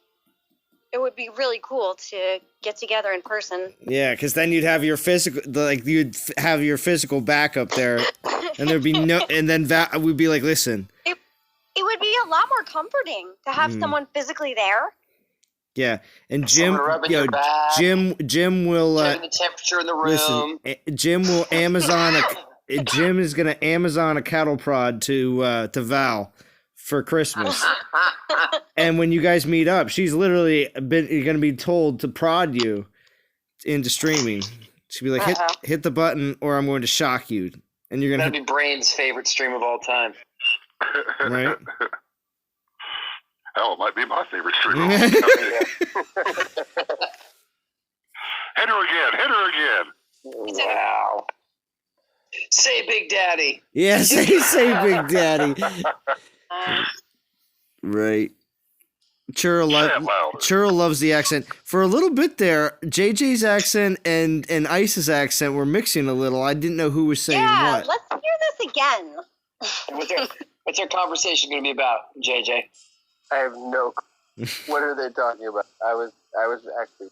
it would be really cool to get together in person. Yeah, because then you'd have your physical, have your physical backup there, and there'd be no, and then Val would be like, listen. It would be a lot more comforting to have someone physically there. Yeah, and Jim, Someone rubbing your back. Jim will Checking the temperature in the room. listen. Jim will Jim is gonna Amazon a cattle prod to Val for Christmas. And when you guys meet up, she's literally gonna be told to prod you into streaming. She'll be like, hit the button, or I'm going to shock you, and you're gonna. That'd be Brain's favorite stream of all time. Right. Hell, it might be my favorite stream. Hit her again. Wow. Say Big Daddy. Yeah, say Big Daddy. Right. Churro loves the accent. For a little bit there, JJ's accent and Ice's accent were mixing a little. I didn't know who was saying what. Let's hear this again. What's our conversation going to be about, JJ? I have no clue. What are they talking about? I was actually.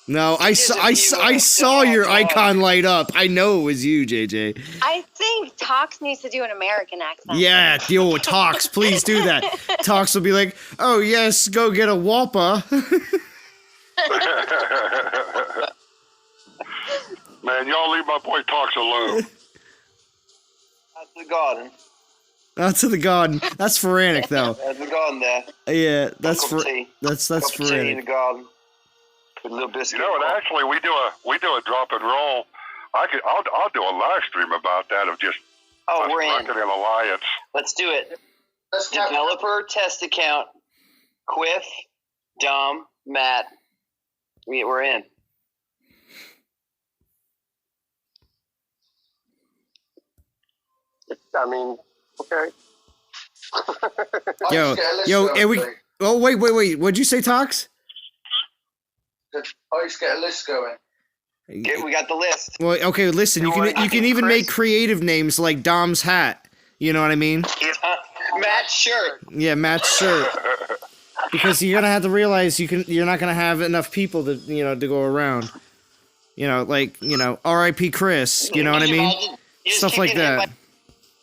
No, I saw your icon light up. I know it was you, JJ. I think Tox needs to do an American accent. Yeah, Tox, please do that. Tox will be like, "Oh yes, go get a Whopper." Man, y'all leave my boy Talks alone. That's the garden. Out to the garden. That's Feranic, though. That's the garden there. Yeah, that's Cup of tea. that's Cup of tea in the Feranic. garden. With a little biscuit. You know, and actually, we do a drop and roll. I'll do a live stream about that of just we're in. an alliance. Let's do it. Developer test account. Quiff, Dom, Matt. We're in. I mean, okay. Wait. What'd you say, Tox? I just get a list going. We got the list. Well, okay, listen, you can even make creative names like Dom's hat. You know what I mean? Matt's shirt. Yeah, Matt's shirt. Because you're gonna have to realize you're not gonna have enough people to go around. R.I.P. Chris. You know what I mean? Stuff like that.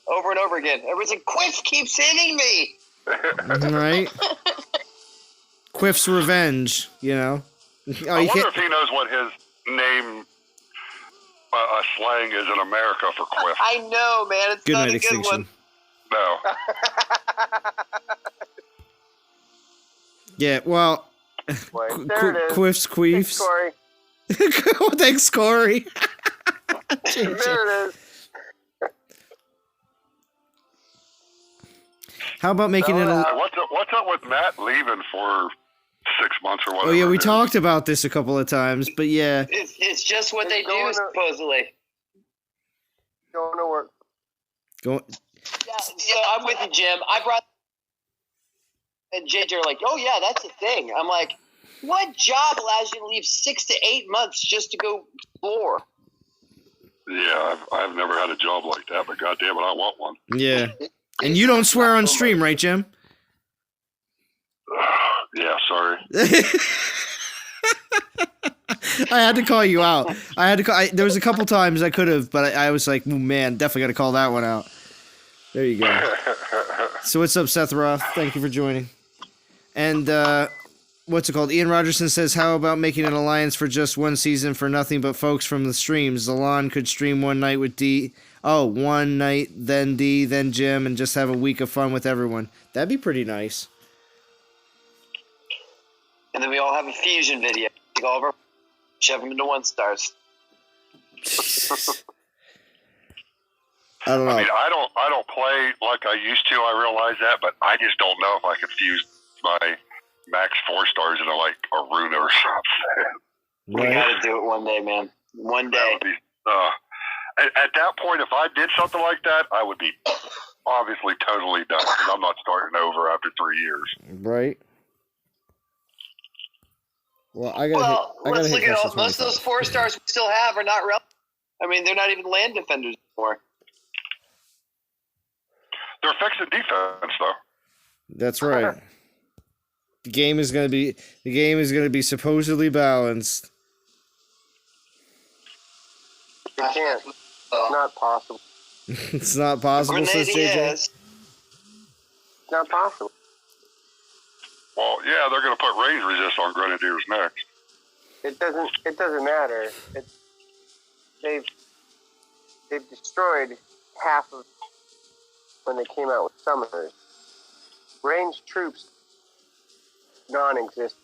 Over and over again. Everyone's like, Quiff keeps hitting me. Right? Quiff's revenge. I wonder if he knows what his name slang is in America for Quiff. I know, man. It's Good not night, a good Extinction. one. No. Yeah, well, There it is. Quiff's Queefs. Thanks, Corey. Thanks, Corey. There it is. How about making it a... What's up with Matt leaving for 6 months or whatever? Oh, yeah, we talked about this a couple of times, but yeah. It's just what they do, supposedly. Going to work. Yeah, so I'm with you, Jim. I brought... And JJ are like, oh, yeah, that's a thing. I'm like, what job allows you to leave 6 to 8 months just to go explore? Yeah, I've never had a job like that, but goddamn it, I want one. Yeah. And you don't swear on stream, right, Jim? Yeah, sorry. I had to call you out. There was a couple times I could have, but I was like, oh, man, definitely got to call that one out. There you go. So what's up, Seth Roth? Thank you for joining. And what's it called? Ian Rogerson says, how about making an alliance for just one season for nothing but folks from the streams? Zalon could stream one night with D. Oh, one night, then D, then Jim, and just have a week of fun with everyone. That'd be pretty nice. And then we all have a fusion video. Take all of our... Shove them into 1 stars. I don't know. I mean, I don't play like I used to. I realize that, but I just don't know if I could fuse my max 4 stars into like a Runa or something. We gotta do it one day, man. One day. That would be, at that point, if I did something like that, I would be obviously totally done because I'm not starting over after 3 years. Right. Well, let's look at all. Most of those 4 stars we still have are not relevant. I mean, they're not even land defenders anymore. They're fixing defense, though. That's right. The game is gonna be supposedly balanced. You can't. It's not possible. It's not possible, says JJ. It's not possible. Well, yeah, they're going to put range resist on Grenadiers next. It doesn't matter. They've destroyed half of when they came out with summoners. Ranged troops non-exist.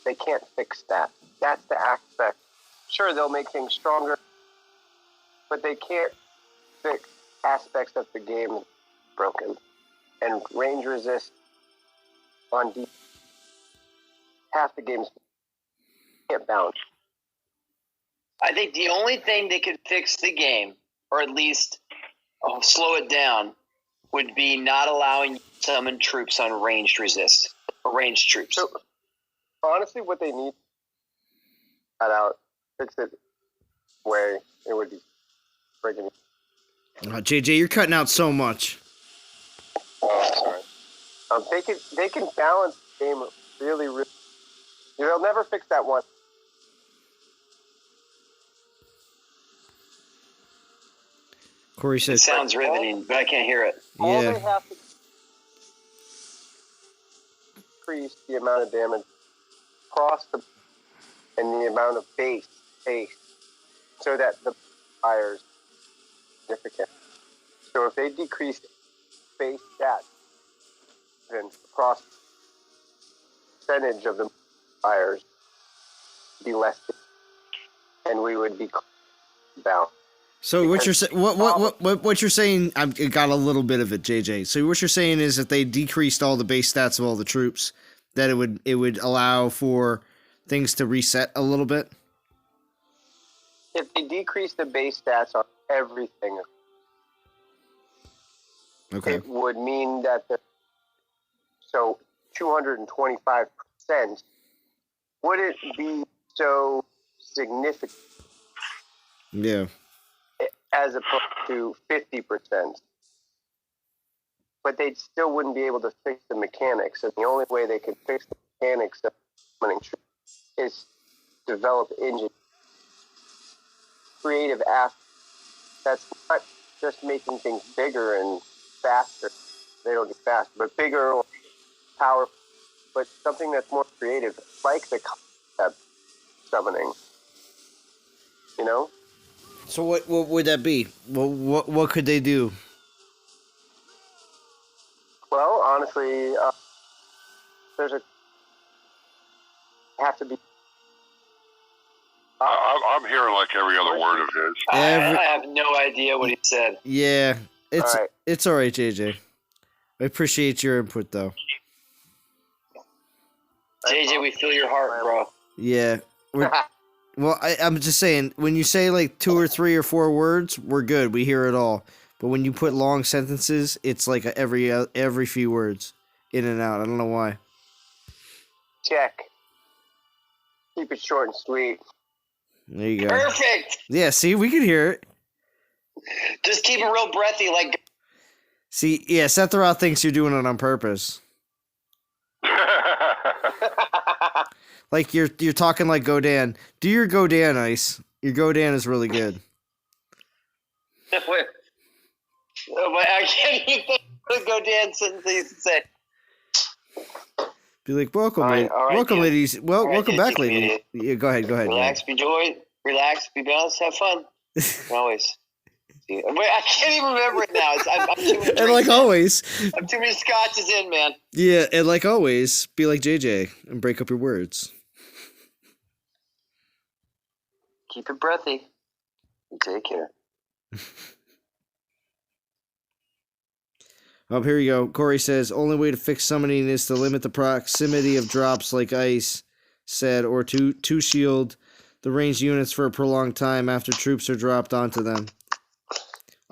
They can't fix that. That's the aspect. Sure, they'll make things stronger, but they can't fix aspects of the game broken. And range resist on deep. Half the games can't bounce. I think the only thing that could fix the game, or at least slow it down, would be not allowing summon troops on ranged resist or ranged troops. So, honestly, what they need cut out, fix it way, it would be friggin'. JJ, you're cutting out so much. Oh, sorry. They can balance the game really, really. They'll never fix that one. Corey It said, sounds riveting, but I can't hear it. All yeah. they have to increase the amount of damage across the and the amount of base so that the fire is significant. So if they decrease base stats, then across percentage of the fires be less, and we would be down. So what you're saying? What you're saying? I got a little bit of it, JJ. So what you're saying is if they decreased all the base stats of all the troops, that it would allow for things to reset a little bit. If they decrease the base stats on everything, Okay. it would mean that 225%. Would it be so significant? Yeah. As opposed to 50%. But they still wouldn't be able to fix the mechanics. And the only way they could fix the mechanics of summoning troops is develop engine. Creative aspects. That's not just making things bigger and faster. They don't get faster, but bigger or powerful. But something that's more creative, like the concept summoning. You know? So what would that be? What could they do? Well, honestly, have to be. I'm hearing like every other word of his. I have no idea what he said. Yeah, it's All right. It's all right, JJ. I appreciate your input, though. JJ, we feel your heart, bro. Yeah. Well, I'm just saying, when you say like 2 or 3 or 4 words, we're good. We hear it all. But when you put long sentences, it's like every few words, in and out. I don't know why. Check. Keep it short and sweet. There you go. Perfect. Yeah, see, we can hear it. Just keep it real breathy, like. See, yeah, Sephiroth thinks you're doing it on purpose. Like you're talking like Godan. Do your Godan, Ice. Your Godan is really good. Wait. I can't even think of the Godan sentence he used to say. Be like, welcome, All right, welcome, dude. ladies. Well, All right, welcome dude, back, take it ladies. easy. Yeah, go ahead. Relax, be joy, relax, be balanced, have fun. Always. Wait, I can't even remember it now. I'm too many And like always. I'm too many scotches in, man. Yeah, and like always, be like JJ and break up your words. Keep it breathy. And take care. Here we go. Corey says, only way to fix summoning is to limit the proximity of drops like Ice said, or to shield the ranged units for a prolonged time after troops are dropped onto them.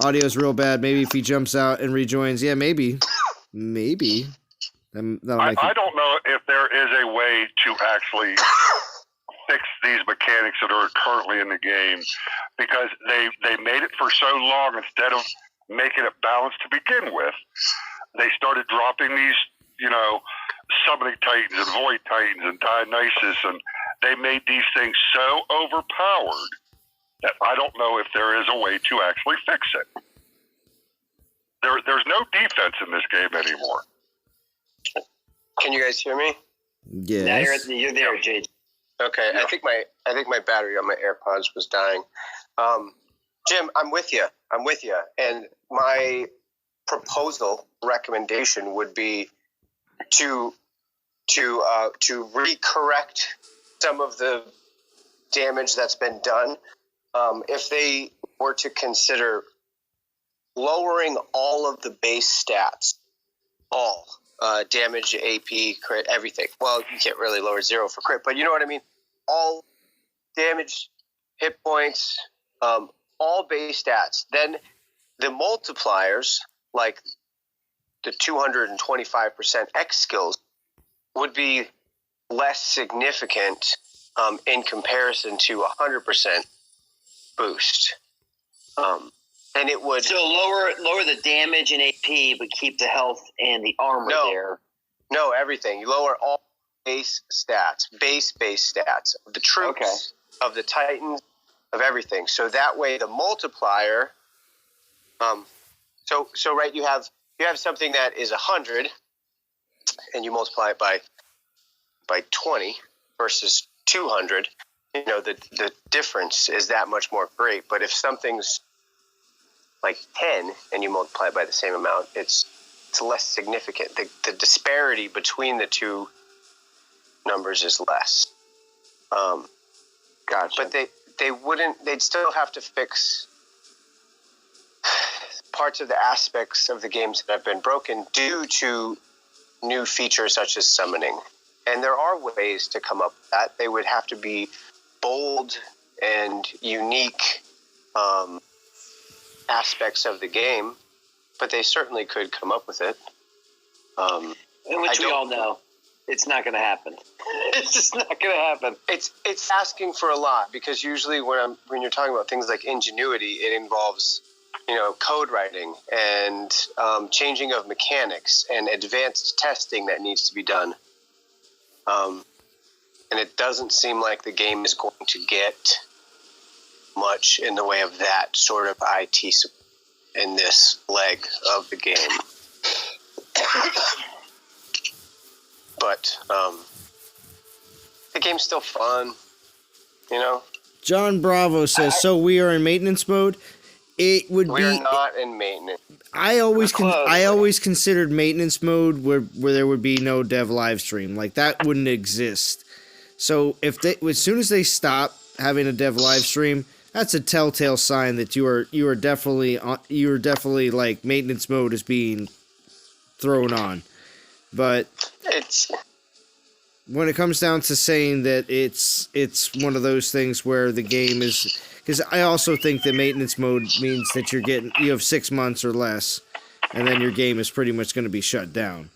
Audio's real bad. Maybe if he jumps out and rejoins. Yeah, maybe. Maybe. I don't know if there is a way to actually fix these mechanics that are currently in the game, because they made it for so long. Instead of making it balanced to begin with, they started dropping these, summoning titans and void titans and Dionysus, and they made these things so overpowered that I don't know if there is a way to actually fix it. There's no defense in this game anymore. Can you guys hear me? Yes. Now you're there, JJ. Okay, I think my battery on my AirPods was dying. Jim, I'm with you. And my recommendation would be to recorrect some of the damage that's been done. If they were to consider lowering all of the base stats, all damage, AP, crit, everything. Well, you can't really lower 0 for crit, but you know what I mean. All damage, hit points, all base stats. Then the multipliers, like the 225% X skills, would be less significant in comparison to 100% boost. And it would lower the damage and AP, but keep the health and the armor there. No, everything. You lower all base stats, base stats of the troops, of the Titans, of everything. So that way, the multiplier. So right, you have something that is 100, and you multiply it by 20 versus 200. You know, the difference is that much more great. But if something's like 10 and you multiply it by the same amount, it's less significant. The disparity between the two numbers is less. Gotcha. But they'd still have to fix parts of the aspects of the games that have been broken due to new features such as summoning. And there are ways to come up with that. They would have to be bold and unique aspects of the game, but they certainly could come up with it. Which we all know. It's not going to happen. It's just not going to happen. It's asking for a lot, because usually when you're talking about things like ingenuity, it involves, you know, code writing and changing of mechanics and advanced testing that needs to be done. And it doesn't seem like the game is going to get much in the way of that sort of IT support in this leg of the game. But the game's still fun, you know? John Bravo says, so we are in maintenance mode. We're not in maintenance. I always considered maintenance mode where there would be no dev live stream. Like, that wouldn't exist. So as soon as they stop having a dev live stream, that's a telltale sign that you are definitely like maintenance mode is being thrown on. But when it comes down to saying that it's one of those things where the game is, because I also think that maintenance mode means that you have 6 months or less, and then your game is pretty much going to be shut down.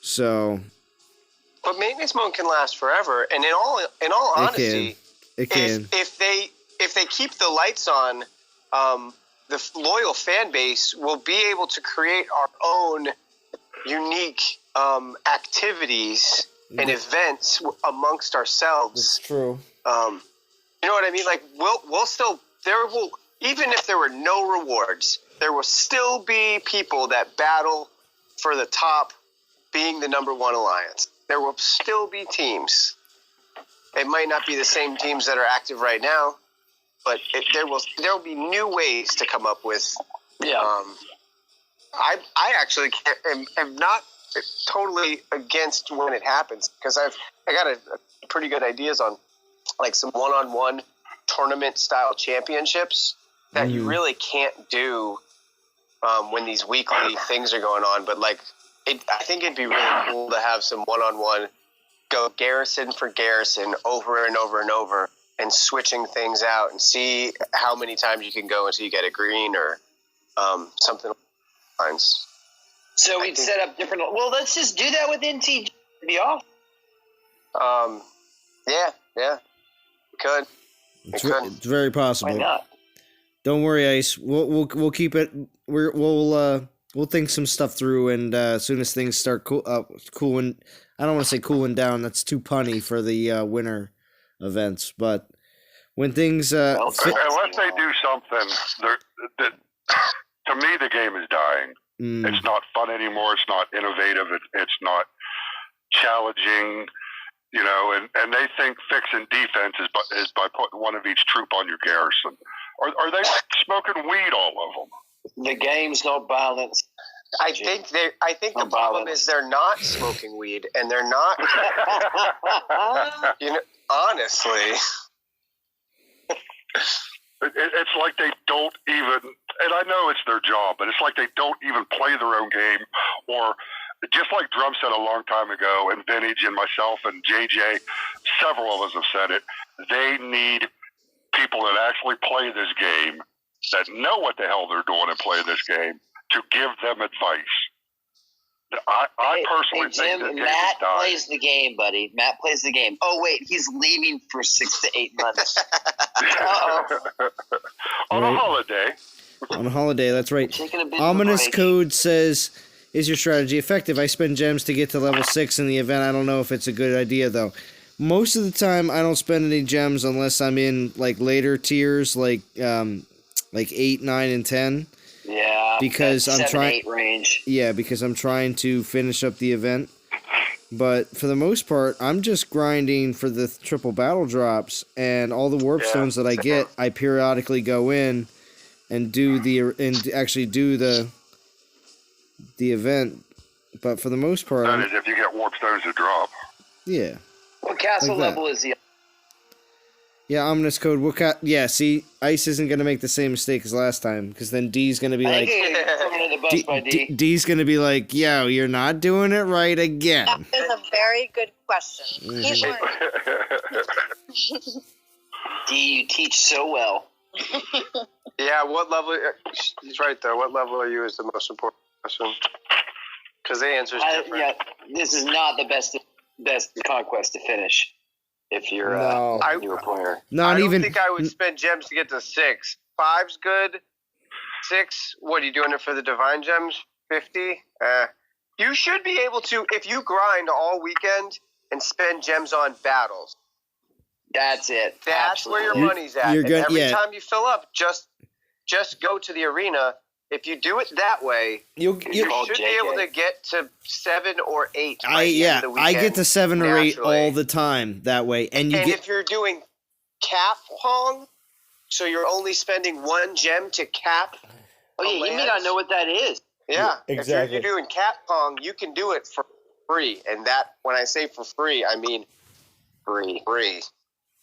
So, but maintenance mode can last forever, and in all honesty, it can. If they keep the lights on, the loyal fan base will be able to create our own unique activities and events amongst ourselves. That's true. You know what I mean? Like even if there were no rewards, there will still be people that battle for the top, being the number one alliance. There will still be teams. It might not be the same teams that are active right now, but there will be new ways to come up with. Yeah. I actually am not totally against when it happens, because I got a pretty good ideas on like some one-on-one tournament style championships that you really can't do when these weekly things are going on. But like, I think it'd be really cool to have some one-on-one, go garrison for garrison over and over and over, and switching things out and see how many times you can go until you get a green or something along those lines. So we'd set up different. Well, let's just do that with NTG. It'd be off. Yeah, we could. It's very possible. Why not? Don't worry, Ice. We'll keep it. We'll think some stuff through, and as soon as things start cooling, I don't want to say cooling down. That's too punny for the winter events. But when things unless they do something, to me the game is dying. It's not fun anymore. It's not innovative. It's not challenging, and they think fixing defense is by putting one of each troop on your garrison. Are they smoking weed, all of them? The game's no balance. I think the problem is they're not smoking weed, and they're not. Honestly, it's like they don't even. And I know it's their job, but it's like they don't even play their own game. Or just like Drum said a long time ago, and Vintage and myself and JJ, several of us have said it. They need people that actually play this game, that know what the hell they're doing and play this game, to give them advice. I personally think that Matt plays the game, buddy. Matt plays the game. Oh, wait, he's leaving for 6 to 8 months. On a holiday. On a holiday, that's right. Ominous Code says, is your strategy effective? I spend gems to get to level 6 in the event. I don't know if it's a good idea, though. Most of the time, I don't spend any gems unless I'm in, like, later tiers, like 8, 9, and 10. Yeah, because I'm trying 8 range. Yeah, because I'm trying to finish up the event. But for the most part, I'm just grinding for the triple battle drops, and all the warp stones that I get, I periodically go in and actually do the event. But for the most part, that is if you get warp stones to drop. Yeah. What castle like level is he? Yeah, Ominous Code. See, Ice isn't going to make the same mistake as last time, because then D's going to be like... D's going to be like, yo, you're not doing it right again. That is a very good question. He's D, you teach so well. Yeah, what level... He's right, though. What level are you is the most important question. Because the answer is different. Yeah, this is not the best Conquest to finish. If you're a newer player. I don't think I would spend gems to get to 6. 5's good. 6, what, are you doing it for the Divine Gems? 50? You should be able to, if you grind all weekend and spend gems on battles. That's it. That's where your money's at. Every time you fill up, just go to the arena. If you do it that way, you should be able to get to 7 or 8. I get to 7 or 8 all the time that way. And if you're doing cap Pong, so you're only spending 1 gem to cap. Oh yeah, you may not know what that is. Yeah, exactly. If you're doing cap Pong, you can do it for free. And that, when I say for free, I mean free.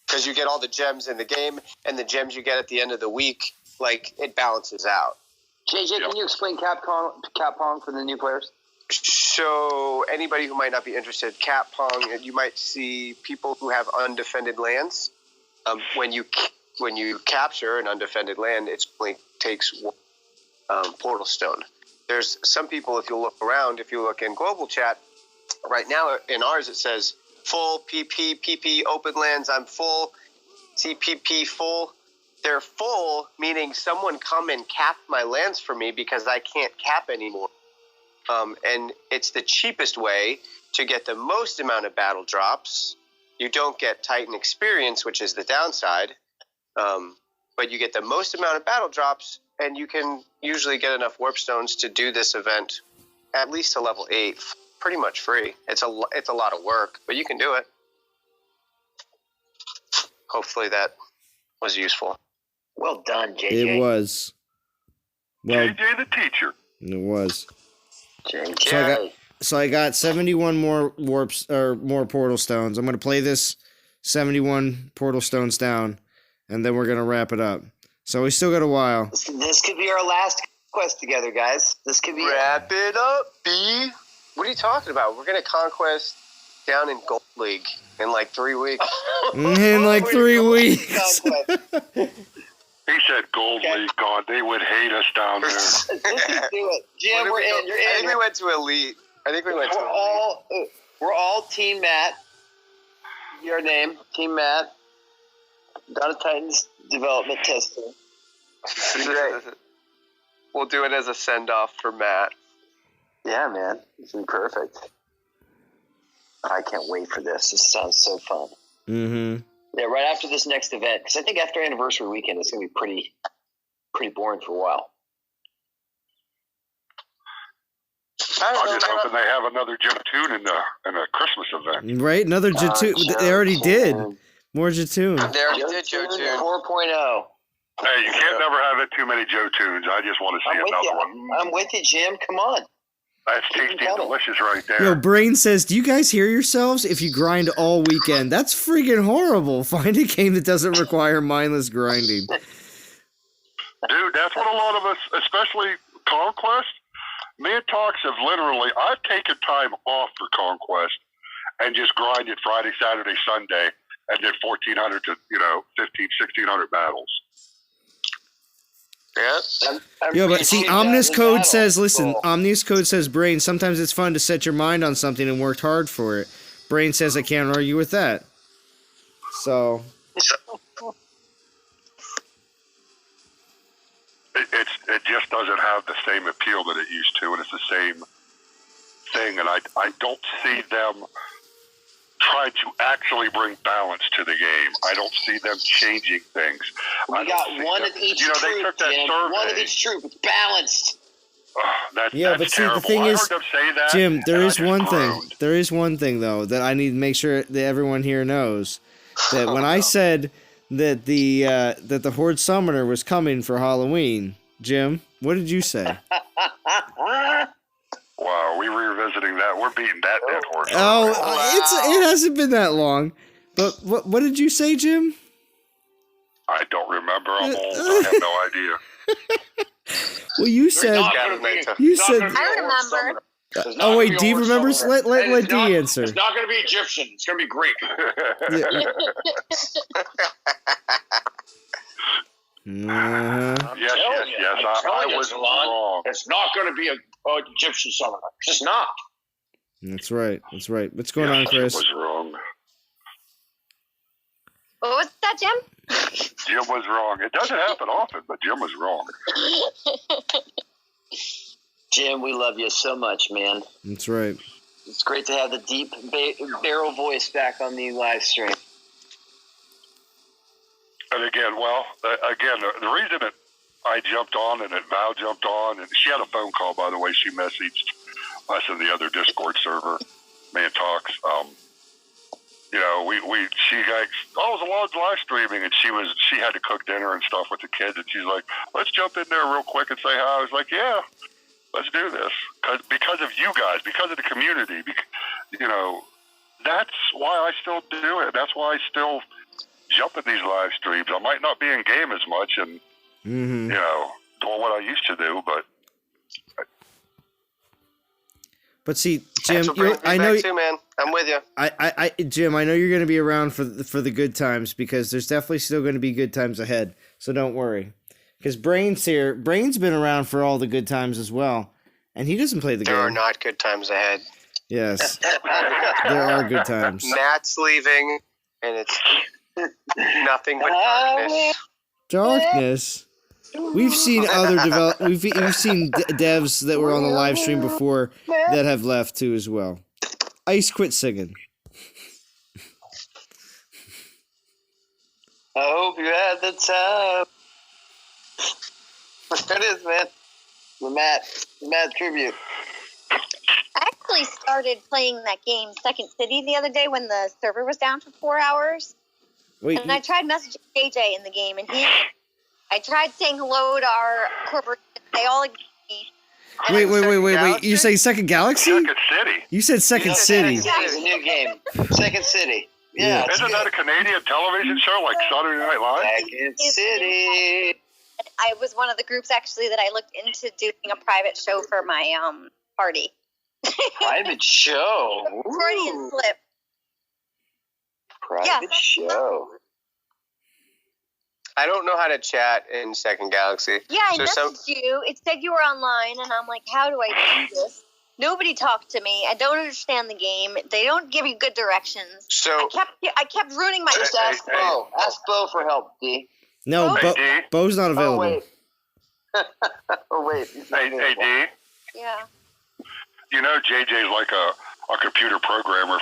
Because you get all the gems in the game, and the gems you get at the end of the week, like, it balances out. JJ, can you explain Cap Pong for the new players? So anybody who might not be interested, Cap Pong, you might see people who have undefended lands. When you capture an undefended land, it only takes 1 portal stone. There's some people, if you look around, if you look in global chat, right now in ours it says full PP open lands. I'm full CPP full. They're full, meaning someone come and cap my lands for me because I can't cap anymore. And it's the cheapest way to get the most amount of battle drops. You don't get Titan experience, which is the downside, but you get the most amount of battle drops, and you can usually get enough warp stones to do this event at least to level 8, pretty much free. It's a lot of work, but you can do it. Hopefully that was useful. Well done, JJ. It was. Well, JJ the teacher. It was. JJ. So I got 71 more warps or more portal stones. I'm gonna play this 71 portal stones down, and then we're gonna wrap it up. So we still got a while. This could be our last quest together, guys. This could be wrap it up, B. What are you talking about? We're gonna conquest down in Gold League in like 3 weeks. In like 3 weeks. He said Gold League. God, they would hate us down there. Let's just do it. Jim, you're in. I think we went to Elite. We're all Team Matt. Your name, Team Matt. Donna Titans development testing. Great. We'll do it as a send-off for Matt. Yeah, man. It's been perfect. I can't wait for this. This sounds so fun. Mm-hmm. Yeah, right after this next event, because I think after anniversary weekend, it's going to be pretty boring for a while. I'm just hoping they have another Jatoon in the Christmas event. Right? Another Jatoon. They already did. More Jatoon. They already did Jotun. 4.0. Hey, you can't never have it too many Jotuns. I just want to see another one. I'm with you, Jim. Come on. That's tasty and delicious right there. Yo, Brain says, do you guys hear yourselves if you grind all weekend? That's friggin' horrible. Find a game that doesn't require mindless grinding. Dude, that's what a lot of us, especially Conquest, me and Talks have literally, I've taken time off for Conquest and just grinded Friday, Saturday, Sunday, and did 1,400 to, 1,500, 1,600 battles. Yeah. Yeah, but see, Omnis Code says, listen, Omnis Code says, Brain, sometimes it's fun to set your mind on something and work hard for it. Brain says I can't argue with that. So... It just doesn't have the same appeal that it used to, and it's the same thing, and I don't see them trying to actually bring balance to the game. I don't see them changing things. We got one of each troop, they took that survey. One of each troop. It's balanced. That's but see, terrible. the thing is, heard them say that, Jim, there is one thing. groaned. There is one thing, though, that I need to make sure that everyone here knows. That when I said that the Horde Summoner was coming for Halloween, Jim, what did you say? Wow, are we revisiting that? We're beating that dead horse. Oh, already. it hasn't been that long. But what did you say, Jim? I don't remember. I'm old. I have no idea. Well, you said. You said. I remember. Oh wait, Dee remembers. Let Dee answer. It's not going to be Egyptian. It's going to be Greek. Yes. I was wrong. It's not going to be a Egyptian summoner. It's just not. That's right. What's going on, Chris? I was wrong. What was that, Jim? Jim was wrong. It doesn't happen often, but Jim was wrong. Jim, we love you so much, man. That's right. It's great to have the deep barrel voice back on the live stream. And again, the reason that I jumped on and that Val jumped on, and she had a phone call, by the way. She messaged us in the other Discord server, Man Talks. She like, oh, it was a lot of live streaming, and she had to cook dinner and stuff with the kids, and she's like, let's jump in there real quick and say hi. I was like, yeah, let's do this because of you guys, because of the community. That's why I still do it. That's why I still jump in these live streams. I might not be in game as much, and doing what I used to do, but see, Jim, I know too, man. I'm with you. Jim, I know you're going to be around for the good times because there's definitely still going to be good times ahead. So don't worry, because Brain's here. Brain's been around for all the good times as well, and he doesn't play the game. There are not good times ahead. Yes, there are good times. Matt's leaving, and it's nothing but darkness. Darkness. We've seen other we've seen devs that were on the live stream before that have left too as well. Ice quit singing. I hope you had the time. There it is, man. The Matt tribute. I actually started playing that game, Second City, the other day when the server was down for 4 hours. Wait, and I tried messaging JJ in the game, and I tried saying hello to our corporate. They all ignored me. Wait. You say Second Galaxy? Second City. You said Second City. Second City's a new game. Second City. Yeah. Isn't that a Canadian television show like Saturday Night Live? Second City. I was one of the groups actually that I looked into doing a private show for my party. Private show. Freudian slip. Private show. I don't know how to chat in Second Galaxy. Yeah, I messaged you. It said you were online, and I'm like, how do I do this? Nobody talked to me. I don't understand the game. They don't give you good directions. So I kept ruining my. Just ask Bo. Ask Bo for help, D. No, Bo's not available. Oh wait. Hey, D. Yeah. JJ's like a computer programmer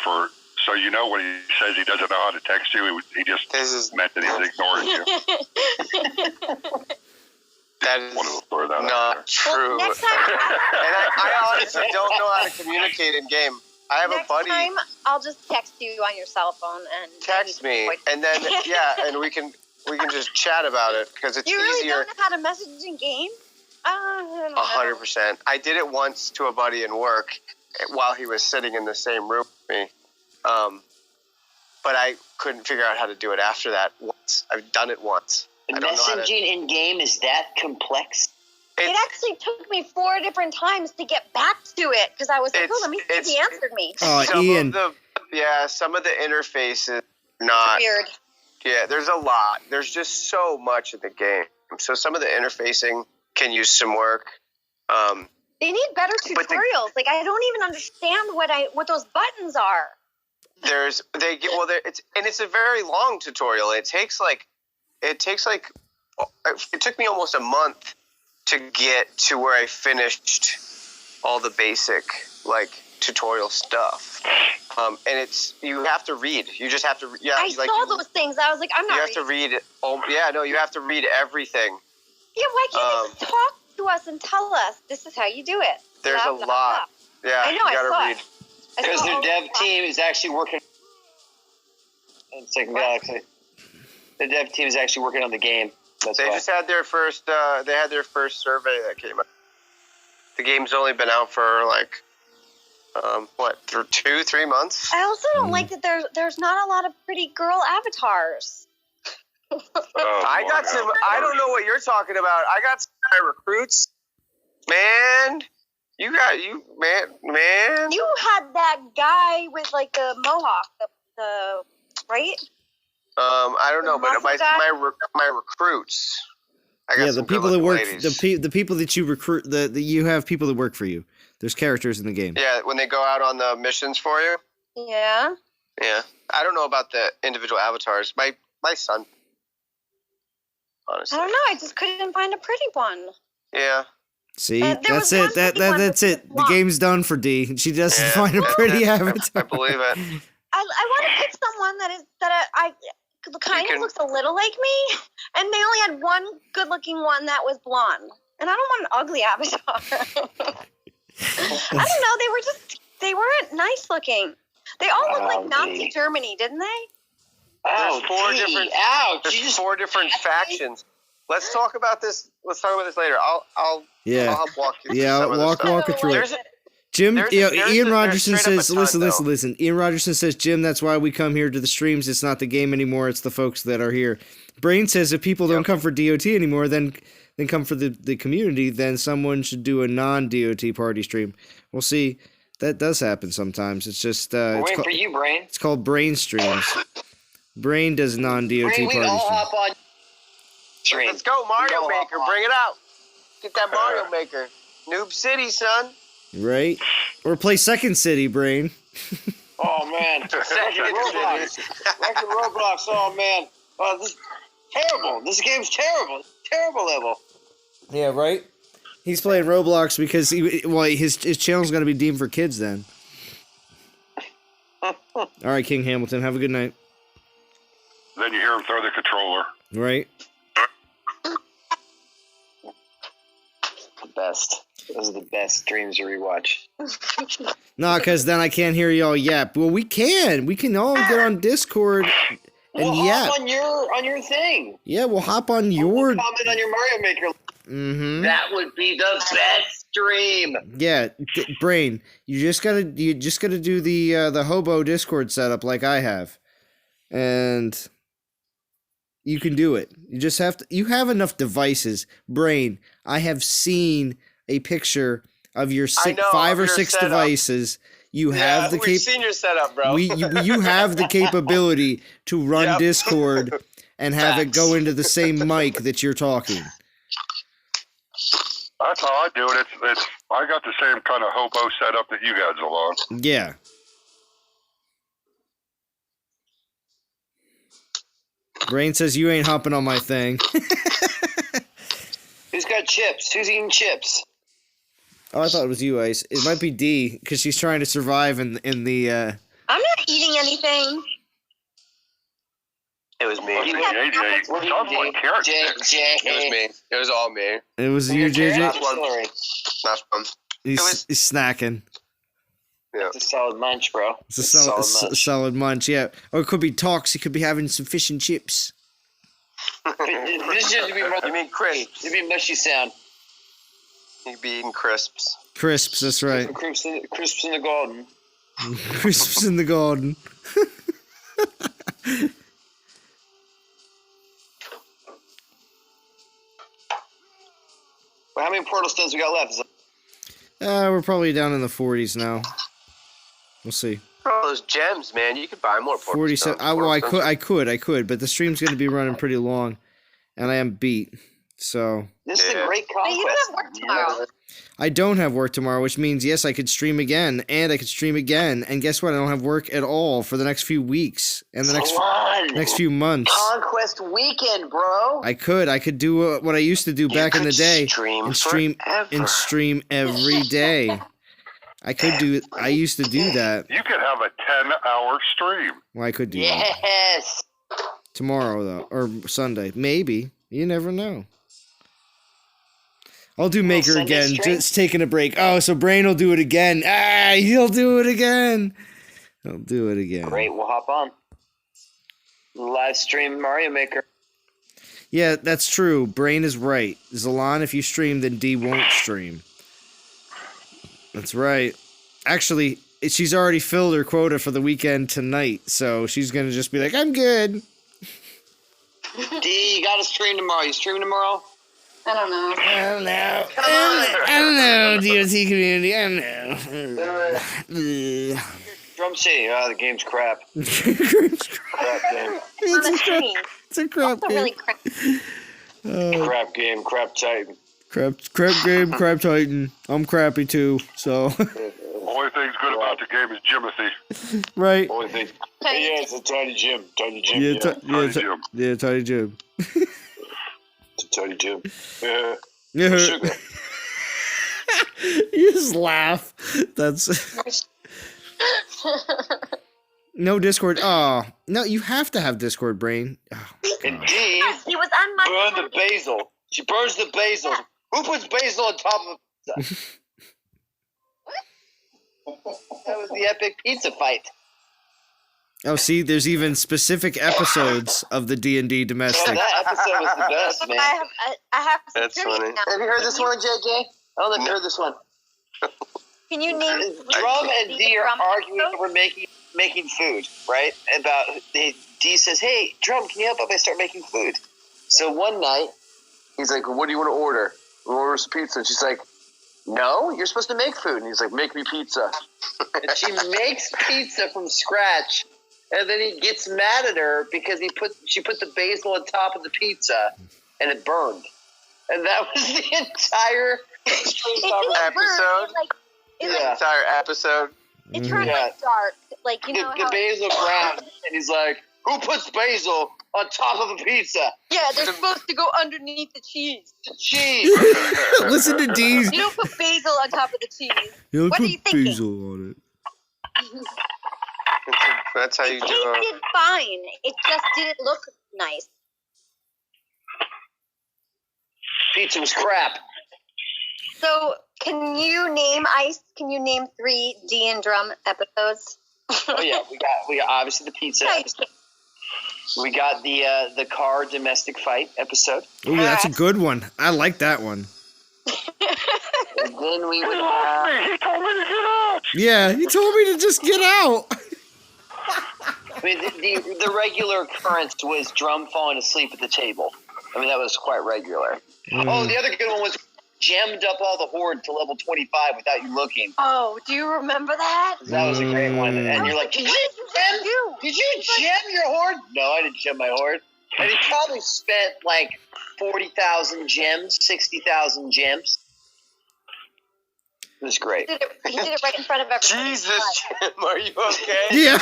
so when he says he doesn't know how to text you, he just meant that he's ignoring you. That is not true. Well, next time I honestly don't know how to communicate in game. I have Next a buddy. time, I'll just text you on your cell phone and Text me, and then and we can just chat about it because it's You really easier. don't know how to message in game? 100%. I did it once to a buddy in work while he was sitting in the same room with me, but I couldn't figure out how to do it after that. Once I've done it once. The I don't know how to. messaging in game is that complex. It actually took me 4 different times to get back to it because I was like, let me see if he answered me. Ian. Some of the interfaces not Weird. Yeah, there's a lot. There's just so much in the game. So some of the interfacing can use some work. They need better tutorials. I don't even understand what those buttons are. It's a very long tutorial. It took me almost a month to get to where I finished all the basic tutorial stuff. And you have to read. You just have to. Yeah, I saw those things. I was like, I'm not. You have to read. You have to read everything. Yeah, why can't you just talk to us and tell us this is how you do it? There's a lot. Yeah, I know. you gotta read. Because their dev team is actually working. In Second Galaxy, the dev team is actually working on the game. They just had their first. They had their first survey that came out. The game's only been out for 2-3 months. I also don't like that there's not a lot of pretty girl avatars. I got some. I don't know what you're talking about. I got some recruits. Man, man. You had that guy with the mohawk, the right? I don't know, but my recruits. I got the people that work, the people that you recruit, you have people that work for you. There's characters in the game. Yeah, when they go out on the missions for you. Yeah. Yeah, I don't know about the individual avatars. My son. Honestly. I don't know. I just couldn't find a pretty one. Yeah. See, that's it. That's it. The game's done for D. She doesn't find a pretty avatar. I believe it. I want to pick someone that kind of looks a little like me, and they only had one good-looking one that was blonde, and I don't want an ugly avatar. I don't know. They weren't nice looking. They all look like Nazi Germany, didn't they? There's four different factions. Let's talk about this. Let's talk about this later. I'll help walk you through some of the stuff. Walk it through. Jim, Ian Rogerson says, listen. Ian Rogerson says, Jim, that's why we come here to the streams. It's not the game anymore. It's the folks that are here. Brain says, if people don't come for DOT anymore, then come for the community, then someone should do a non-DOT party stream. We'll see. That does happen sometimes. It's just... waiting for you, Brain. It's called Brain Streams. Brain does non-DOT party streams. Hop on stream. Let's go, Mario Maker. Bring it out. Get that Mario Maker. Noob City, son. Right? Or play Second City, Brain. Oh, man. Second Roblox. Roblox. Oh, man. Oh, this is terrible. This game's terrible. Terrible level. Yeah, right? He's playing Roblox because his channel's going to be deemed for kids then. All right, King Hamilton. Have a good night. Then you hear him throw the controller. Right? The best. Those are the best streams to rewatch. No, because then I can't hear y'all yap. Well, we can. We can all get on Discord and yap. Hop on your thing. Yeah, we'll hop on your... Comment on your Mario Maker. Mm-hmm. That would be the best stream. Yeah, Brain. You just gotta do the hobo Discord setup like I have, and you can do it. You just have to. You have enough devices, Brain. I have seen a picture of your 5 or 6 devices. You have the we've seen your setup, bro. you have the capability to run Discord and have it go into the same mic that you're talking. That's how I do it. I got the same kind of hobo setup that you guys are on. Yeah. Brain says you ain't hopping on my thing. Who's got chips? Who's eating chips? Oh, I thought it was you, Ice. It might be D, because she's trying to survive in the... I'm not eating anything. It was me. Jay. It was me. It was all me. It was you, JJ? Not fun. He's was- snacking. Yeah. It's a solid munch, bro. It's a solid munch, yeah. Or it could be talks. He could be having some fish and chips. This is just You mean crisps? It'd be mushy sound. You'd be eating crisps. Crisps, that's right. Crisps in the garden. Crisps in the garden. Well, how many portal stones we got left? Is it We're probably down in the 40s now. We'll see. Oh, those gems, man. You could buy more. 47. Well, I could, but the stream's going to be running pretty long, and I am beat. So This is a great But you conquest. don't have work tomorrow. I don't have work tomorrow, which means yes, I could stream again, and I could stream again. And guess what? I don't have work at all for the next few weeks and the next few months. Conquest weekend, bro. I could do what I used to do back in the day Stream and stream every day. I used to do that. You could have a 10-hour stream. Well, I could do that Yes. tomorrow though, or Sunday, maybe. You never know. I'll do Maker Sunday again, stream? just taking a break. Oh, so Brain will do it again. He'll do it again. He'll do it again. Great, we'll hop on. Live stream Mario Maker. Yeah, that's true. Brain is right. Zalan, if you stream, then D won't stream. That's right. Actually, she's already filled her quota for the weekend tonight, so she's going to just be like, I'm good. D, you got to stream tomorrow. You streaming tomorrow? I don't know. I don't know, DOT community. I don't know. Drum C. The game's crap. It's Crap game. On the screen. a crap Also game. really crap. Crap game. Crap Titan. Crap game, crap Titan. I'm crappy too, so. Only thing's good about the game is Jimothy. Right. Only thing. Yeah, it's a tiny gym. Tiny gym. Yeah, Tiny Jim. yeah, Tiny Jim. It's a tiny gym. Yeah. Yeah. Sugar. You just laugh. That's. No Discord. Oh, no, you have to have Discord, Brain. Oh, And God. D, He was on my burn the basil. She burns the basil. Who puts basil on top of pizza? That was the epic pizza fight. Oh, see, there's even specific episodes of the D&D Oh, domestic. that episode was the best, man. I have some That's trivia funny. now. Have you heard this one, JJ? I don't know if you heard this one. Can you name Drum and D are Drum arguing episode? over making food, right? D says, "Hey, Drum, can you help if I start making food?" So one night, he's like, "What do you want to order? We order some pizza." And she's like, "No, you're supposed to make food." And he's like, "Make me pizza." And she makes pizza from scratch, and then he gets mad at her because she put the basil on top of the pizza, and it burned. And that was the entire Episode? Yeah. Entire episode. It turned Yeah. like dark. Like, you know the how... basil ground, and he's like, "Who puts basil on top of a pizza?" Yeah, they're supposed to go underneath the cheese. Cheese. Listen to D's. You don't put basil on top of the cheese. You What are you thinking? basil on it. That's how you It do it. tasted fine. It just didn't look nice. Pizza was crap. So, can you name 3 D and Drum episodes? Oh yeah, we got obviously the pizza episode. We got the car domestic fight episode. Ooh, that's a good one. I like that one. And then we would He told me to get out. Yeah, he told me to just get out. I mean, the regular occurrence was Drum falling asleep at the table. I mean, that was quite regular. Oh, the other good one was gemmed up all the horde to level 25 without you looking. Oh, do you remember that? That was a great one. And you're like, did you gem your horde? No, I didn't gem my horde. And he probably spent like 40,000 gems, 60,000 gems. It was great. He did it right in front of everybody. Jesus, Jim, are you okay? Yeah.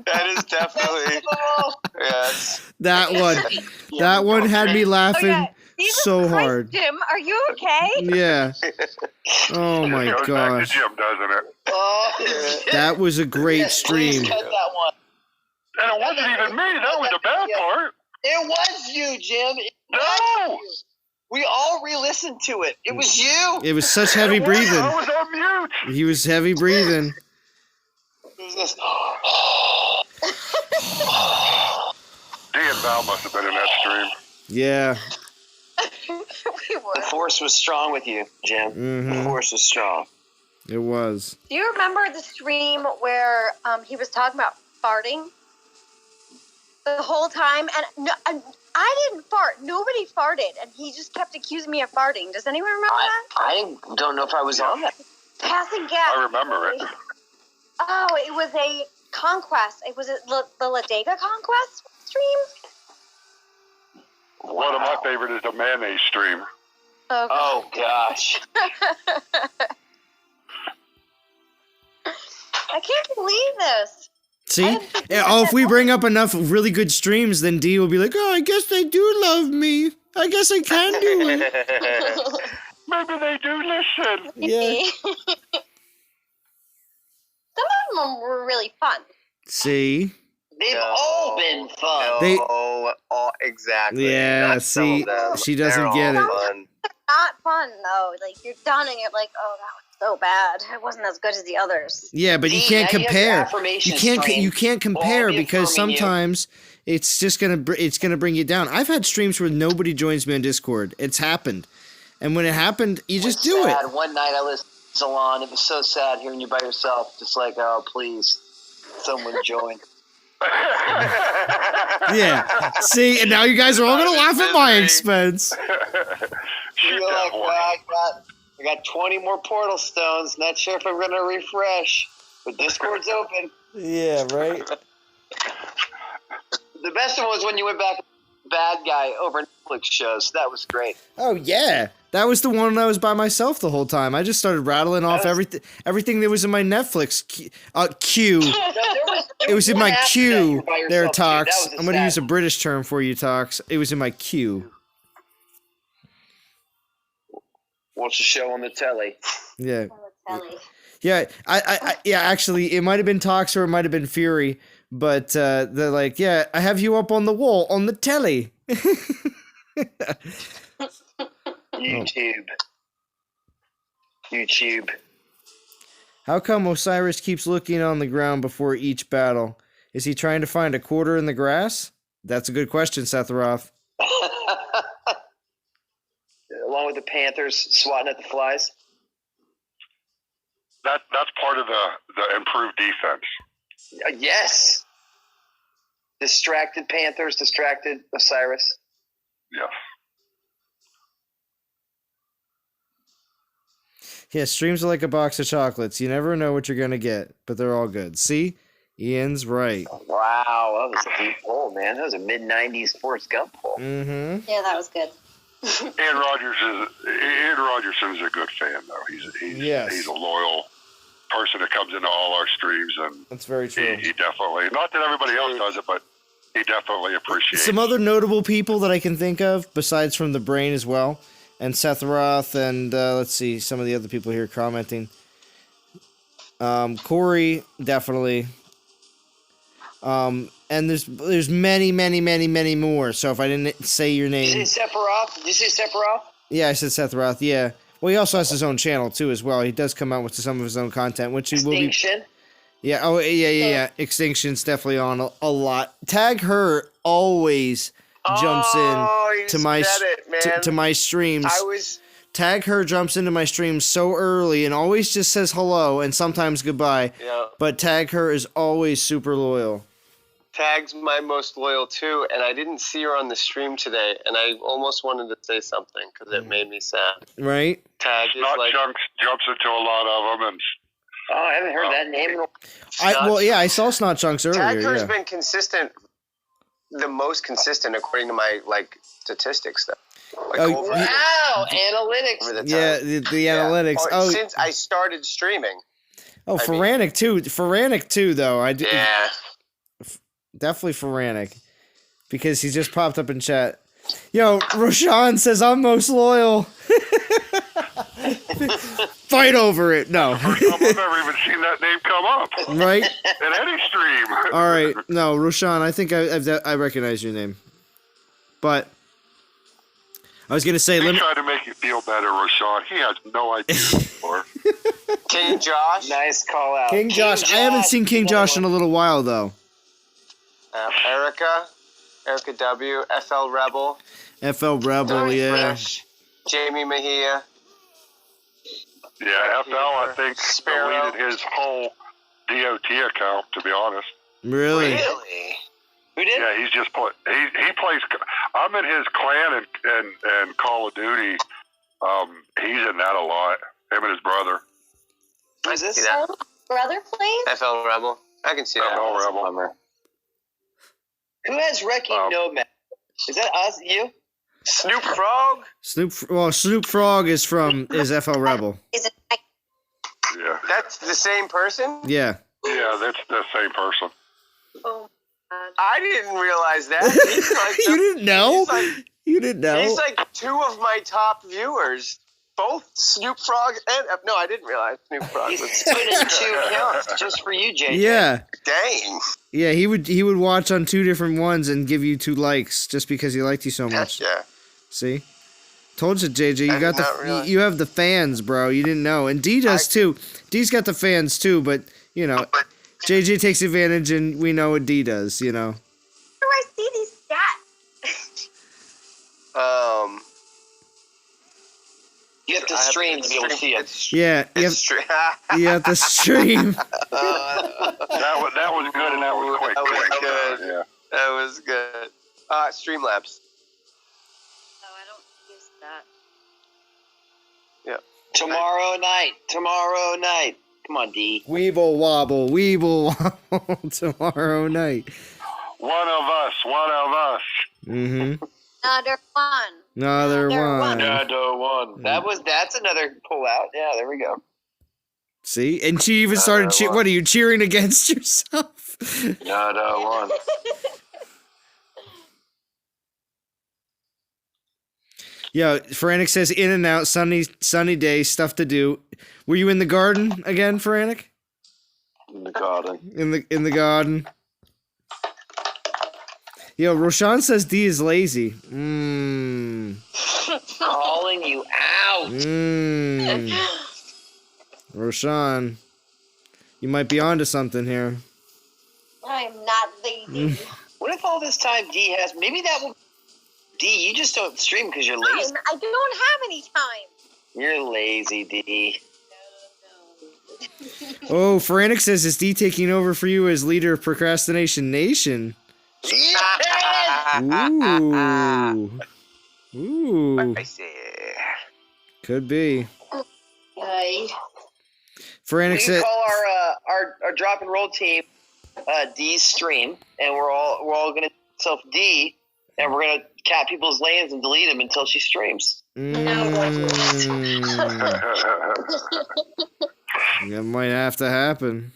That is definitely yes. That one had me laughing Jesus so Christ, hard. Jim, are you okay? Yeah. Oh my Goes back to gosh. Jim, doesn't it? Oh, That was a great please stream. cut that one. And it wasn't even me. That was the bad part. It was you, Jim. No, No! We all re-listened to it. It was you. It was such heavy breathing. I was on mute. He was heavy breathing. It was just, D and Val must have been in that stream. Yeah. We the were. force was strong with you, Jim. Mhm. The force was strong. It was. Do you remember the stream where he was talking about farting the whole time? And I didn't fart. Nobody farted, and he just kept accusing me of farting. Does anyone remember that? I don't know if I was on that. Passing gas. I remember it. Oh, it was a Conquest. It was the Ladega Conquest stream. One of my favorite is the mayonnaise stream. Okay. Oh gosh. I can't believe this. See? Oh, if we bring up enough really good streams, then D will be like, oh, I guess they do love me. I guess I can do it. Maybe they do listen. Yeah. Some of them were really fun. See? They've all been fun. They- Exactly. Yeah, Not some see, of them. she doesn't They're get all it. fun. Not fun though. Like you're done and you're like, oh, that was so bad. It wasn't as good as the others. Yeah, but you See, can't now you have compare. your affirmation You stream. can't compare All be because affirming you. sometimes it's just it's gonna bring you down. I've had streams where nobody joins me on Discord. It's happened, and when it happened, you just do it. Sad. One night I listened to Zalon. It was so sad hearing you by yourself. Just like, oh, please, someone join. Yeah. See, and now you guys are all gonna laugh at my expense. Shoot You're that like, horn. well, I got 20 more portal stones. Not sure if I'm gonna refresh, but Discord's open. Yeah. Right. The best one was when you went back bad guy over Netflix shows. That was great. Oh yeah, that was the one I was by myself the whole time. I just started rattling off everything that was in my Netflix queue. It was in my queue. There, Tox. I'm gonna use a British term for you, Tox. It was in my queue. Watch the show on the telly. Yeah. Yeah, yeah, actually, it might have been Tox or it might have been Fury, but they're like, yeah, I have you up on the wall on the telly. YouTube. How come Osiris keeps looking on the ground before each battle? Is he trying to find a quarter in the grass? That's a good question, Sephiroth. Along with the Panthers swatting at the flies. That's part of the improved defense. Yes. Distracted Panthers, distracted Osiris. Yes. Yeah, streams are like a box of chocolates. You never know what you're going to get, but they're all good. See? Ian's right. Wow, that was a deep pull, man. That was a mid-90s Forrest Gump pull. Mm-hmm. Yeah, that was good. Ian Rogerson's a good fan, though. He's a loyal person that comes into all our streams, and That's very true. he definitely, not that everybody else does it, but he definitely appreciates Some other notable people that I can think of, besides from the brain as well, and Seth Roth, and let's see, some of the other people here commenting. Corey, definitely. And there's many more. So if I didn't say your Did name, you say Sephiroth? Did you say Sephiroth? yeah, I said Seth Roth. Yeah, well, he also has his own channel too, as well. He does come out with some of his own content, which he will be. Extinction. Yeah. Oh, yeah. Extinction's definitely on a lot. Tag her always jumps in to my to my streams. Tag her jumps into my streams so early and always just says hello and sometimes goodbye. Yeah. But Tag her is always super loyal. Tag's my most loyal too, and I didn't see her on the stream today, and I almost wanted to say something because it made me sad. Right? Tag is Not like Chunks jumps into a lot of them, and Oh, I haven't heard that name in a I saw Snot Chunks earlier. Tag her's Yeah. been consistent, the most consistent according to my statistics though. Oh, Wow, analytics. over the time. Yeah, the analytics. Oh, Since I started streaming. Feranic too. Feranic too, though. I do. Yeah. Definitely Feranic. Because he just popped up in chat. Yo, Roshan says I'm most loyal. Fight over it. No. I've never even seen that name come up Right? in any stream. All right. No, Roshan, I think I recognize your name. But I was gonna say, He's trying to make you feel better, Rashawn. He has no idea anymore. King Josh. Nice call out. King Josh. I haven't seen King Josh in a little while though. Erica W, FL Rebel, FL Rebel, yeah. Jamie Mejia. Yeah, FL, I think, Sparrow. deleted his whole DOT account, to be honest. Really? Who did? Yeah, he's just he plays. I'm in his clan and Call of Duty. He's in that a lot. Him and his brother. Who's this? Brother plays? FL Rebel. I can see that. FL Rebel. Who has Wrecking Nomad? Is that us? You? Snoop Frog. Snoop Frog is FL Rebel. Is it? Yeah. That's the same person. Yeah. Yeah, that's the same person. Oh. I didn't realize that. He's like You didn't know? You didn't know? He's like two of my top viewers. Both Snoop Frog and... No, I didn't realize Snoop Frog He's was... put in 2 accounts just for you, JJ. Yeah. Dang. Yeah, he would watch on 2 different ones and give you 2 likes just because he liked you so much. Yeah. See? Told you, JJ, I did not realize. you have the fans, bro. You didn't know. And D does too. D's got the fans too, but, you know, JJ takes advantage and we know what D does, you know. How do I see these stats? You have to stream to be able to see it. Yeah, you have to stream. That was good and that was quick. That was good. Yeah. That was good. Streamlabs. No, I don't use that. Yeah. Tomorrow night. Come on, D. Weeble wobble tomorrow night. One of us. Mm-hmm. Another one. Another one. Another one. That's another pull out. Yeah, there we go. See? And she even started what are you cheering against yourself? Another one. Yeah, Frantic says in and out, sunny day, stuff to do. Were you in the garden again, Frantic? In the garden. In the garden. Yo, Roshan says D is lazy. Calling you out. Roshan, you might be onto something here. I'm not lazy. What if all this time D has... Maybe that will... D, you just don't stream because you're lazy. I don't have any time. You're lazy, D. Oh, Frantic says, is D taking over for you as leader of Procrastination Nation? Ooh. Ooh. I see. Could be. Hey. Frantic We said, call our drop and roll team D's stream, and we're all gonna self D, and we're gonna cap people's lanes and delete them until she streams. That might have to happen.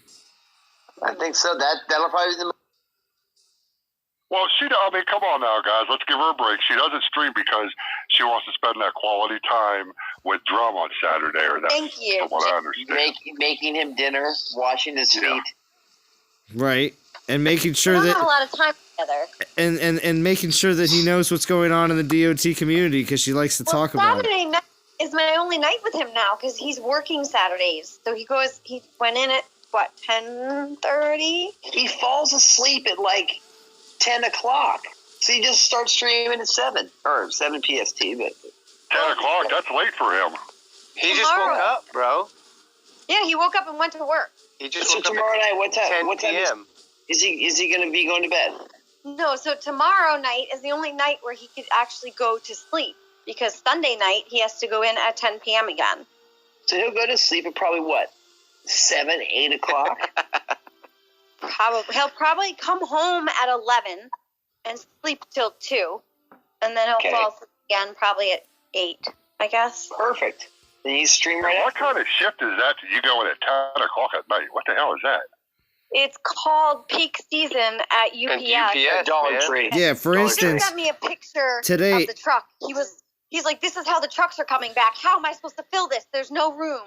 I think so. That'll probably be the... Well, come on now, guys. Let's give her a break. She doesn't stream because she wants to spend that quality time with Drum on Saturday, or that's Thank you. from what I understand. Making him dinner, washing his feet. Right. And making sure We don't have a that lot of time together. and making sure that he knows what's going on in the DOT community because she likes to talk about it. Saturday night is my only night with him now because he's working Saturdays. So he went in at, 10:30? He falls asleep at like 10 o'clock. So he just starts streaming at 7 PST. But 10 o'clock, that's late for him. He just woke up, bro. Yeah, he woke up and went to work. He just so woke up tomorrow at night, what time? 10 What time p.m. is he going to be going to bed? No, so tomorrow night is the only night where he could actually go to sleep because Sunday night he has to go in at 10 p.m. again. So he'll go to sleep at probably what? 7, 8 o'clock? He'll probably come home at 11 and sleep till 2, and then he'll fall asleep again probably at 8, I guess. Perfect. Then you stream right What after. kind of shift is that that you go in at 10 o'clock at night? What the hell is that? It's called peak season at UPS. UPS, Dollar man. Tree. Yeah, for He instance, sent me a picture today- of the truck. He's like, this is how the trucks are coming back. How am I supposed to fill this? There's no room.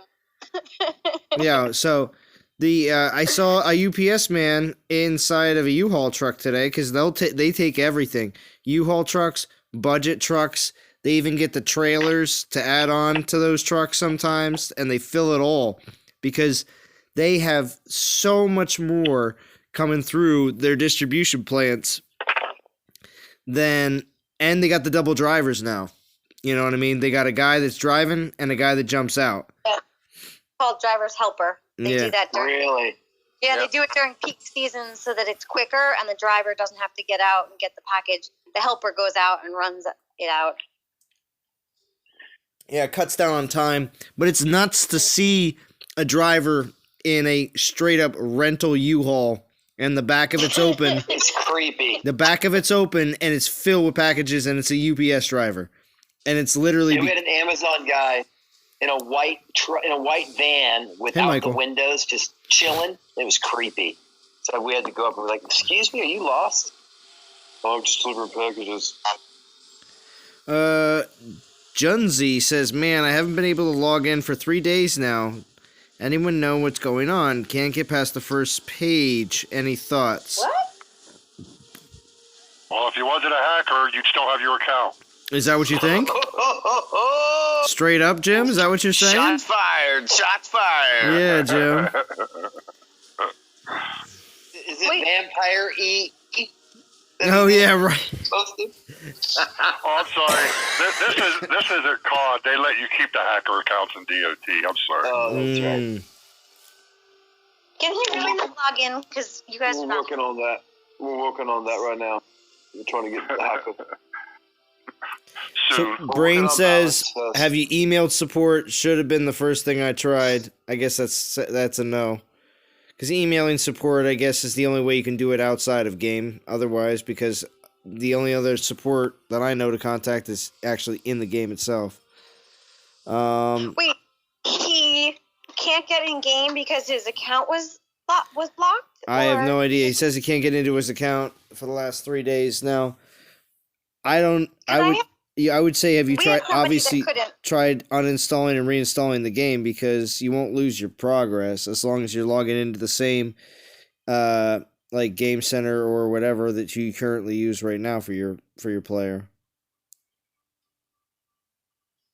yeah, so I saw a UPS man inside of a U-Haul truck today because they take everything. U-Haul trucks, budget trucks, They even get the trailers to add on to those trucks sometimes, and they fill it all because they have so much more coming through their distribution plants and they got the double drivers now. You know what I mean? They got a guy that's driving and a guy that jumps out. Yeah. Called driver's helper. They do that during. Really? Yeah, they do it during peak season so that it's quicker and the driver doesn't have to get out and get the package. The helper goes out and runs it out. Yeah, it cuts down on time, but it's nuts to see a driver in a straight up rental U-Haul and the back of it's open. It's creepy. The back of it's open and it's filled with packages and it's a UPS driver. And it's literally... We had an Amazon guy in a white van without the windows, just chilling. It was creepy. So we had to go up and be like, "Excuse me, are you lost?" "Oh, I'm just delivering packages." Junzi says, "Man, I haven't been able to log in for 3 days now. Anyone know what's going on? Can't get past the first page. Any thoughts?" What? Well, if you wasn't a hacker, you'd still have your account. Is that what you think? Straight up, Jim? Is that what you're saying? Shots fired! Shots fired! Yeah, Jim. Is it Vampire E? Oh, yeah, right. Posted? Oh, I'm sorry. This isn't COD. They let you keep the hacker accounts in DOT. I'm sorry. Oh, that's right. Can he really not log in? Because you guys We're are not. working on that. We're working on that right now. We're trying to get the hacker. So Soon. Brain says, balance. "Have you emailed support? Should have been the first thing I tried." I guess that's a no. Because emailing support, I guess, is the only way you can do it outside of game. Otherwise, because the only other support that I know to contact is actually in the game itself. Wait, he can't get in game because his account was blocked? I have no idea. He says he can't get into his account for the last 3 days now. I would say, have you We had tried? somebody that Obviously, couldn't. tried uninstalling and reinstalling the game because you won't lose your progress as long as you're logging into the same, like Game Center or whatever that you currently use right now for your player.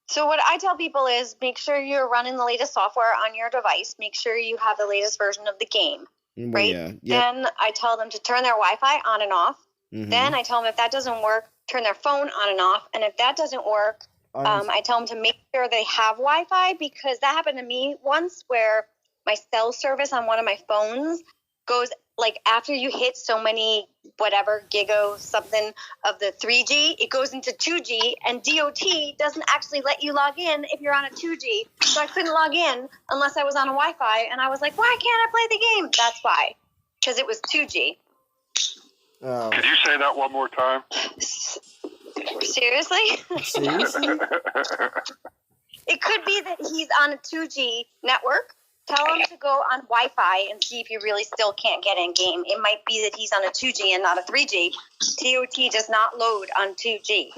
So what I tell people is make sure you're running the latest software on your device. Make sure you have the latest version of the game, Well, right? yeah. Then I tell them to turn their Wi-Fi on and off. Mhm. Then I tell them if that doesn't work, turn their phone on and off. And if that doesn't work, I tell them to make sure they have Wi-Fi, because that happened to me once where my cell service on one of my phones goes, like, after you hit so many whatever giga something of the 3G, it goes into 2G, and DOT doesn't actually let you log in if you're on a 2G. So I couldn't log in unless I was on a Wi-Fi, and I was like, why can't I play the game? That's why, because it was 2G. Oh. Could you say that one more time? Seriously? Seriously? It could be that he's on a 2G network. Tell him to go on Wi-Fi and see if he really still can't get in game. It might be that he's on a 2G and not a 3G. DOT does not load on 2G.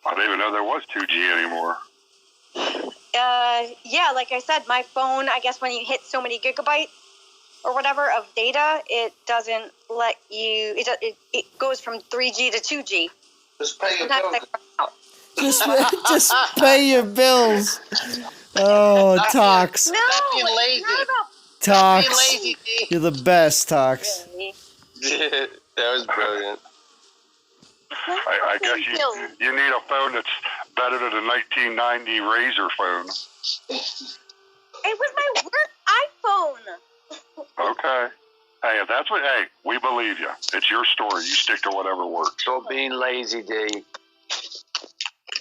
I didn't even know there was 2G anymore. Yeah, like I said, my phone, I guess when you hit so many gigabytes or whatever of data, it doesn't let you, it goes from 3G to 2G. Just pay your Sometimes bills. I out. Just pay your bills. Oh, Tox. No, Stop being it's lazy. not about Tox. Be lazy, D. You're the best, Tox. really. That was brilliant. I guess you need a phone that's better than a 1990 Razor phone. It was my work iPhone. Okay. Hey, if that's what, hey, we believe you. It's your story. You stick to whatever works. Stop being lazy, D.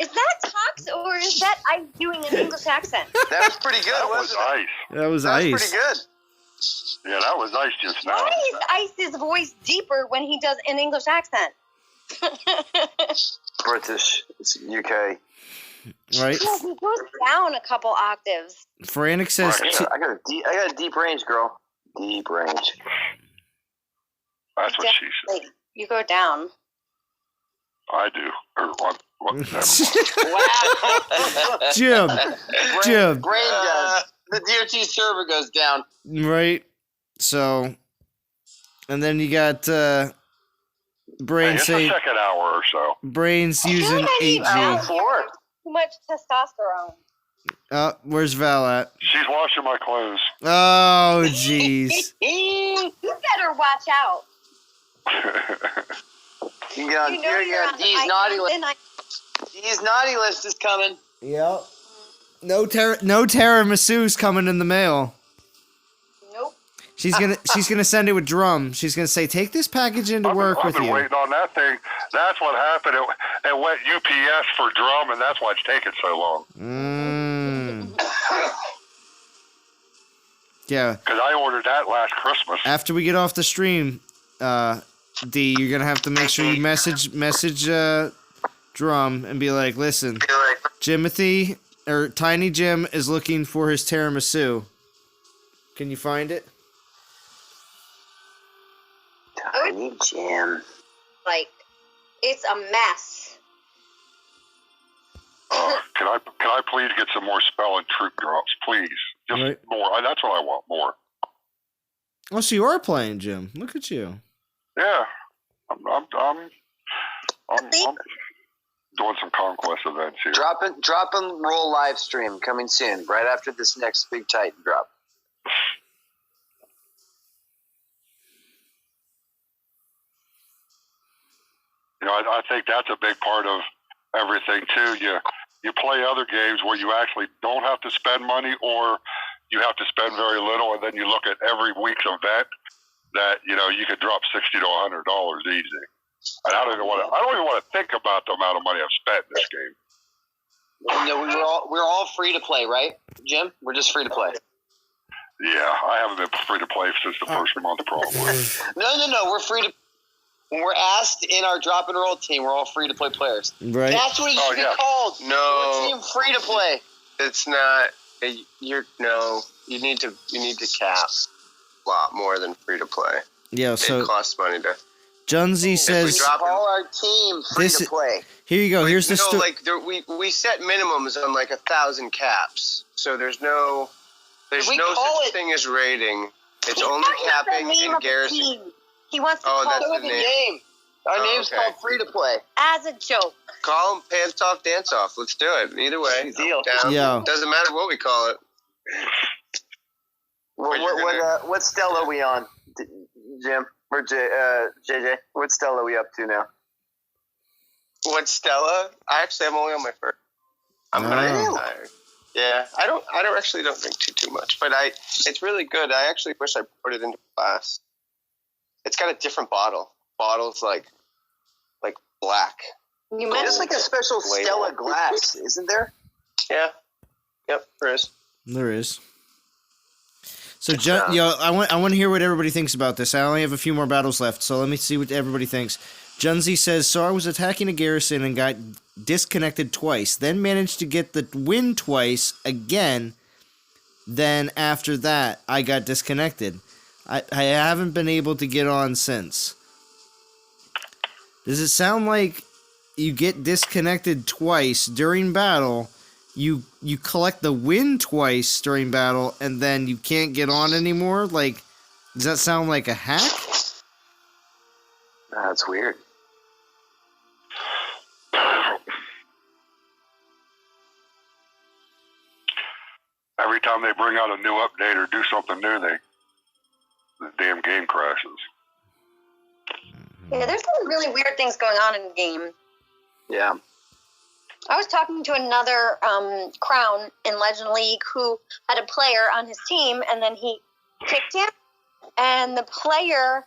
Is that Tox or is that I doing an English accent? That was pretty good, That was wasn't it? ice. That was That was ice. pretty good. Yeah, that was ice just now. Why is Ice's voice deeper when he does an English accent? British. It's UK. Right? No, he goes down a couple octaves. Frantic says, Right. I got a deep range, girl. Deep range. That's what she said. Like, you go down. I do. Or what? Wow. Jim, Brain does. The DOT server goes down. right? So, and then you got Brains it's say the second hour or so. Brains using Too 8G. much testosterone. Where's Val at? She's washing my clothes. Oh, jeez. You better watch out. You can get on, You know you're on D's the naughty island, list. D's naughty list is coming. Yep. No tiramisu's coming in the mail. Nope. She's gonna send it with Drum. She's gonna say, take this package into work with I've been you. waiting on that thing. That's what happened. It went UPS for Drum, and that's why it's taking so long. Yeah. Because I ordered that last Christmas. After we get off the stream, D, you're gonna have to make sure you message Drum and be like, listen, Jimothy or Tiny Jim is looking for his tiramisu. Can you find it? Tiny Jim. Like, it's a mess. Can I please get some more spell and troop drops, please? Just Right. more. That's what I want. More. Oh, so you are playing, Jim. Look at you. Yeah. I'm doing some Conquest events here. Drop and roll live stream coming soon, right after this next big Titan drop. You know, I think that's a big part of everything too. You play other games where you actually don't have to spend money, or you have to spend very little, and then you look at every week's event that you could drop $60 to $100 easy. And I don't even want to think about the amount of money I've spent in this game. No, we're all free to play, right, Jim? We're just free to play. Yeah, I haven't been free to play since the first month, probably. No, we're free to. When we're asked in our drop and roll team, we're all free to play players. Right. That's what it should be called. No. We're a team free to play. It's not. You need to cap a lot more than free to play. Yeah. So it costs money to. Junzi says, Call our team free to play. Here you go. Here's the story. We set minimums on 1,000 caps, so there's no such thing as rating. It's only capping and garrison. He wants to Oh, call that's it the a name. Our name's called free to play. as a joke. Call them pants off, dance off. Let's do it. Either way, Deal. down. Yeah. Doesn't matter what we call it. What Stella are we on, Jim? Or JJ? What Stella are we up to now? What Stella? I'm only on my first. I'm Oh. tired. Yeah, I don't drink too much, but it's really good. I actually wish I poured it into glass. It's got a different bottle. Bottle's like black. There's like a special Label. Stella glass, isn't there? Yeah. Yep, there is. There is. So, I want to hear what everybody thinks about this. I only have a few more battles left, so let me see what everybody thinks. Junzi says, so I was attacking a garrison and got disconnected twice, then managed to get the win twice again. Then after that, I got disconnected. I haven't been able to get on since. Does it sound like you get disconnected twice during battle, you collect the win twice during battle, and then you can't get on anymore? Like, does that sound like a hack? That's weird. Every time they bring out a new update or do something new, the damn game crashes. Yeah, there's some really weird things going on in the game. Yeah. I was talking to another Crown in Legend League who had a player on his team, and then he kicked him, and the player,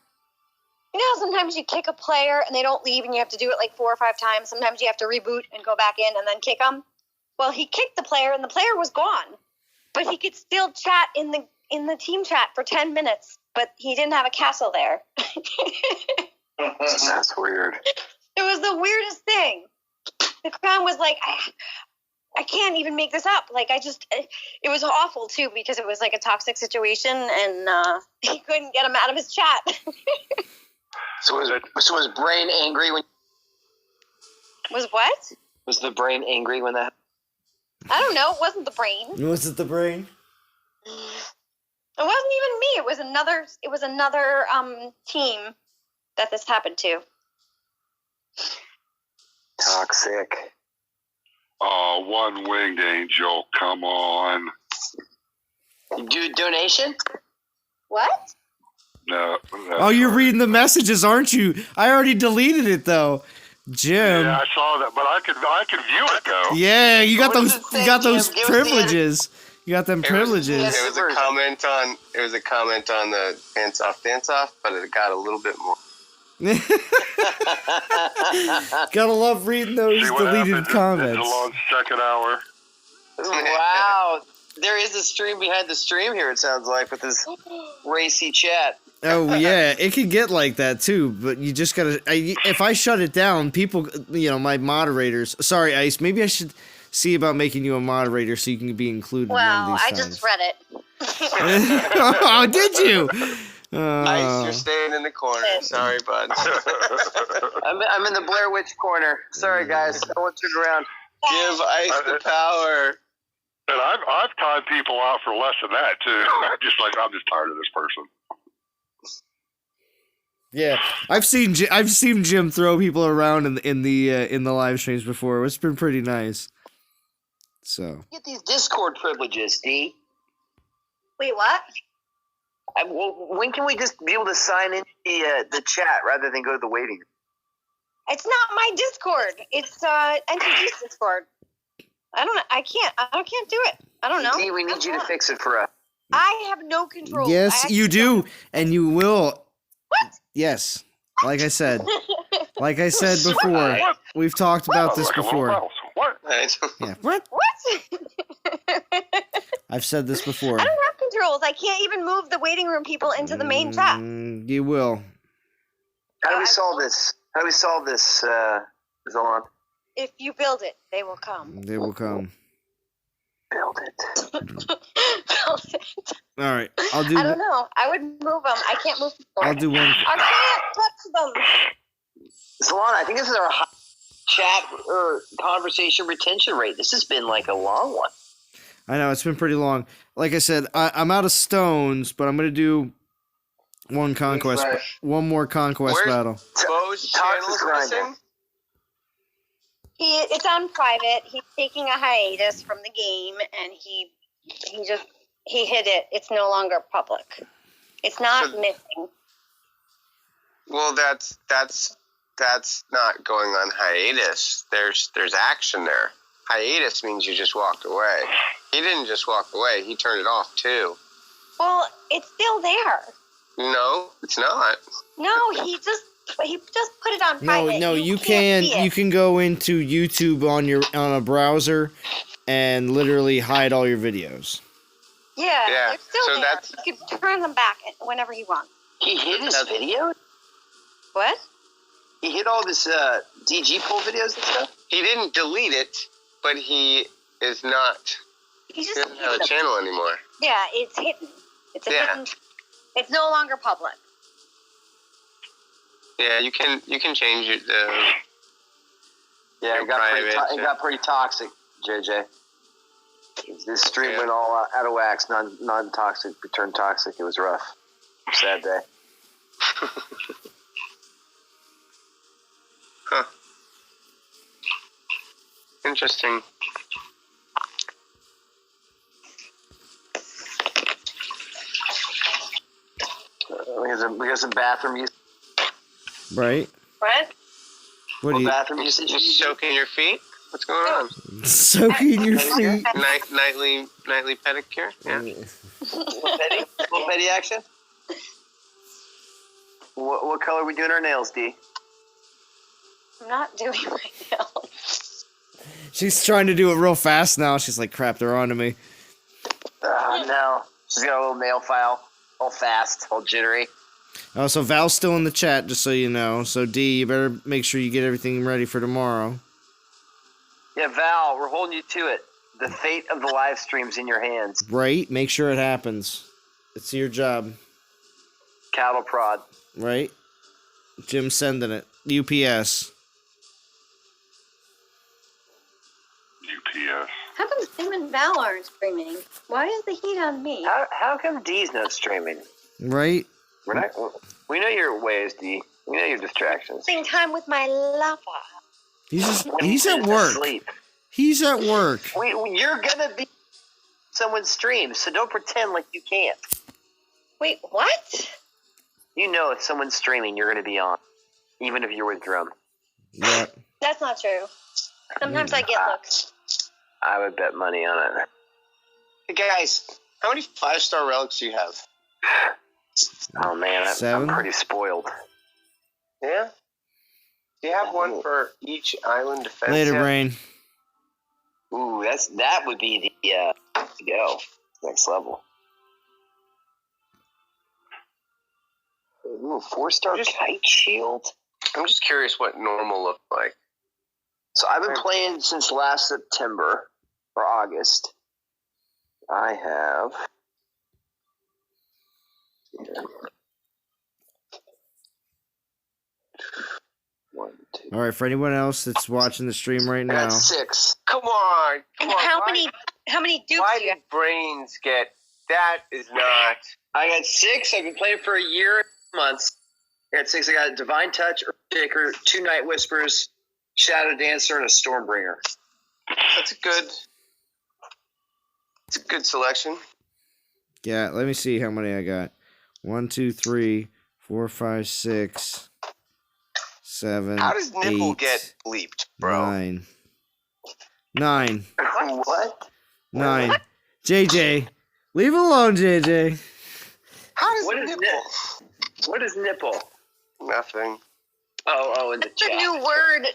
how sometimes you kick a player and they don't leave and you have to do it like 4 or 5 times. Sometimes you have to reboot and go back in and then kick them. Well, he kicked the player and the player was gone, but he could still chat in the team chat for 10 minutes, but he didn't have a castle there. That's weird. It was the weirdest thing. The Crown was like, I can't even make this up. Like, it was awful too, because it was like a toxic situation, and he couldn't get him out of his chat. So was Brain angry when? Was what? Was the Brain angry when that? I don't know. It wasn't the brain. Was it the brain? It wasn't even me. It was another team that this happened to. Sick. Oh, one winged angel. Come on. You do a donation? What? No. Oh, you're reading the messages, aren't you? I already deleted it though, Jim. Yeah, I saw that, but I could view it though. Yeah, you got What those. does it You say, got Jim? those Give us the edit. privileges. You got them privileges. It was a comment on. It was a comment on the dance off, but it got a little bit more. Gotta love reading those See what deleted happens comments. It's a long second hour. Wow. There is a stream behind the stream here, it sounds like, with this racy chat. Oh yeah, it could get like that too, but you just gotta. If I shut it down, people, my moderators. Sorry, Ice. Maybe I should see about making you a moderator so you can be included. Well, one of I these just times. read it. Oh, did you? Ice, you're staying in the corner. Sorry, bud. I'm in the Blair Witch corner. Sorry, guys. I won't turn around. Give Ice the power. And I've timed people out for less than that too. I'm just tired of this person. Yeah, I've seen Jim throw people around in the live streams before. It's been pretty nice. So Get these Discord privileges, D. Wait, what? Well, when can we just be able to sign in the chat rather than go to the waiting room? It's not my Discord. It's NTG's Discord. I can't do it. I don't know. D, we need you to fix it for us. I have no control. yes, you do, and you will. What? Yes, like I said before. We've talked about this Like a little before. mouse. What? Yeah. What? What? I've said this before. I don't have controls. I can't even move the waiting room people into the main chat. You will. How do we solve this, Zolan? If you build it, they will come. They will come. Build it. Build it. All right, I'll do. I don't know. I would move them. I can't move people. I'll do one. I can't touch them. Zolan, I think this is our high chat or conversation retention rate. This has been like a long one. I know it's been pretty long. Like I said, I'm out of stones, but I'm gonna do one conquest, Right. one more conquest Where's- battle. Bo's channel's missing. It's on private. He's taking a hiatus from the game, and he hid it. It's no longer public. It's not So- missing. Well, that's not going on hiatus. There's action there. Hiatus means you just walked away. He didn't just walk away. He turned it off too. Well, it's still there. No, it's not. No, he just put it on private. No, you can't see it. you can go into YouTube on a browser and literally hide all your videos. Yeah, Yeah, they're still so there. that's- You can turn them back whenever he wants. He hid his video? What? He hid all this DG poll videos and stuff? He didn't delete it, but he is not. He He just doesn't have a hid them. channel anymore. Yeah, it's hidden. It's a Yeah. hidden. It's no longer public. Yeah, you can change it. Yeah, it got pretty toxic, JJ. This stream went all out of wax, non-toxic, turned toxic. It was rough. Sad day. Huh. Interesting. We got some bathroom usage. Right? What? What do you Bathroom usage. You soaking your feet? What's going on? soaking your feet? Nightly pedicure? Yeah. Little petty action. What color are we doing our nails, D? I'm not doing my nails. She's trying to do it real fast now. She's like, crap, they're onto me. No. She's got a little nail file. All fast, all jittery. Oh, so Val's still in the chat, just so you know. So D, you better make sure you get everything ready for tomorrow. Yeah, Val, we're holding you to it. The fate of the live stream's in your hands. Right? Make sure it happens. It's your job. Cattle prod. Right? Jim's sending it. UPS. UPS. How come Sim and Val aren't streaming? Why is the heat on me? How come D's not streaming? Right? We're not. We know your ways, D. We know your distractions. Spending time with my lover. He's at work. He's at work. You're gonna be someone's stream, so don't pretend like you can't. Wait, what? You know, if someone's streaming, you're gonna be on, even if you're with Drum. Yeah. That's not true. Sometimes I get looks. I would bet money on it. Hey guys, how many 5-star relics do you have? Oh man, I'm 7? pretty spoiled. Yeah. Do you have one for each island defense? Later, yet? Brain. Ooh, that would be the to go next level. Ooh, 4-star kite shield. I'm just curious what normal looks like. So I've been playing since last September or August. I have. One, two. All right, for anyone else that's watching the stream right I now, got 6. Come on. And how many dupes Why do you have? did brains get? That is not. I got 6. I've been playing for a year and months. I got 6. I got Divine Touch, Earth Shaker, 2 Night Whispers, Shadow Dancer, and a Stormbringer. That's a good. It's a good selection. yeah, let me see how many I got. 1, 2, 3, 4, 5, 6, 7. How does Nipple 8, get bleeped, bro? 9. 9. What? 9. JJ. Leave it alone, JJ. How does What is Nipple? What is nipple? Nothing. Oh, in the It's a chat. new word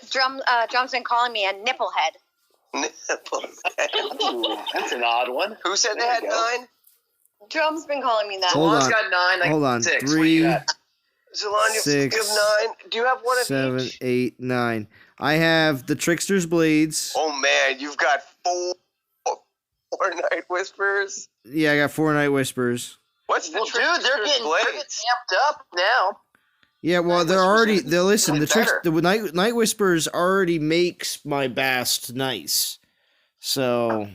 Drum's been calling me, a nipplehead. Nipple. Ooh, that's an odd one. Who said they There had we go. 9? Drum's been calling me that. Hold One's on. got 9. I Hold got on. 6. What do you 3, got? Zalon, you 6, have 9. Do you have one of 7, each? 8, 9. I have the Trickster's Blades. Oh man, you've got 4 Night Whispers. Yeah, I got 4 Night Whispers. What's the Well, dude, they're getting Blades? amped up now. Yeah, well, they're already. They're listen. The better. the Night Whispers already makes my Bast nice. So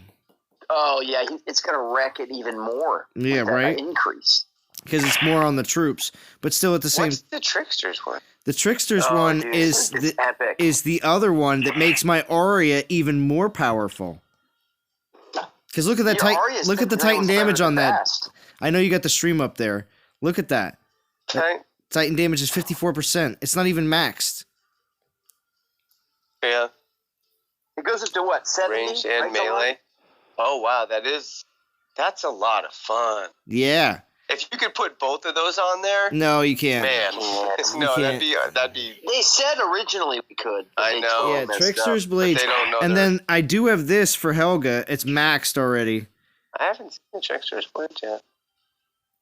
Oh yeah, it's gonna wreck it even more. yeah, That right. Increase. Because it's more on the troops, but still at the same. What's the Trickster's one? The Trickster's Oh, one dude, is it's epic. the other one that makes my Aria even more powerful. Because look at that Your Titan. Arya's Look at the 9 Titan was better damage than on that. Bast. I know you got the stream up there. Look at that. Okay. Titan damage is 54%. It's not even maxed. Yeah. It goes up to what? 70? Range and Right, melee. Oh wow, that's a lot of fun. Yeah. If you could put both of those on there, No, you can't. man, Yeah. no, can't. that'd be. They said originally we could. but I they know. totally Yeah, messed Trickster's up. Blades. They don't know. And their- then I do have this for Helga. It's maxed already. I haven't seen the Trickster's Blades yet.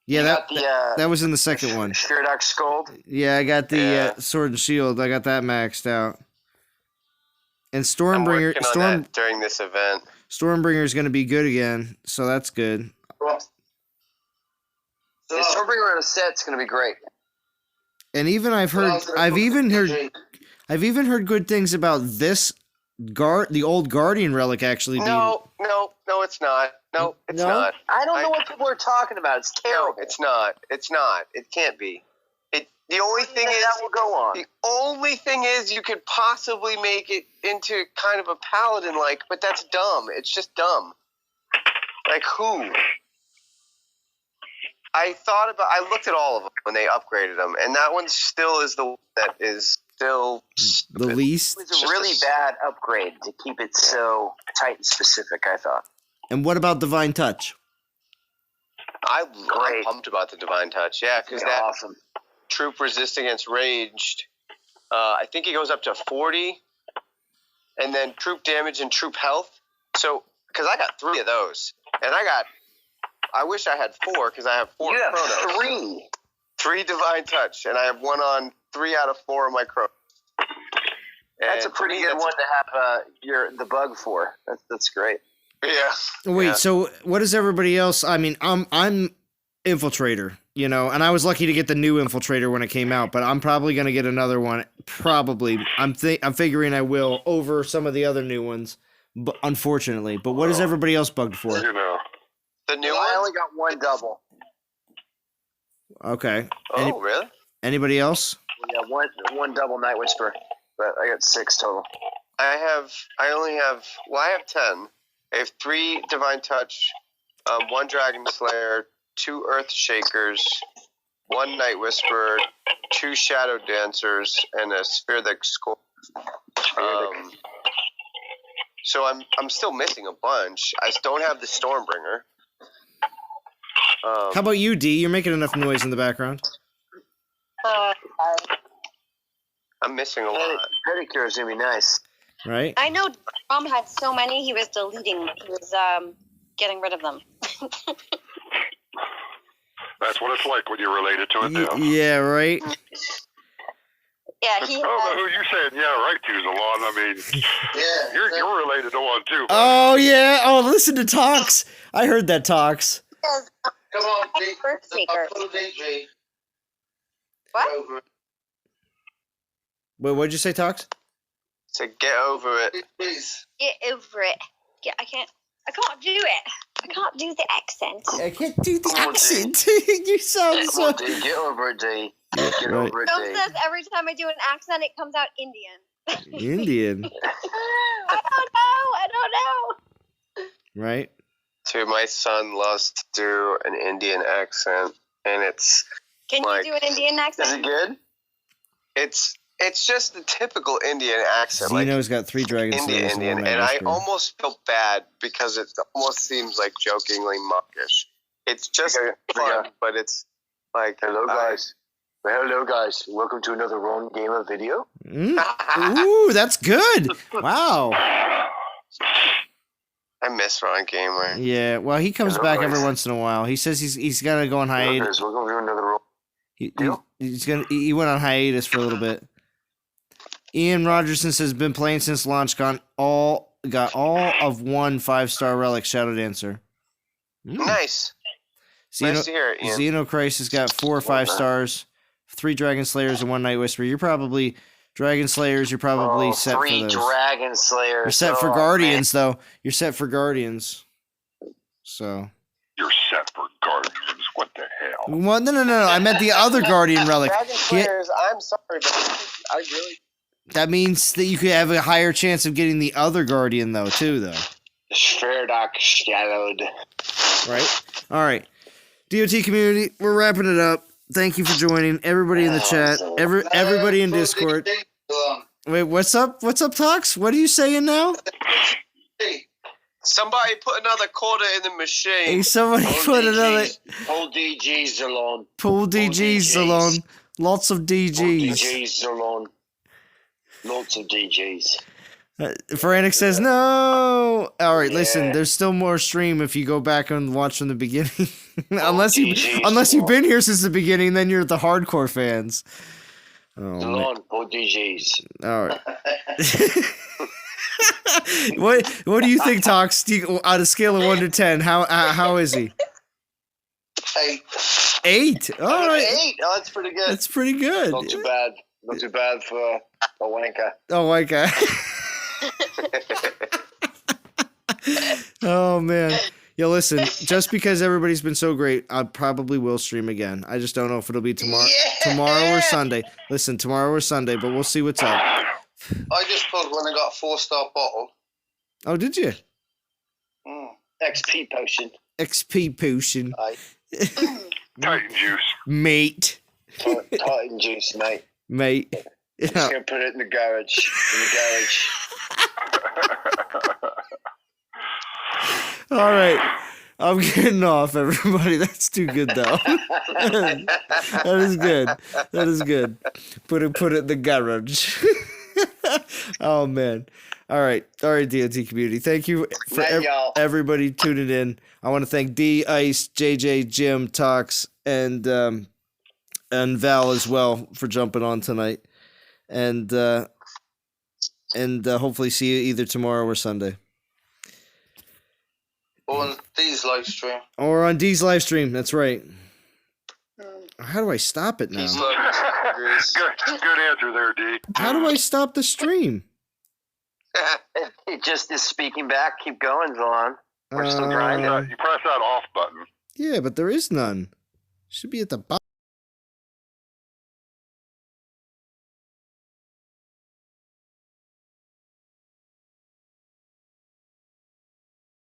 Yeah, You that got the that was in the second one. Spirit Scold. Yeah, I got the Yeah. Sword and Shield. I got that maxed out. And I'm Stormbringer, working on that during this event. Stormbringer is going to be good again, so that's good. The Stormbringer on a set's gonna be great. And even I've even heard good things about this the old Guardian relic actually being. No, it's not. No, it's No? not. I don't know what people are talking about. It's No, terrible. it's not. It's not. It can't be. The only thing is that will go on. the only thing is you could possibly make it into kind of a paladin like, but that's dumb. It's just dumb. Like who? I looked at all of them when they upgraded them, and that one still is the one that is still The stupid. least. It was a really bad upgrade to keep it so Titan specific, I thought. And what about Divine Touch? I'm Great. pumped about the Divine Touch. Yeah, because It's that awesome. troop resist against ranged, I think it goes up to 40, and then troop damage and troop health. So, because I got 3 of those, and I wish I had 4 because I have 4 You have chronos. 3. 3 Divine Touch, and I have 1 on 3 out of 4 of my chronos. That's a And pretty to me, good that's- one to have the bug for. That's great. Yeah. Wait, Yeah. so what is everybody else? I mean, I'm Infiltrator, you know, and I was lucky to get the new Infiltrator when it came out, but I'm probably gonna get another one. Probably, I'm figuring I will over some of the other new ones, but unfortunately. But what is everybody else bugged for? You know. The new I one? only got 1 double. Okay. Oh, really? Anybody else? Yeah, one double Night Whisper, but I got 6 total. I have 10. I have 3 Divine Touch, 1 Dragon Slayer, 2 Earth Shakers, 1 Night Whisperer, 2 Shadow Dancers, and a Spiritic Score. So I'm still missing a bunch. I don't have the Stormbringer. How about you, D? You're making enough noise in the background. I'm missing a lot. Pedicure is gonna be nice. Right? I know Drum had so many, he was deleting. He was getting rid of them. That's what it's like when you're related to it now. Yeah, right? Yeah, I don't know who you saying yeah right to, Zalon. I mean, you're related to one too. Oh, yeah. Oh, listen to Talks. I heard that Talks. Come on, Earth Shaker. What? Wait, what'd you say, Talks? So get over it. Please. Get over it. Yeah, I can't do it. I can't do the accent. I can't do the accent. You sound so... Get over it, D. Get Right. over it, Dom D. says every time I do an accent, it comes out Indian. Indian. I don't know. Right? Dude, my son loves to do an Indian accent, and it's Can like, you do an Indian accent? Is it good? It's just the typical Indian accent. Zeno's got 3 dragon slayers Indian, and and one I Whisperer. almost feel bad because it almost seems like jokingly mockish. It's just fun, but it's like, Hello, guys. Hello, guys. Welcome to another Ron Gamer video. Ooh, that's good. Wow. I miss Ron Gamer. Yeah, well, he comes Hello, back guys. every once in a while. He says he's gonna go on Hello, hiatus. guys. Welcome to another Ron. He went on hiatus for a little bit. Ian Rogerson says been playing since launch. Got all of 1 5-star relic Shadow Dancer. Nice. Nice to hear it, Ian. Xenochrist has got 4 5 stars, 3 Dragon Slayers and 1 Night Whisperer. You're probably Dragon Slayers. You're probably set for 3 those. Dragon Slayers. You're set for Guardians though. You're set for Guardians. So. You're set for Guardians. What the hell? Well, no. I meant the other Guardian relic. Dragon Slayers, I'm sorry, but I really... That means that you could have a higher chance of getting the other Guardian though, though. Spherdock Shadowed. Right? All right. DOT community, we're wrapping it up. Thank you for joining. Everybody in the chat. Everybody in Discord. Wait, what's up? What's up, Tox? What are you saying now? Somebody put another quarter in the machine. Hey, somebody put another... Pull DGs alone. Pull DGs alone. Lots of DGs. DGs alone. Lots of DGs. Frantic says no. All right, listen. There's still more stream if you go back and watch from the beginning. unless you've been here since the beginning, then you're the hardcore fans. Oh, alone, pull DGs. all right. What do you think, Tox? On a scale of 1 to 10, how is he? 8. 8. All right. 8. Oh, that's pretty good. That's pretty good. Not too bad. Not too bad for a wanker. Oh my god. Oh man. Yo, listen, just because everybody's been so great, I probably will stream again. I just don't know if it'll be tomorrow or Sunday. Listen, tomorrow or Sunday, but we'll see what's up. I just pulled when I got a 4-star bottle. Oh, did you? XP potion. XP potion. Titan juice. Mate. Titan juice, mate. Mate. I'm just going to put it in the garage. All right. I'm getting off, everybody. That's too good, though. That is good. That is good. Put it in the garage. Oh, man. All right, DOT community. Thank you for everybody tuning in. I want to thank D, Ice, JJ, Jim, Tox, and Val as well for jumping on tonight. And hopefully see you either tomorrow or Sunday. Or on D's live stream. Or on D's live stream. That's right. How do I stop it now? Good answer there, D. How do I stop the stream? It just is speaking back. Keep going, Vaughn. We're still grinding. You press that off button. Yeah, but there is none. Should be at the bottom.